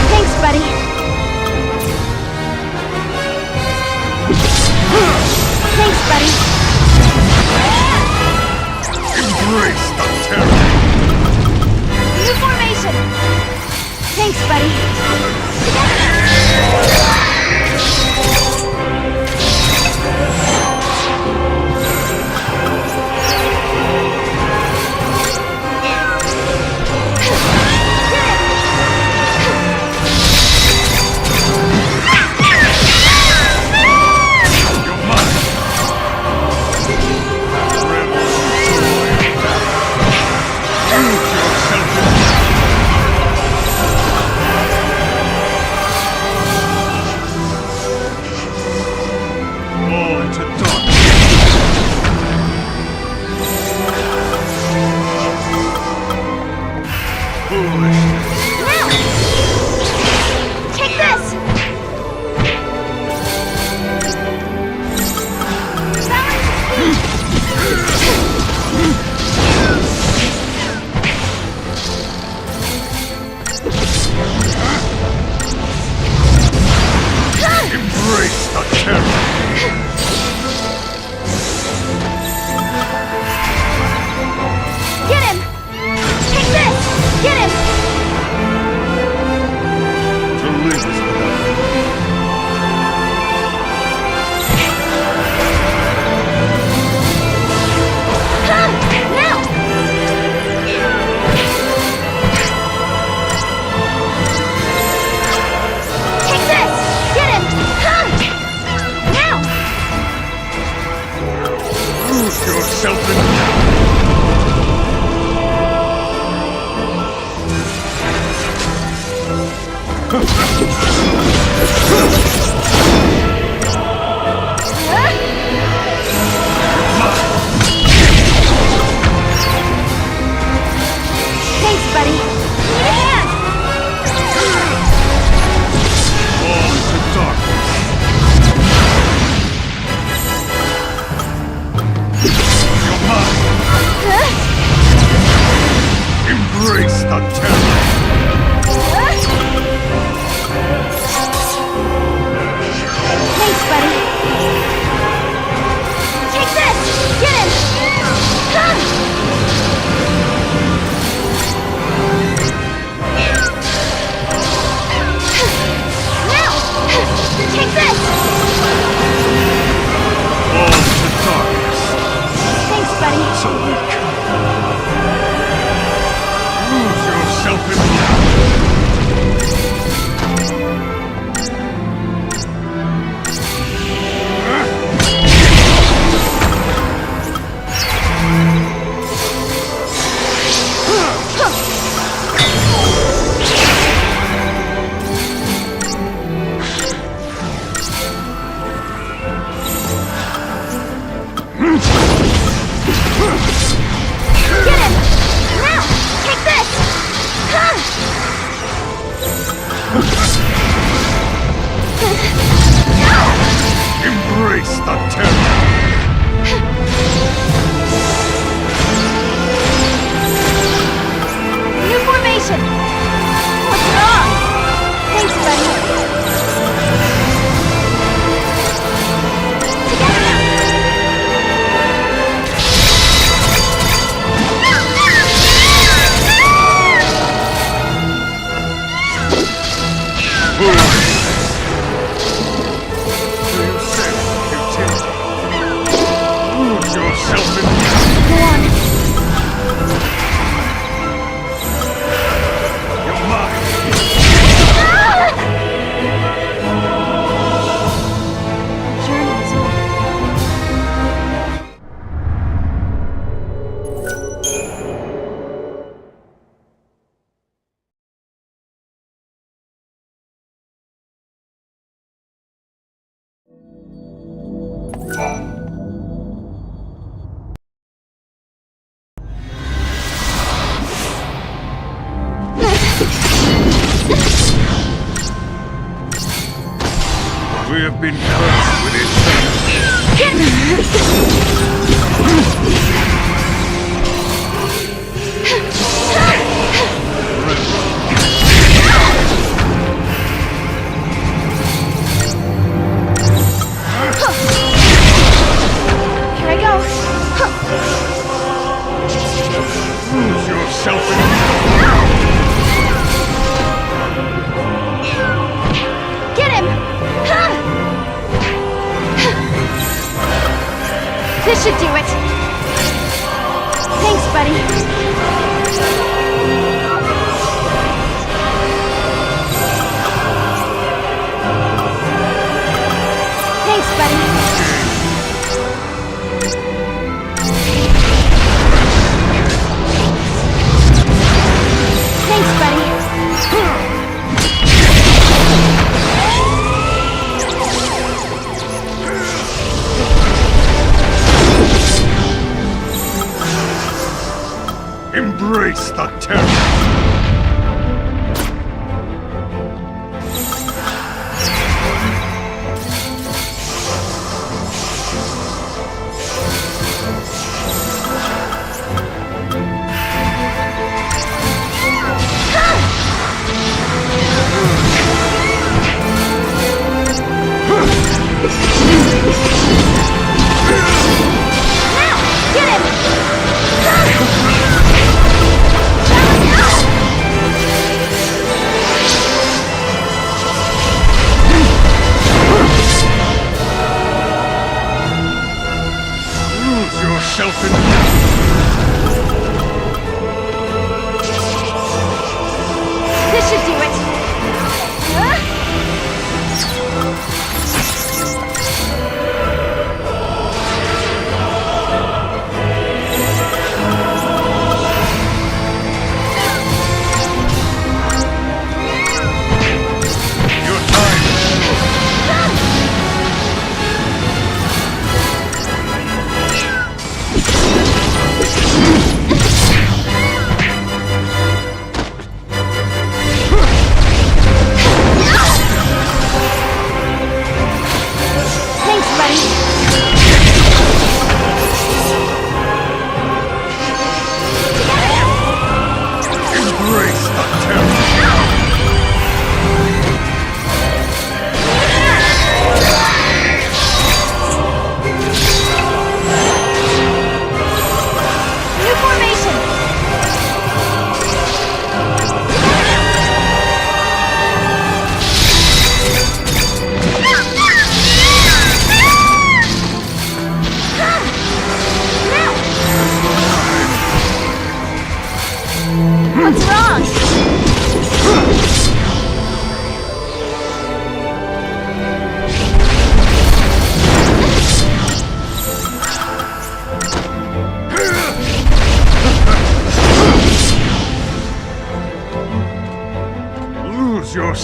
Speaker 16: Thanks, buddy. Thanks, buddy.
Speaker 12: Embrace the terror.
Speaker 16: New formation. Thanks, buddy.
Speaker 12: You're mine. Lose yourself in... Embrace the terror!
Speaker 8: Thanks, buddy. Take this! Get him! Come! Now! Take this!
Speaker 12: Fall to darkness.
Speaker 8: Thanks, buddy.
Speaker 12: So weak. Lose yourself in
Speaker 8: Get him! Now! Take this! Come!
Speaker 12: Embrace the terror!
Speaker 8: New formation! What's wrong? Thanks, buddy. Together now!
Speaker 12: Lose yourself in
Speaker 8: Go on.
Speaker 12: your mind.
Speaker 8: The journey is over.
Speaker 12: We have been cursed with
Speaker 8: Here I go.
Speaker 12: Lose yourself in
Speaker 8: Get him! This should do it. Thanks, buddy. Thanks, buddy. Thanks, buddy.
Speaker 12: Embrace the terror!
Speaker 8: Now! Get him!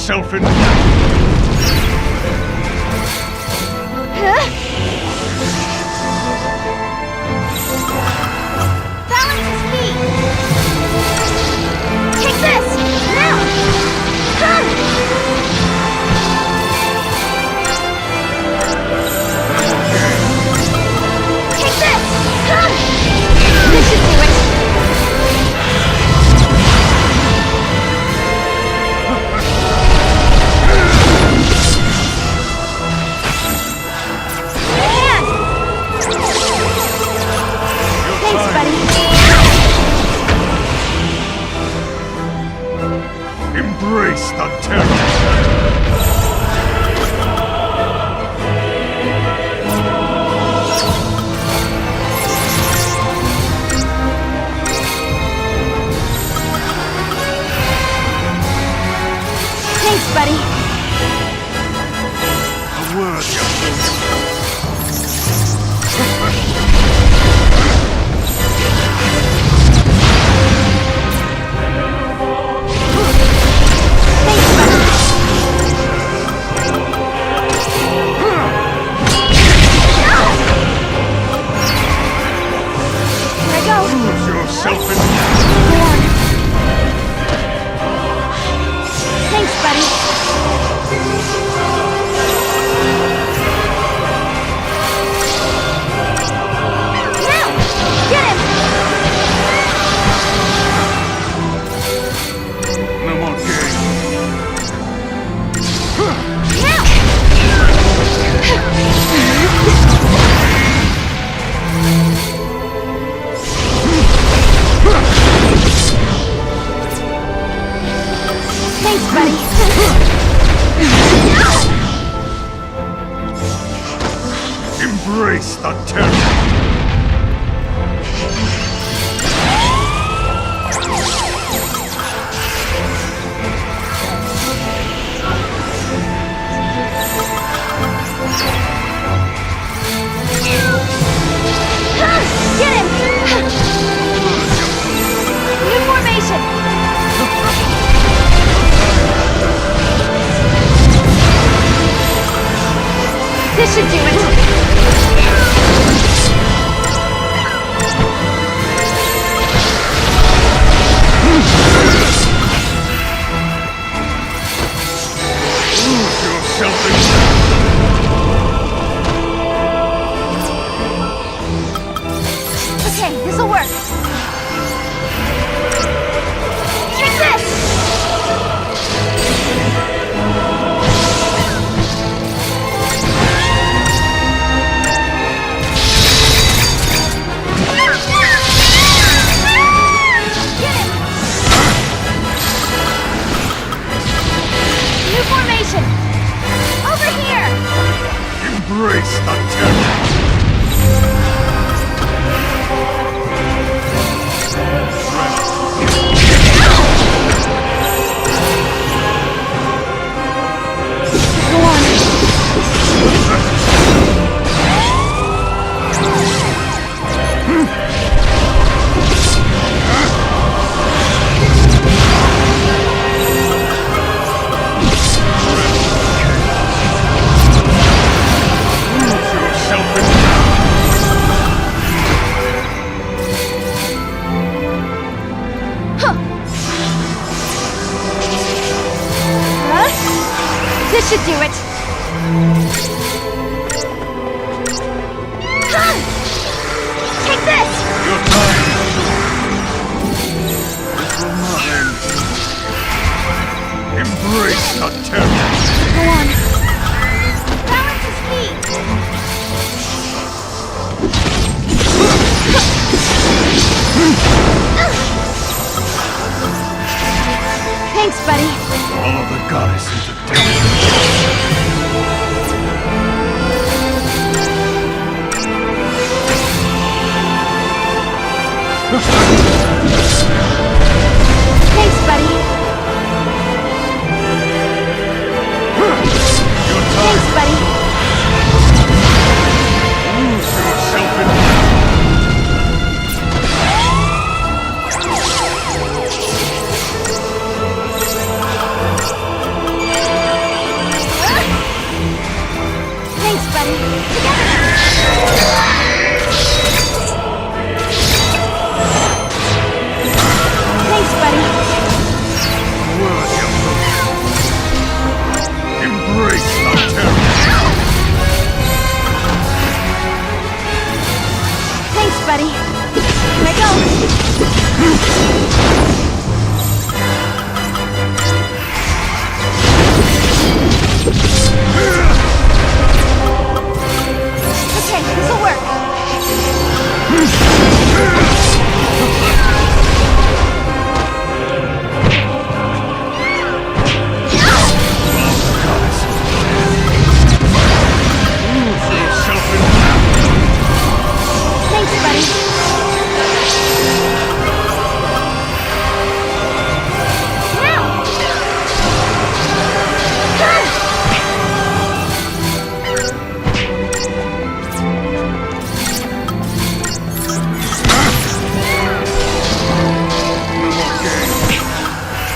Speaker 12: yourself in...
Speaker 14: Balance is key! Take this! Now! Take this! This should do it! Thanks, buddy.
Speaker 12: Embrace the terror!
Speaker 14: Thanks, buddy.
Speaker 12: A word, young
Speaker 14: Lose
Speaker 12: yourself in...
Speaker 14: Thanks, buddy. Now! Get him!
Speaker 12: No more games.
Speaker 14: Now! Thanks, buddy.
Speaker 12: Embrace the terror!
Speaker 14: Get him! New formation! This should do it!
Speaker 12: Lose yourself in...
Speaker 14: Okay, this'll work. Take this! Get him! New formation! Over here!
Speaker 12: Embrace the terror!
Speaker 14: Go on.
Speaker 12: Lose yourself in...
Speaker 14: This should do it. Take this!
Speaker 12: Your time! This will not end. Embrace the terror!
Speaker 14: Go on. Balance is key. Thanks, buddy.
Speaker 12: Follow the goddess into death.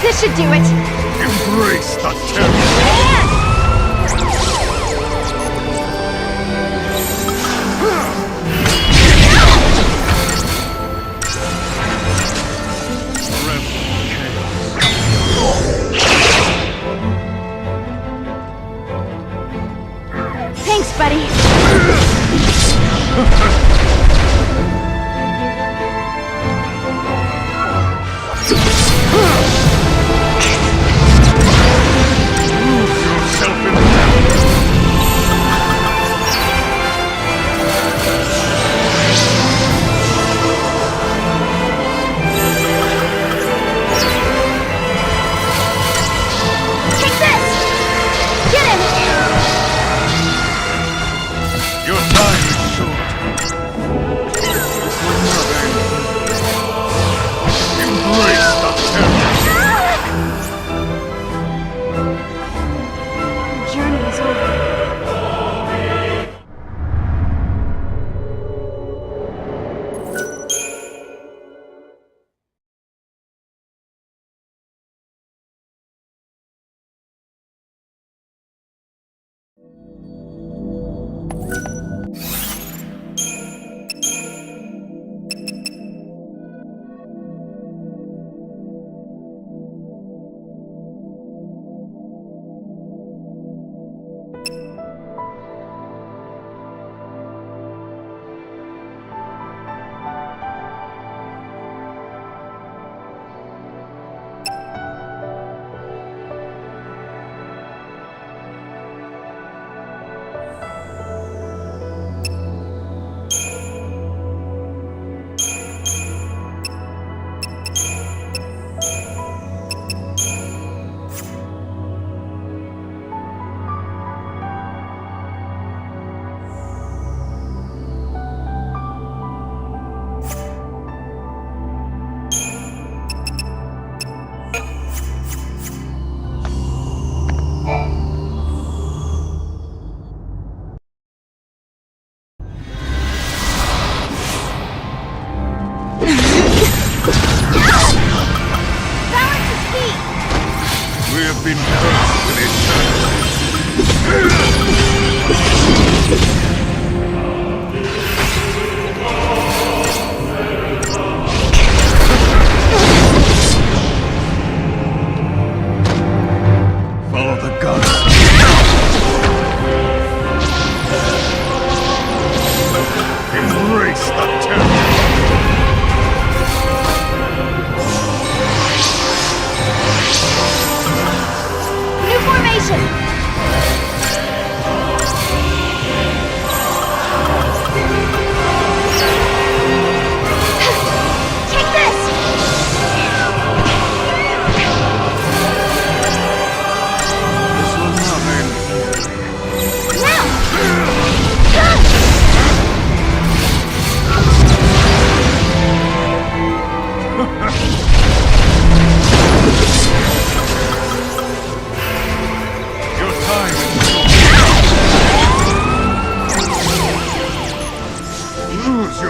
Speaker 16: This should do it!
Speaker 12: Embrace the terror!
Speaker 16: Thanks, buddy!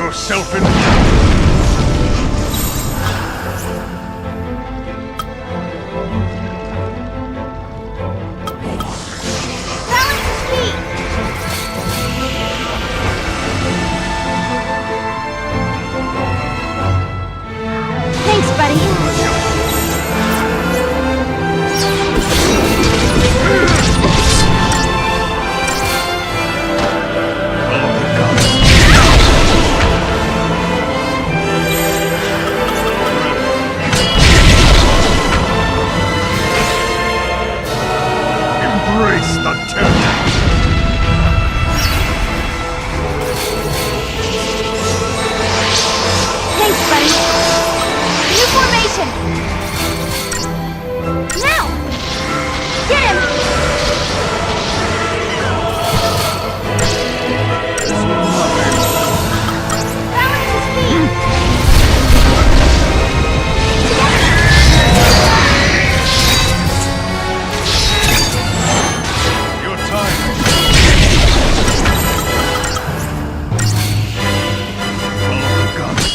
Speaker 12: yourself in...
Speaker 16: Thanks, buddy.
Speaker 12: Embrace the terror!
Speaker 16: Thanks, buddy. New formation. Now! Get him! Balance his feet!
Speaker 12: Your time. Follow the gods.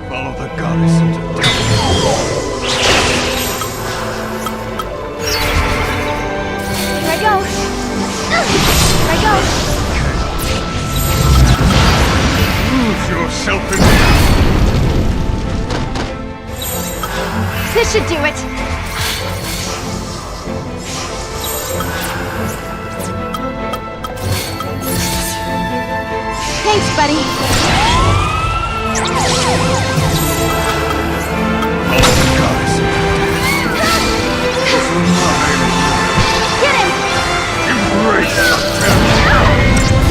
Speaker 12: Follow the goddess into the...
Speaker 18: Here I go. Here I go.
Speaker 12: Lose yourself in the...
Speaker 18: This should do it. Thanks, buddy.
Speaker 12: Follow the goddess.
Speaker 18: Get him!
Speaker 12: Embrace the terror.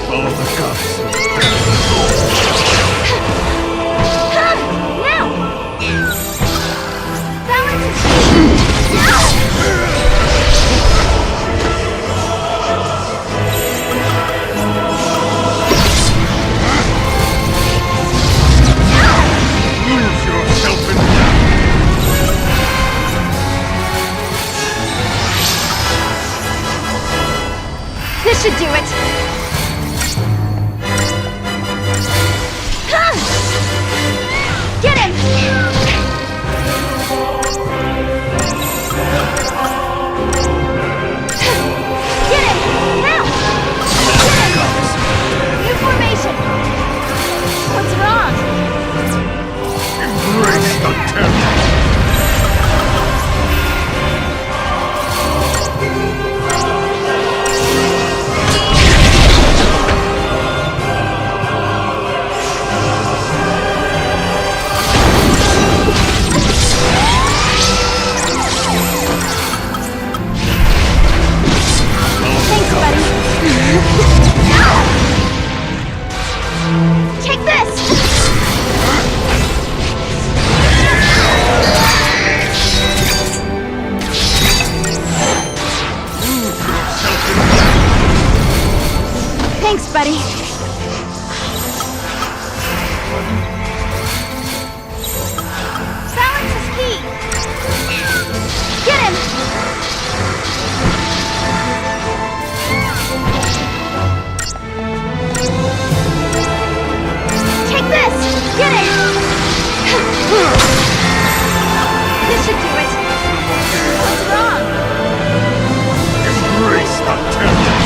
Speaker 12: Follow the goddess. Lose yourself in
Speaker 18: This should do it. Get him! Get him! Now! Get him! New formation! What's wrong?
Speaker 12: embrace the terror.
Speaker 18: Take this! Thanks, buddy. Balance is key. Get him! Take this! Get it! This should do it. What's wrong?
Speaker 12: Embrace the terror.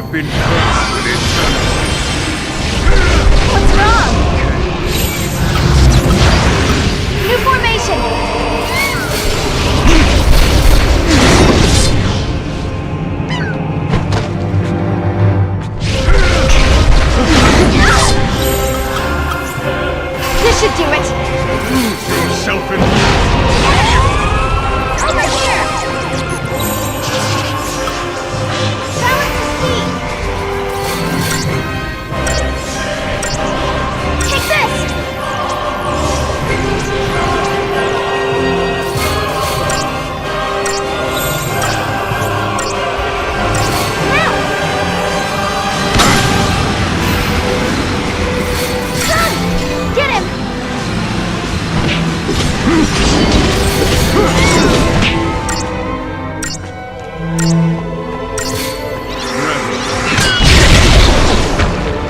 Speaker 12: have been cursed with eternity.
Speaker 18: What's wrong? New formation! This should do it!
Speaker 12: Lose yourself in...
Speaker 18: Over here! Balance the speed! Take this! Now! Come! Get him!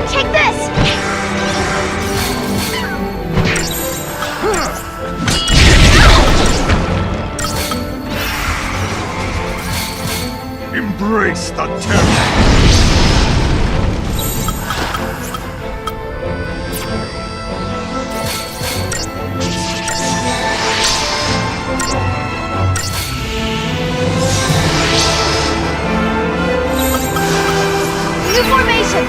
Speaker 18: Take this!
Speaker 12: Embrace the terror!
Speaker 18: New formation!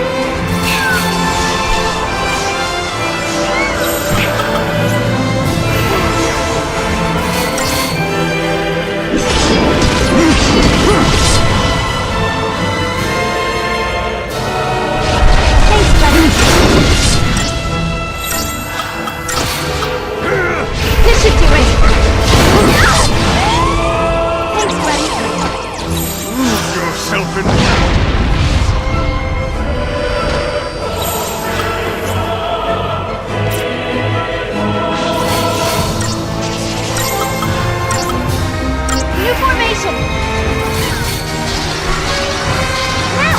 Speaker 18: Thanks, buddy. This should do it. Thanks, buddy.
Speaker 12: Lose yourself in...
Speaker 18: New formation! Now!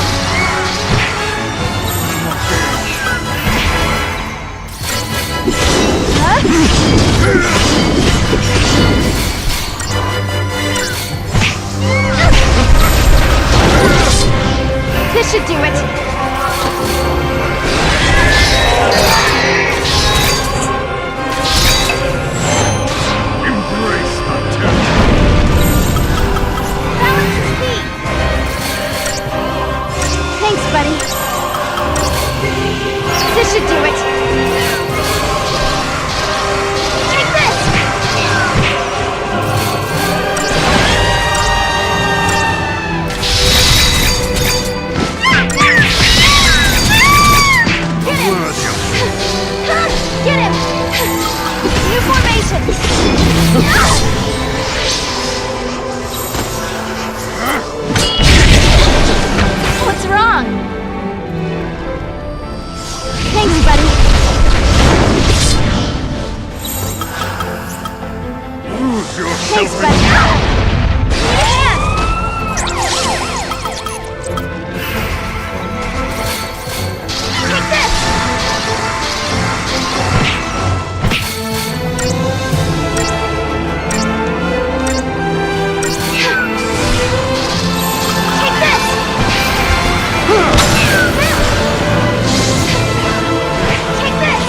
Speaker 18: This should do it!
Speaker 12: Embrace the terror!
Speaker 18: Balance the speed! Thanks, buddy. This should do it! Take this! Get him! New formation! What's wrong? Thanks, buddy.
Speaker 12: Lose yourself
Speaker 18: Thanks,
Speaker 12: in...
Speaker 18: buddy. Hand! Take this! Take this! Take this!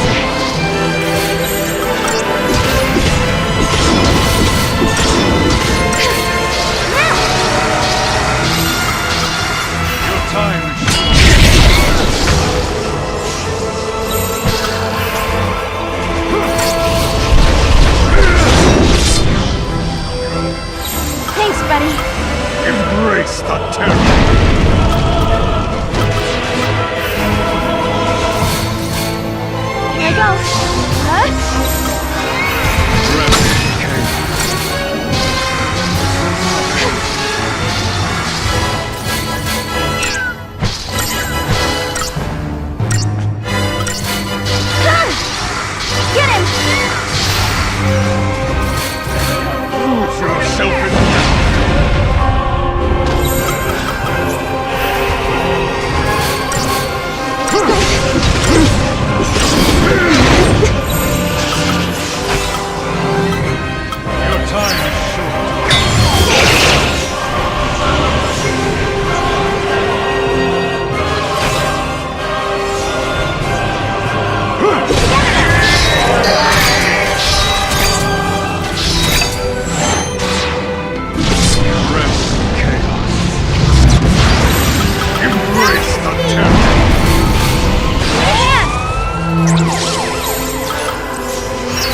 Speaker 12: Your time is...
Speaker 18: Thanks, buddy.
Speaker 12: Embrace the terror!
Speaker 18: Here I go. Get him!
Speaker 12: Lose yourself in...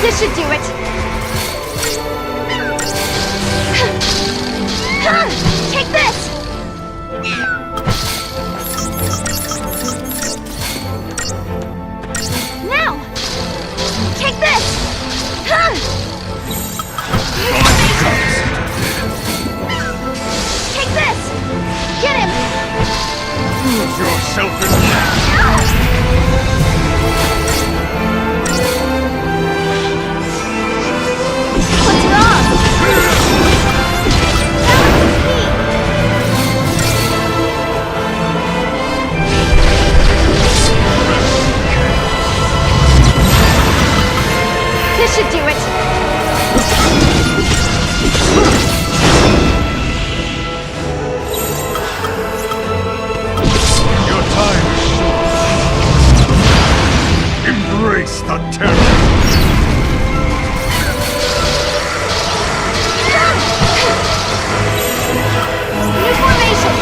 Speaker 16: This should do it. Take this! Now! Take this! Take this! Get him!
Speaker 12: Lose yourself in
Speaker 16: What's wrong? This should do it.
Speaker 12: Your time is short. Embrace the terror.
Speaker 16: New formation.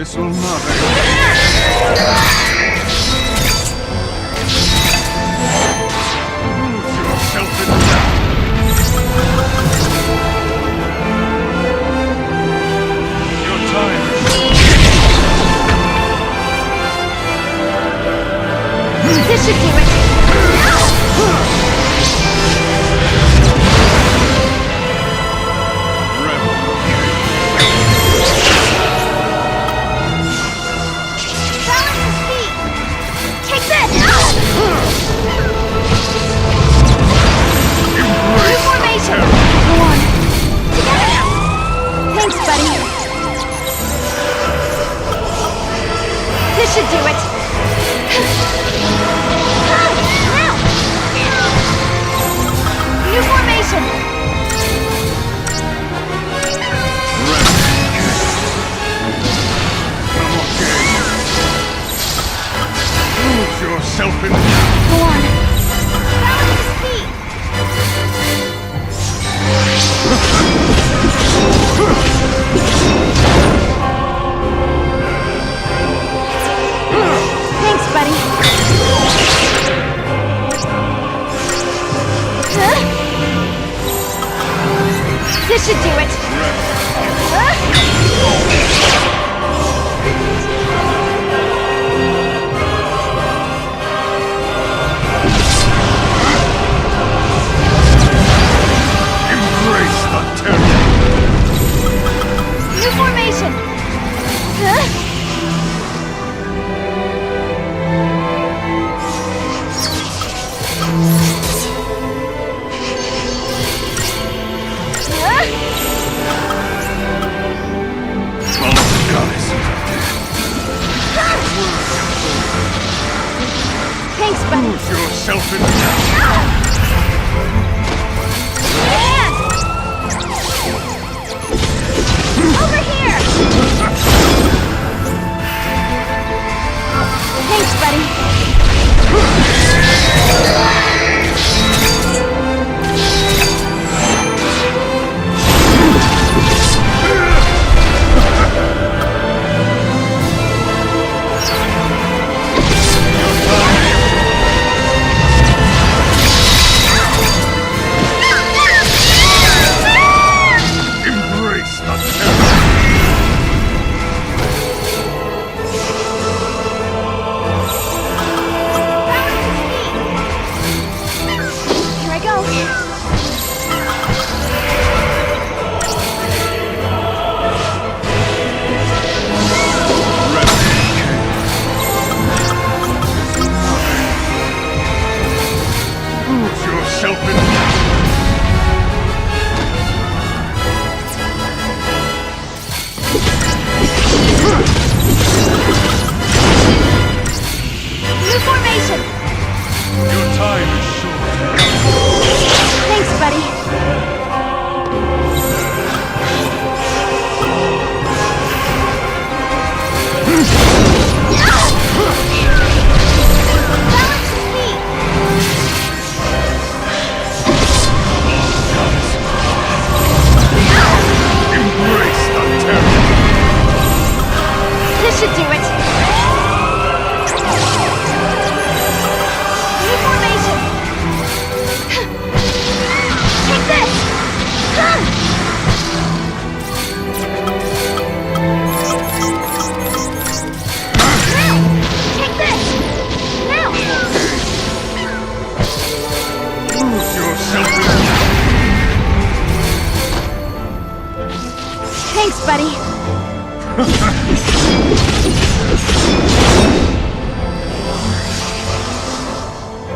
Speaker 12: This will not Lose yourself in doubt. Your time is...
Speaker 16: This should do it. This should do it. Now! New formation.
Speaker 12: Lose yourself in...
Speaker 16: Go on. Balance the speed. Thanks, buddy. This should do it.
Speaker 12: Embrace the terror.
Speaker 16: New formation.
Speaker 12: Follow the goddess.
Speaker 16: Thanks, buddy.
Speaker 12: Lose yourself in doubt.
Speaker 16: Over here! Thanks, buddy.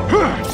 Speaker 12: Huh!